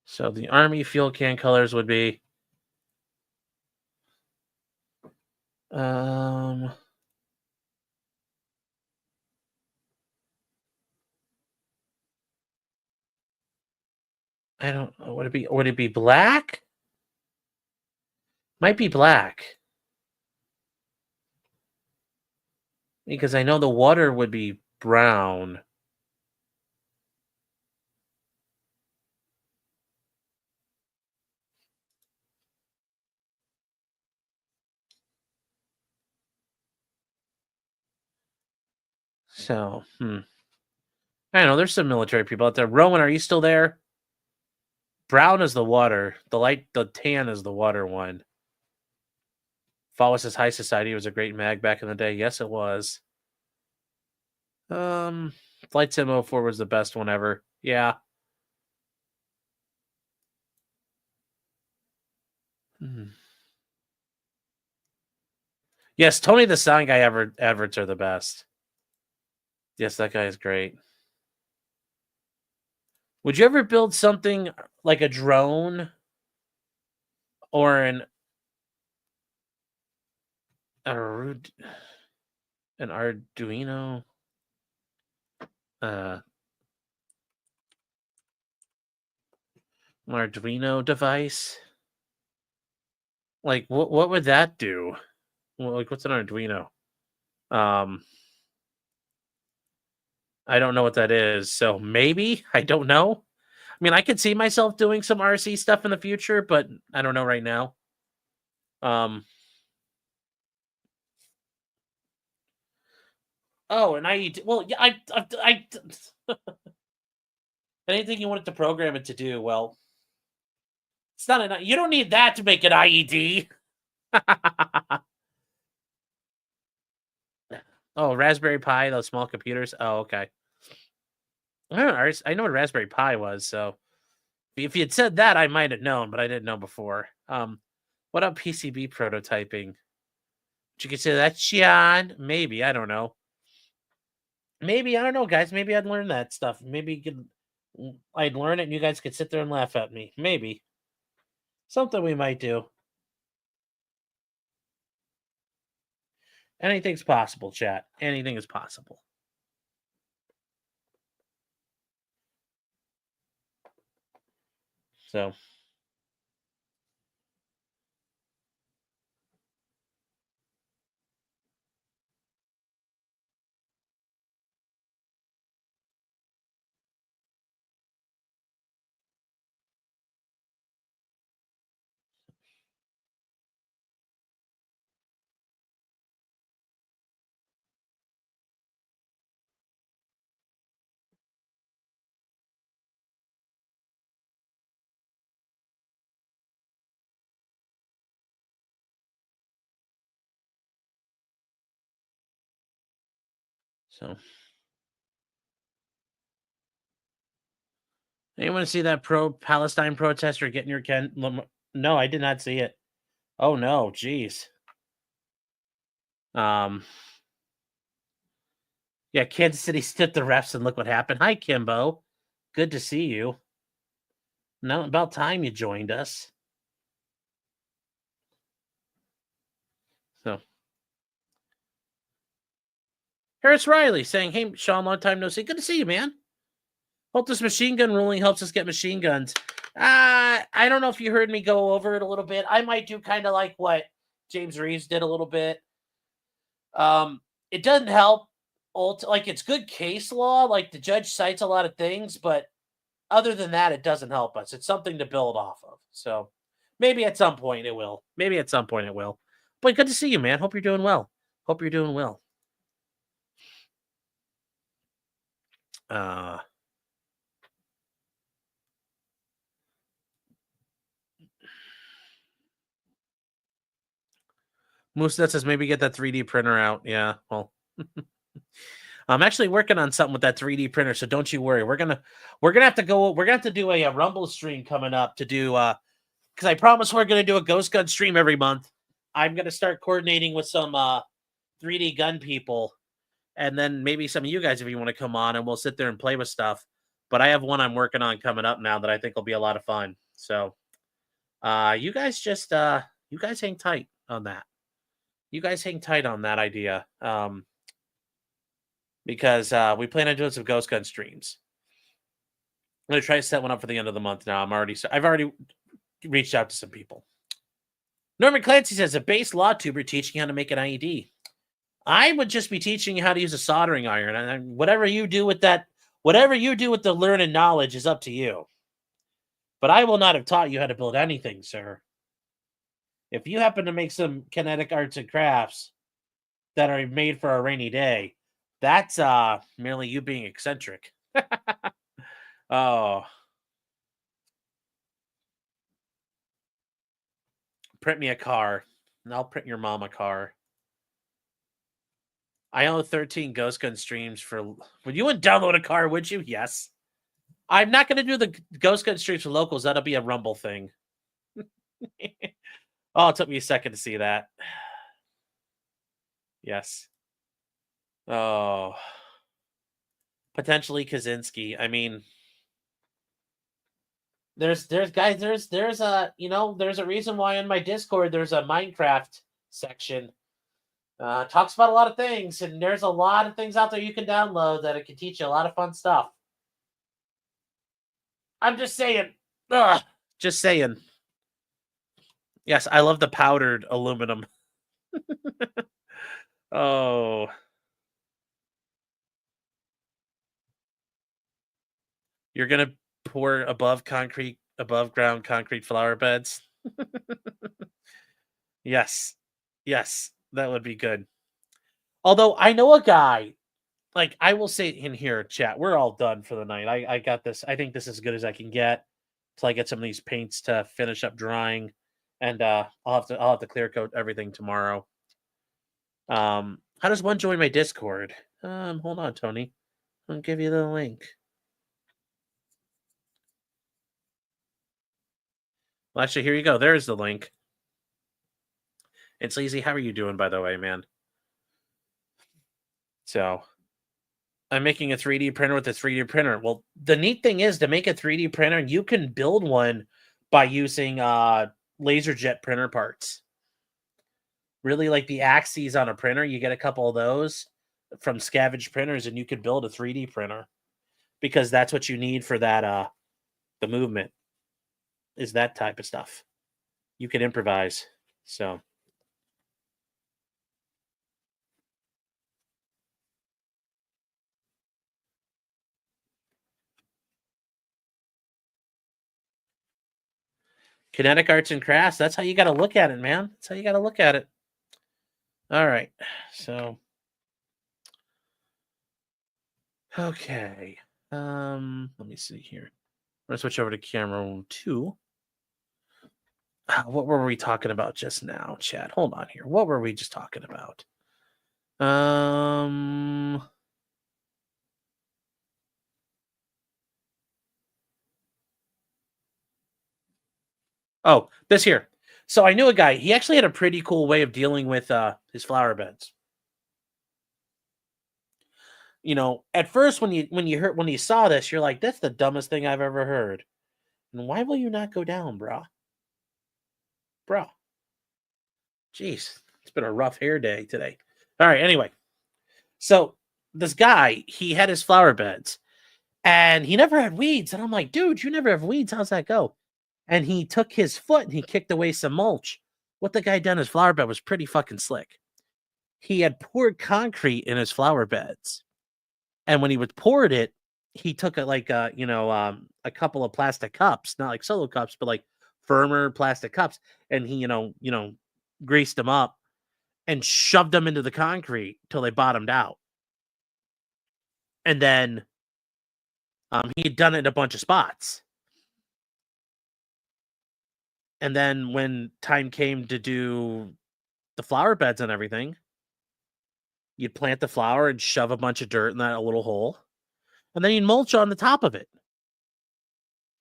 So the army fuel can colors would be um I don't know. Would it be black? Might be black. Because I know the water would be brown. So, I don't know. There's some military people out there. Rowan, are you still there? Brown is the water. The tan is the water one. Follow says High Society was a great mag back in the day. Yes, it was. Um, Flight Sim 04 was the best one ever. Yeah. Hmm. Yes, Tony the Sound Guy adverts are the best. Yes, that guy is great. Would you ever build something like a drone or Arud- an Arduino uh an Arduino device? Like what would that do? Well, like what's an Arduino? Um I don't know what that is. So maybe, I don't know. I mean, I could see myself doing some RC stuff in the future, but I don't know right now. Um Oh, and well, yeah, anything you want it to program it to do, well, it's not enough. You don't need that to make an IED. Oh, Raspberry Pi, those small computers. Oh, okay. I know what Raspberry Pi was, so if you had said that, I might have known, but I didn't know before. What about PCB prototyping? Would you consider that, Sean? Maybe, I don't know. Maybe, I don't know, guys. Maybe I'd learn that stuff. Maybe I'd learn it and you guys could sit there and laugh at me. Maybe. Something we might do. Anything's possible, chat. Anything is possible. So. Anyone see that pro-Palestine protester getting your No, I did not see it. Oh no, jeez. Um, yeah, Kansas City stood the refs and look what happened. Hi, Kimbo. Good to see you. No, about time you joined us. So, Harris Riley saying, "Hey, Sean, long time no see. Good to see you, man. Hope this machine gun ruling helps us get machine guns." I don't know if you heard me go over it a little bit. I might do kind of like what James Reeves did a little bit. It doesn't help. Like it's good case law. Like the judge cites a lot of things, but other than that, it doesn't help us. It's something to build off of. So maybe at some point it will. Maybe at some point it will. But good to see you, man. Hope you're doing well. Hope you're doing well. Moose that says maybe get that 3D printer out. Yeah, well, I'm actually working on something with that 3D printer, so don't you worry. We're gonna have to go. We're gonna have to do a Rumble stream coming up to do because I promise we're gonna do a Ghost Gun stream every month. I'm gonna start coordinating with some 3D gun people, and then maybe some of you guys if you want to come on, and we'll sit there and play with stuff. But I have one I'm working on coming up now that I think will be a lot of fun. So, you guys just you guys hang tight on that. You guys hang tight on that idea. Because we plan on doing some Ghost Gun streams. I'm gonna try to set one up for the end of the month. Now I've already reached out to some people. Norman Clancy says a base law tuber teaching how to make an IED. I would just be teaching you how to use a soldering iron, and whatever you do with that, whatever you do with the learned knowledge is up to you. But I will not have taught you how to build anything, sir. If you happen to make some kinetic arts and crafts that are made for a rainy day, that's merely you being eccentric. Oh. Print me a car, and I'll print your mom a car. I own 13 Ghost Gun streams for... Would you download a car, would you? Yes. I'm not going to do the Ghost Gun streams for locals. That'll be a Rumble thing. Oh, it took me a second to see that. Yes. Oh. Potentially Kaczynski. I mean... There's guys, there's a, there's a reason why in my Discord there's a Minecraft section. Talks about a lot of things, and there's a lot of things out there you can download that it can teach you a lot of fun stuff. I'm just saying. Just saying. Yes, I love the powdered aluminum. Oh. You're going to pour above ground concrete flower beds? Yes. Yes, that would be good. Although I know a guy, like I will say in here, chat, we're all done for the night. I got this. I think this is as good as I can get till I get some of these paints to finish up drying, and I'll have to clear coat everything tomorrow. How does one join my Discord? Hold on, Tony. I'll give you the link. Well, actually, here you go. There's the link. It's Lazy. How are you doing, by the way, man? So, I'm making a 3D printer with a 3D printer. Well, the neat thing is to make a 3D printer, you can build one by using laser jet printer parts. really like the axes on a printer. You get a couple of those from scavenged printers, and you could build a 3D printer because that's what you need for that. The movement is that type of stuff. You can improvise. So kinetic arts and crafts. That's how you got to look at it, man. That's how you got to look at it. All right. So okay. Let me see here. I'm gonna switch over to camera 2. What were we talking about just now, Chad? Hold on here. What were we just talking about? Um. Oh, this here. So I knew a guy. He actually had a pretty cool way of dealing with his flower beds. You know, at first when you saw this, you're like, "That's the dumbest thing I've ever heard." And why will you not go down, bro? Bro, jeez, it's been a rough hair day today. All right. Anyway, so this guy, he had his flower beds, and he never had weeds. And I'm like, dude, you never have weeds. How's that go? And he took his foot and he kicked away some mulch. What the guy done his flower bed was pretty fucking slick. He had poured concrete in his flower beds. And when he would poured it, he took a couple of plastic cups, not like solo cups, but like firmer plastic cups, and he, greased them up and shoved them into the concrete till they bottomed out. And then he had done it in a bunch of spots. And then when time came to do the flower beds and everything, you'd plant the flower and shove a bunch of dirt in that little hole, and then you'd mulch on the top of it.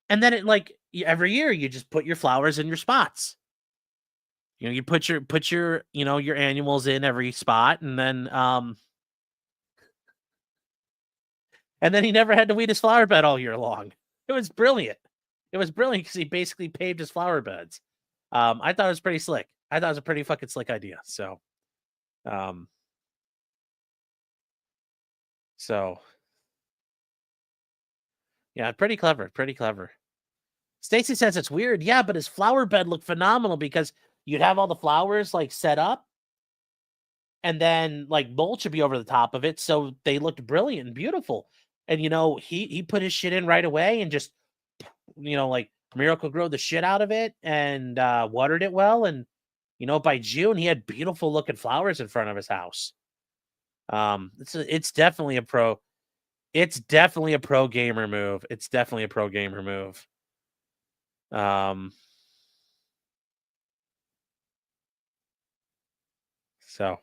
And then every year you just put your flowers in your spots. You know, you put your your annuals in every spot, and then he never had to weed his flower bed all year long. It was brilliant. It was brilliant because he basically paved his flower beds. I thought it was pretty slick. I thought it was a pretty fucking slick idea. So, um, so yeah, pretty clever. Pretty clever. Stacy says it's weird. Yeah, but his flower bed looked phenomenal because you'd have all the flowers like set up, and then like mulch would be over the top of it, so they looked brilliant and beautiful. And he put his shit in right away and just like miracle grow the shit out of it and watered it well. And by June he had beautiful looking flowers in front of his house. It's definitely a pro. It's definitely a pro gamer move. It's definitely a pro gamer move. So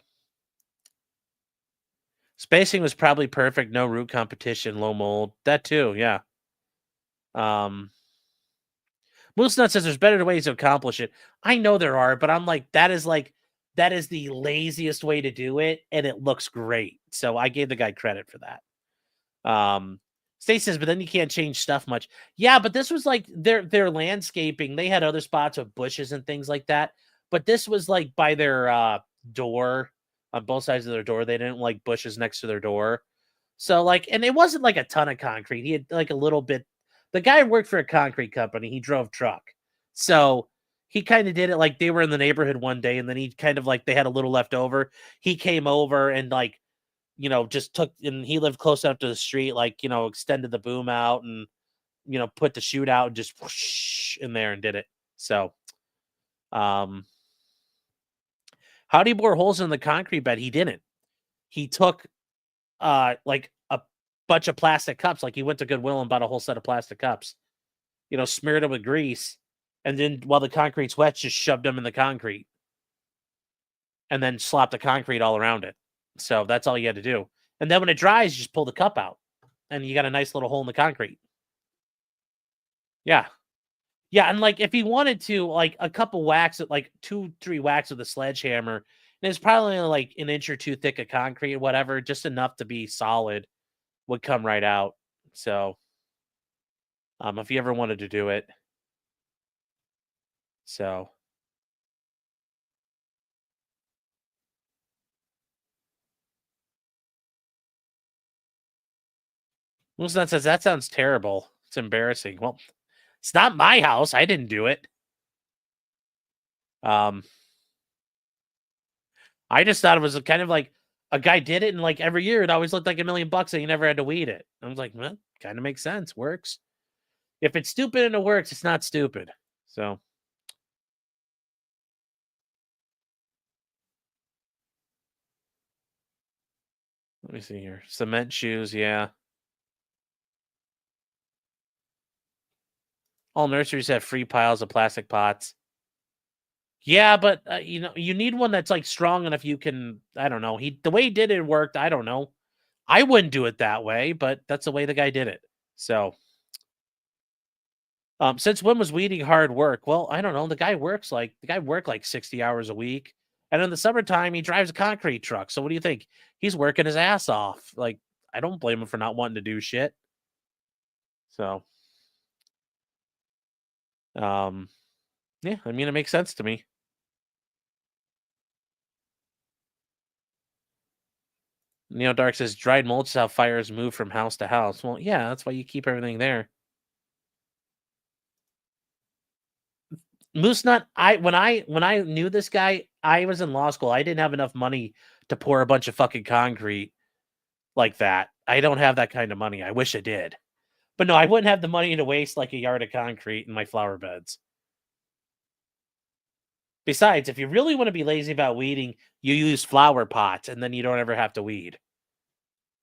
spacing was probably perfect. No root competition, low mold. That too, yeah. Moose Nut says there's better ways to accomplish it. I know there are, but I'm that is the laziest way to do it, and it looks great. So I gave the guy credit for that. Stacey says, but then you can't change stuff much. Yeah, but this was like their landscaping. They had other spots with bushes and things like that, but this was like by their door, on both sides of their door. They didn't like bushes next to their door. So and it wasn't like a ton of concrete. He had like a little bit. The guy worked for a concrete company. He drove truck. So he kind of did it like they were in the neighborhood one day, and then he kind of like they had a little left over. He came over and just took, and he lived close enough to the street, extended the boom out and, put the chute out and just whoosh in there and did it. So, how do you bore holes in the concrete bed? He didn't. He took, like a bunch of plastic cups. Like he went to Goodwill and bought a whole set of plastic cups, smeared them with grease. And then while the concrete's wet, just shoved them in the concrete and then slapped the concrete all around it. So that's all you had to do. And then when it dries, you just pull the cup out and you got a nice little hole in the concrete. Yeah. Yeah. And if he wanted to, a couple whacks at 2-3 whacks with a sledgehammer, and it's probably like an inch or two thick of concrete or whatever, just enough to be solid, would come right out. So, if you ever wanted to do it. So, Moose says that sounds terrible. It's embarrassing. Well, it's not my house. I didn't do it. Um, I just thought it was kind of like a guy did it, and like every year it always looked like $1,000,000, and he never had to weed it. I was like, well, kind of makes sense. Works. If it's stupid and it works, it's not stupid. So let me see here. Cement shoes, yeah. All nurseries have free piles of plastic pots. Yeah, but you need one that's like strong enough you can. I don't know. The way he did it worked. I don't know. I wouldn't do it that way, but that's the way the guy did it. So, since when was weeding hard work? Well, I don't know. The guy worked like 60 hours a week, and in the summertime he drives a concrete truck. So what do you think? He's working his ass off. Like I don't blame him for not wanting to do shit. So, um, yeah, I mean it makes sense to me. Dark says dried mulch is how fires move from house to house. Well, yeah, that's why you keep everything there. Moose Nut, when I knew this guy, I was in law school. I didn't have enough money to pour a bunch of fucking concrete like that. I don't have that kind of money. I wish I did. But no, I wouldn't have the money to waste like a yard of concrete in my flower beds. Besides, if you really want to be lazy about weeding, you use flower pots and then you don't ever have to weed.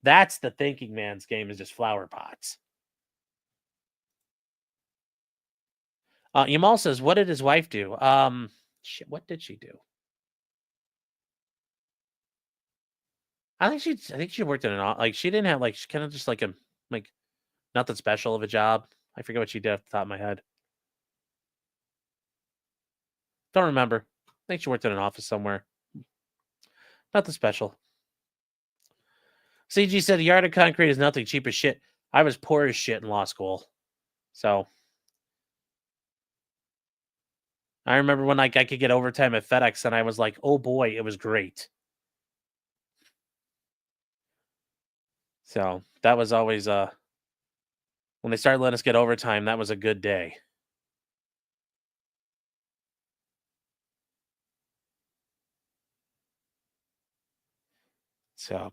That's the thinking man's game, is just flower pots. Yamal says, what did his wife do? Shit, what did she do? I think she worked in like she didn't have like she kind of just like a like nothing special of a job. I forget what she did off the top of my head. Don't remember. I think she worked in an office somewhere. Nothing special. CG said a yard of concrete is nothing, cheap as shit. I was poor as shit in law school. So I remember when like I could get overtime at FedEx and I was like, oh boy, it was great. So that was always when they started letting us get overtime, that was a good day. So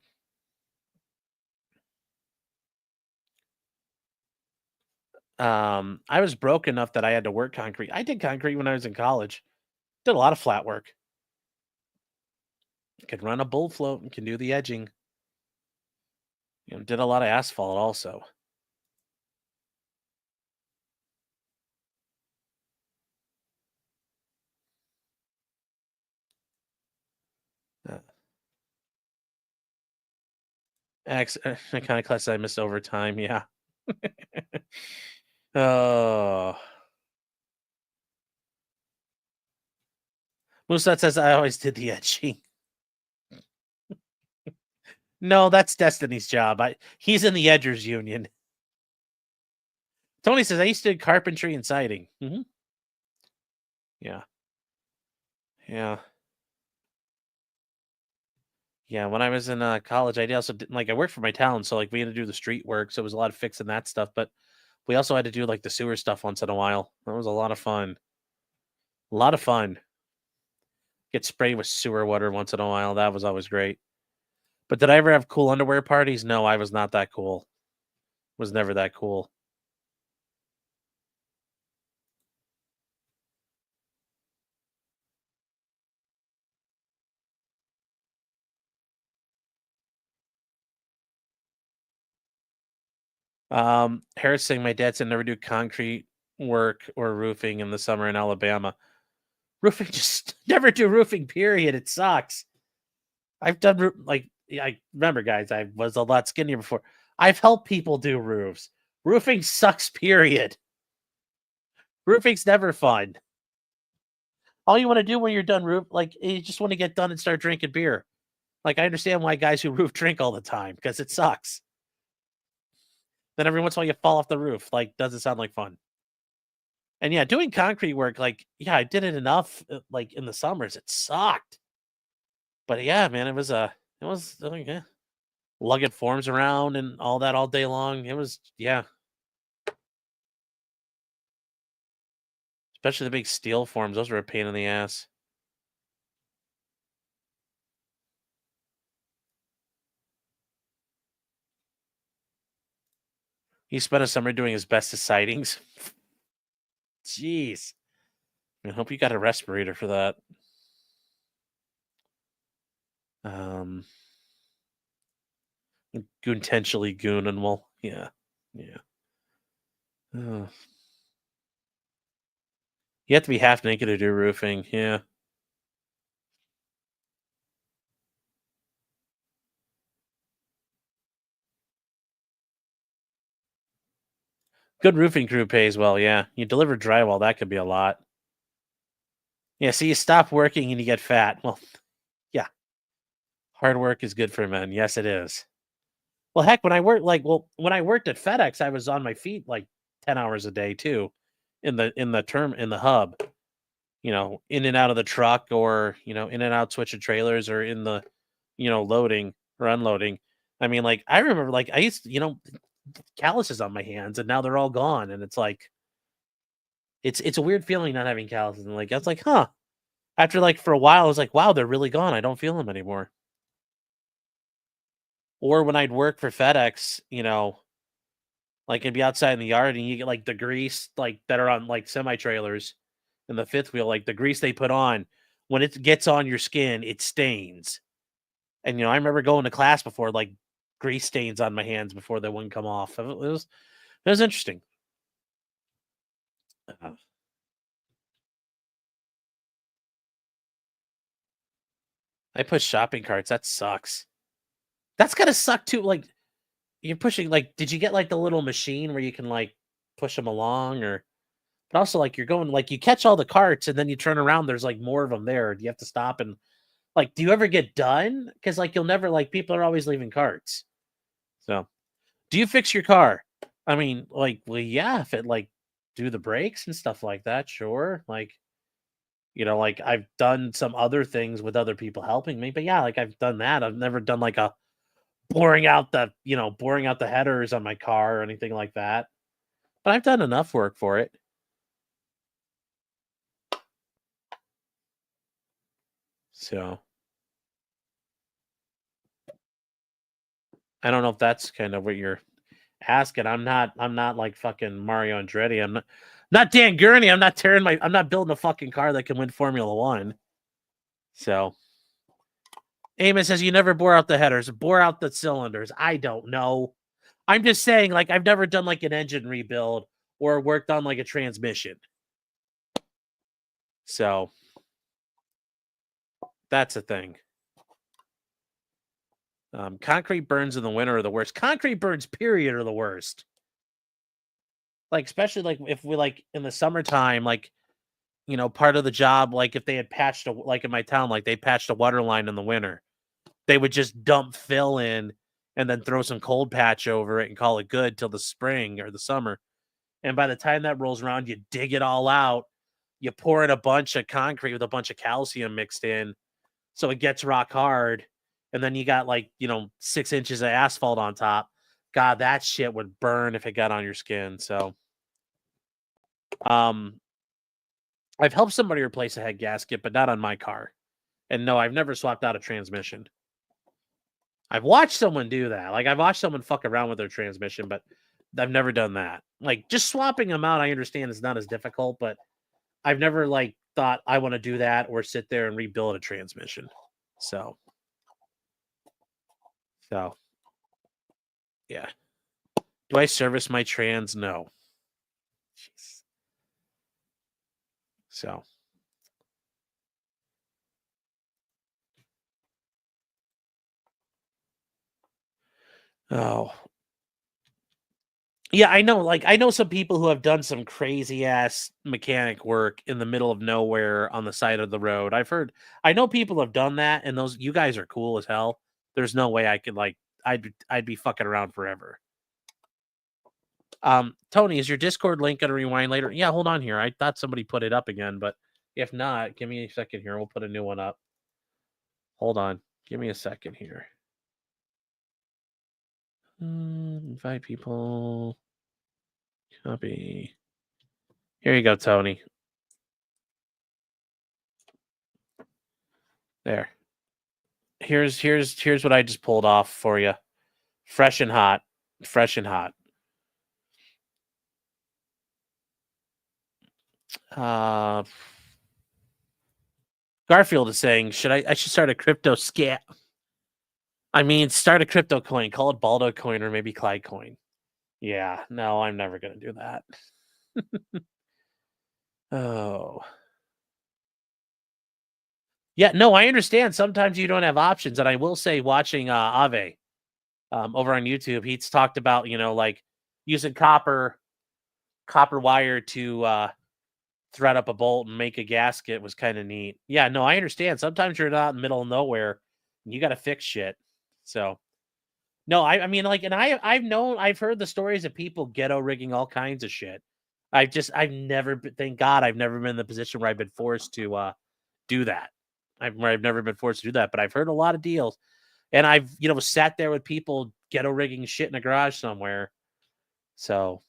I was broke enough that I had to work concrete. I did concrete when I was in college. Did a lot of flat work. Could run a bull float and can do the edging. Did a lot of asphalt also. Uh, I kind of class I missed overtime. Yeah. Oh. Musat says I always did the edging. No, that's Destiny's job. He's in the Edgers Union. Tony says I used to do carpentry and siding. Mm-hmm. Yeah. Yeah. Yeah, when I was in college, I also did, like I worked for my town, so like we had to do the street work, so it was a lot of fixing that stuff. But we also had to do like the sewer stuff once in a while. That was a lot of fun. A lot of fun. Get sprayed with sewer water once in a while. That was always great. But did I ever have cool underwear parties? No, I was not that cool. Was never that cool. Harris saying my dad said never do concrete work or roofing in the summer in Alabama. Roofing, just never do roofing, period. It sucks. I've done like I remember, guys, I was a lot skinnier before. I've helped people do roofs. Roofing sucks, period. Roofing's never fun. All you want to do when you're done like you just want to get done and start drinking beer. Like I understand why guys who roof drink all the time because it sucks. Then every once in a while you fall off the roof. Like doesn't sound like fun. And yeah, doing concrete work, like yeah, I did it enough. Like in the summers, it sucked. But yeah, man, it was yeah. lugging forms around and all that all day long. It was, yeah. Especially the big steel forms. Those were a pain in the ass. He spent a summer doing his best at sightings. Jeez. I hope you got a respirator for that. Um, Intentionally gooning. Well, yeah, yeah. Ugh. You have to be half naked to do roofing. Yeah, good roofing crew pays well. Yeah, you deliver drywall. That could be a lot. Yeah, so you stop working and you get fat. Well, yeah, hard work is good for men. Yes, it is. Well, heck, when I worked at FedEx, I was on my feet like 10 hours a day too, in the hub. In and out of the truck, or in and out switching trailers, or in the loading or unloading. I mean, like, I remember, like, I used to, calluses on my hands, and now they're all gone, and it's like it's a weird feeling not having calluses, and like I was like, huh. After, like, for a while, I was like, wow, they're really gone. I don't feel them anymore. Or when I'd work for FedEx, like, it'd be outside in the yard, and you get, like, the grease, like, that are on, like, semi trailers in the fifth wheel, like the grease they put on, when it gets on your skin, it stains. And I remember going to class before, like, grease stains on my hands before they wouldn't come off. It was interesting. Uh, I push shopping carts. That sucks. That's gotta suck too. Like, you're pushing. Like, did you get, like, the little machine where you can, like, push them along, or? But also, like, you're going, like, you catch all the carts and then you turn around. There's, like, more of them there. Do you have to stop and, like, do you ever get done? Because, like, you'll never, like, people are always leaving carts. So, do you fix your car? I mean, like, well, yeah, if it, like, do the brakes and stuff like that, sure. Like, like, I've done some other things with other people helping me, but yeah, like, I've done that. I've never done, like, a boring out the headers on my car or anything like that. But I've done enough work for it. So, I don't know if that's kind of what you're asking. I'm not like fucking Mario Andretti. I'm not Dan Gurney. I'm not building a fucking car that can win Formula 1. So, Amos says you never bore out the headers, bore out the cylinders. I don't know. I'm just saying, like, I've never done, like, an engine rebuild or worked on, like, a transmission. So, that's a thing. Concrete burns in the winter are the worst. Concrete burns, period, are the worst. Like, especially, like, if we, like, in the summertime, like, part of the job, like, if they had like, in my town, like, they patched a water line in the winter, they would just dump fill in and then throw some cold patch over it and call it good till the spring or the summer. And by the time that rolls around, you dig it all out, you pour in a bunch of concrete with a bunch of calcium mixed in, so it gets rock hard, and then you got, like, 6 inches of asphalt on top. God, that shit would burn if it got on your skin. So, um, I've helped somebody replace a head gasket, but not on my car. And no, I've never swapped out a transmission. I've watched someone do that. Like, I've watched someone fuck around with their transmission, but I've never done that. Like, just swapping them out, I understand is not as difficult, but I've never, like, thought I want to do that or sit there and rebuild a transmission. So yeah. Do I service my trans? No. Jeez. So, oh, yeah, I know. Like, I know some people who have done some crazy ass mechanic work in the middle of nowhere on the side of the road. I know people have done that, and you guys are cool as hell. There's no way I could, like, I'd be fucking around forever. Tony, is your Discord link gonna rewind later? Yeah, hold on here. I thought somebody put it up again, but if not, give me a second here. We'll put a new one up. Hold on. Give me a second here. Invite people. Copy. Here you go, Tony. There. Here's what I just pulled off for you. Fresh and hot. Fresh and hot. Garfield is saying, I should start a crypto scam. I mean, start a crypto coin. Call it Baldo coin or maybe Clyde coin. Yeah, no, I'm never gonna do that. Oh. Yeah, no, I understand. Sometimes you don't have options, and I will say, watching Ave over on YouTube, he's talked about like using copper wire to thread up a bolt and make a gasket was kind of neat. Yeah, no, I understand. Sometimes you're not in the middle of nowhere, and you got to fix shit. So no, I mean, like, and I've heard the stories of people ghetto rigging all kinds of shit. I've never thank God I've never been in the position where I've been forced to do that. I've never been forced to do that, but I've heard a lot of deals, and I've sat there with people ghetto rigging shit in a garage somewhere. So,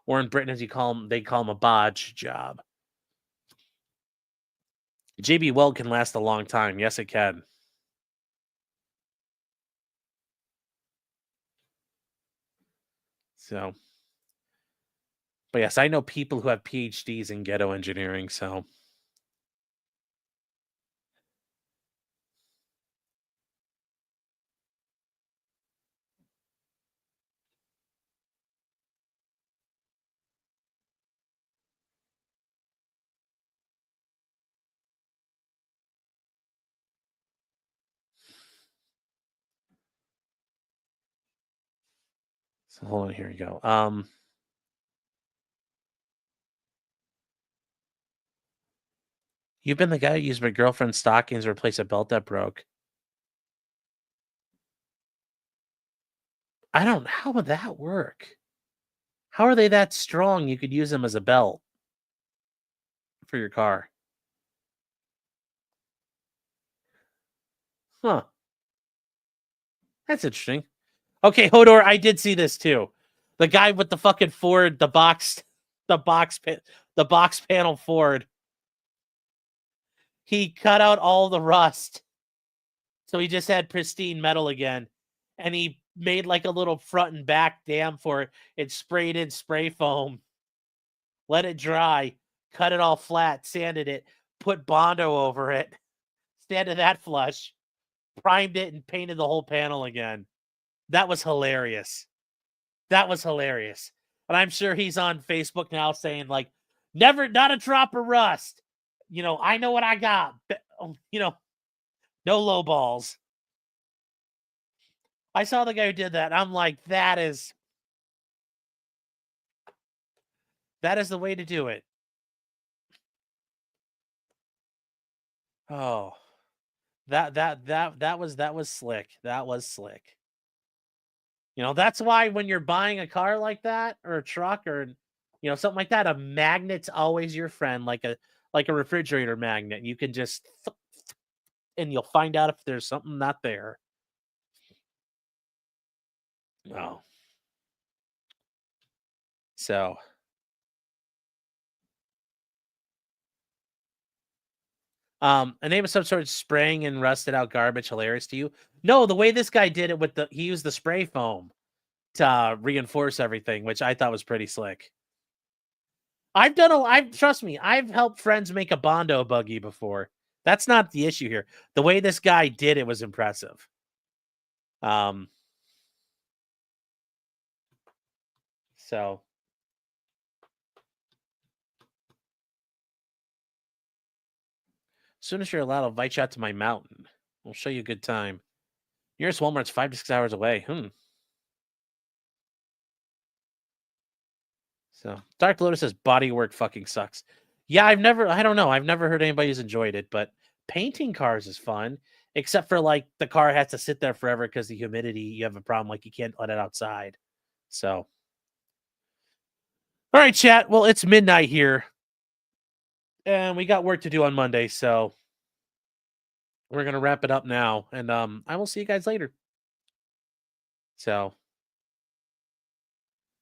or in Britain, as they call them a bodge job. JB Weld can last a long time. Yes, it can. So, but yes, I know people who have PhDs in ghetto engineering. So, hold on, here we go. You've been the guy who used my girlfriend's stockings to replace a belt that broke. I don't. How would that work? How are they that strong? You could use them as a belt for your car. Huh. That's interesting. Okay, Hodor, I did see this too. The guy with the fucking Ford, the box panel Ford. He cut out all the rust, so he just had pristine metal again, and he made like a little front and back dam for it. And sprayed in spray foam, let it dry, cut it all flat, sanded it, put Bondo over it, sanded that flush, primed it, and painted the whole panel again. That was hilarious. That was hilarious. And I'm sure he's on Facebook now saying, like, never, not a drop of rust. I know what I got. No low balls. I saw the guy who did that. I'm like, that is the way to do it. Oh, that was slick. That was slick. That's why when you're buying a car like that or a truck or something like that, a magnet's always your friend, like a refrigerator magnet. You can just and you'll find out if there's something not there. Oh. So a name of some sort of spraying and rusted out garbage hilarious to you? No, the way this guy did it he used the spray foam to reinforce everything, which I thought was pretty slick. Trust me, I've helped friends make a Bondo buggy before. That's not the issue here. The way this guy did it was impressive. So as soon as you're allowed, I'll invite you out to my mountain. We'll show you a good time. Nearest Walmart's 5 to 6 hours away. So Dark Lotus says bodywork fucking sucks. Yeah, I don't know. I've never heard anybody who's enjoyed it, but painting cars is fun, except for like the car has to sit there forever because the humidity, you have a problem. Like you can't let it outside. So, all right, chat. Well, it's midnight here and we got work to do on Monday. So we're going to wrap it up now and I will see you guys later. So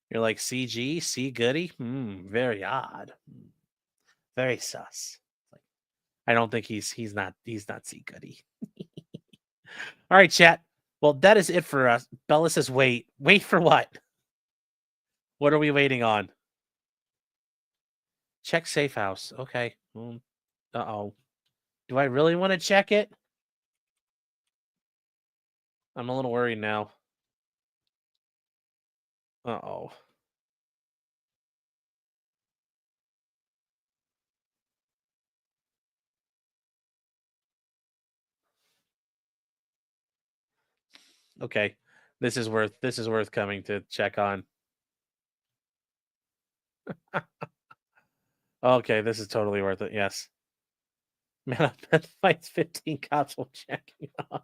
you're like, CG, C Goody? Very odd. Very sus. I don't think he's not C Goody. All right, chat. Well, that is it for us. Bella says, wait. Wait for what? What are we waiting on? Check safe house. Okay. Uh-oh. Do I really want to check it? I'm a little worried now. Uh-oh. Okay. This is worth coming to check on. Okay, this is totally worth it. Yes. Man, that fights 15 cops will check you out.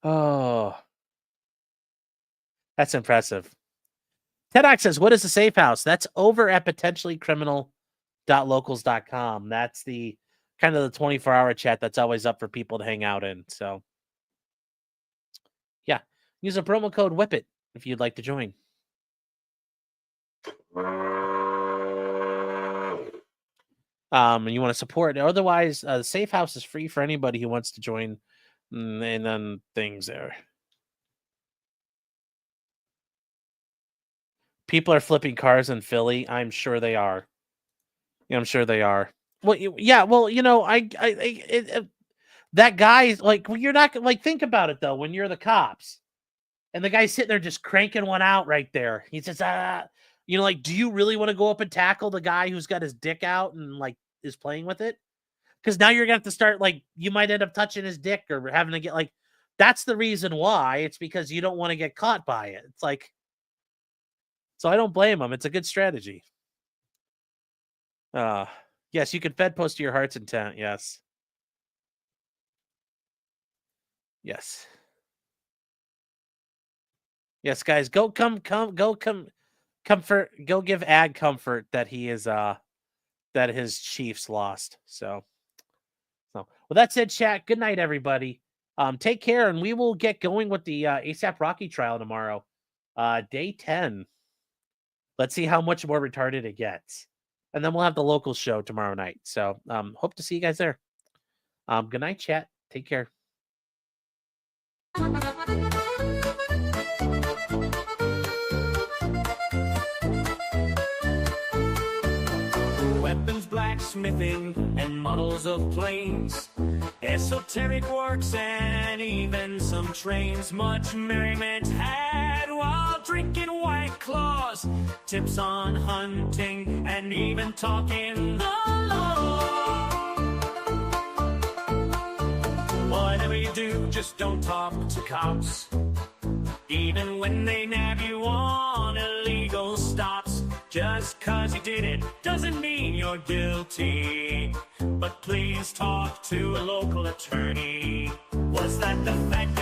Oh. That's impressive. TEDx says, what is the safe house? That's over at potentiallycriminal.locals.com. That's the kind of the 24-hour chat that's always up for people to hang out in. So, yeah. Use a promo code WHIPIT if you'd like to join. And you want to support. Otherwise, the safe house is free for anybody who wants to join. And then things there. People are flipping cars in Philly. I'm sure they are. Yeah, I'm sure they are. Well, yeah. Well, that guy's like, well, you're not like, think about it though. When you're the cops, and the guy's sitting there just cranking one out right there. He says, like, do you really want to go up and tackle the guy who's got his dick out and like is playing with it? Because now you're gonna have to start like, you might end up touching his dick or having to get like. That's the reason why. It's because you don't want to get caught by it. It's like. So I don't blame him. It's a good strategy. Yes, you can Fed post to your heart's intent. Yes. Yes. Yes, guys, go comfort, go give Ag comfort that he is that his Chiefs lost. So well, that's it, chat. Good night, everybody. Take care, and we will get going with the ASAP Rocky trial tomorrow. Day 10. Let's see how much more retarded it gets. And then we'll have the local show tomorrow night. So hope to see you guys there. Good night, chat. Take care. Weapons, blacksmithing, and models of planes, esoteric works, and even some trains. Much merriment had while drinking White Claws, tips on hunting, and even talking the law. Whatever you do, just don't talk to cops, even when they nab you on illegal stops. Just 'cause you did it doesn't mean you're guilty, but please talk to a local attorney. Was that the fact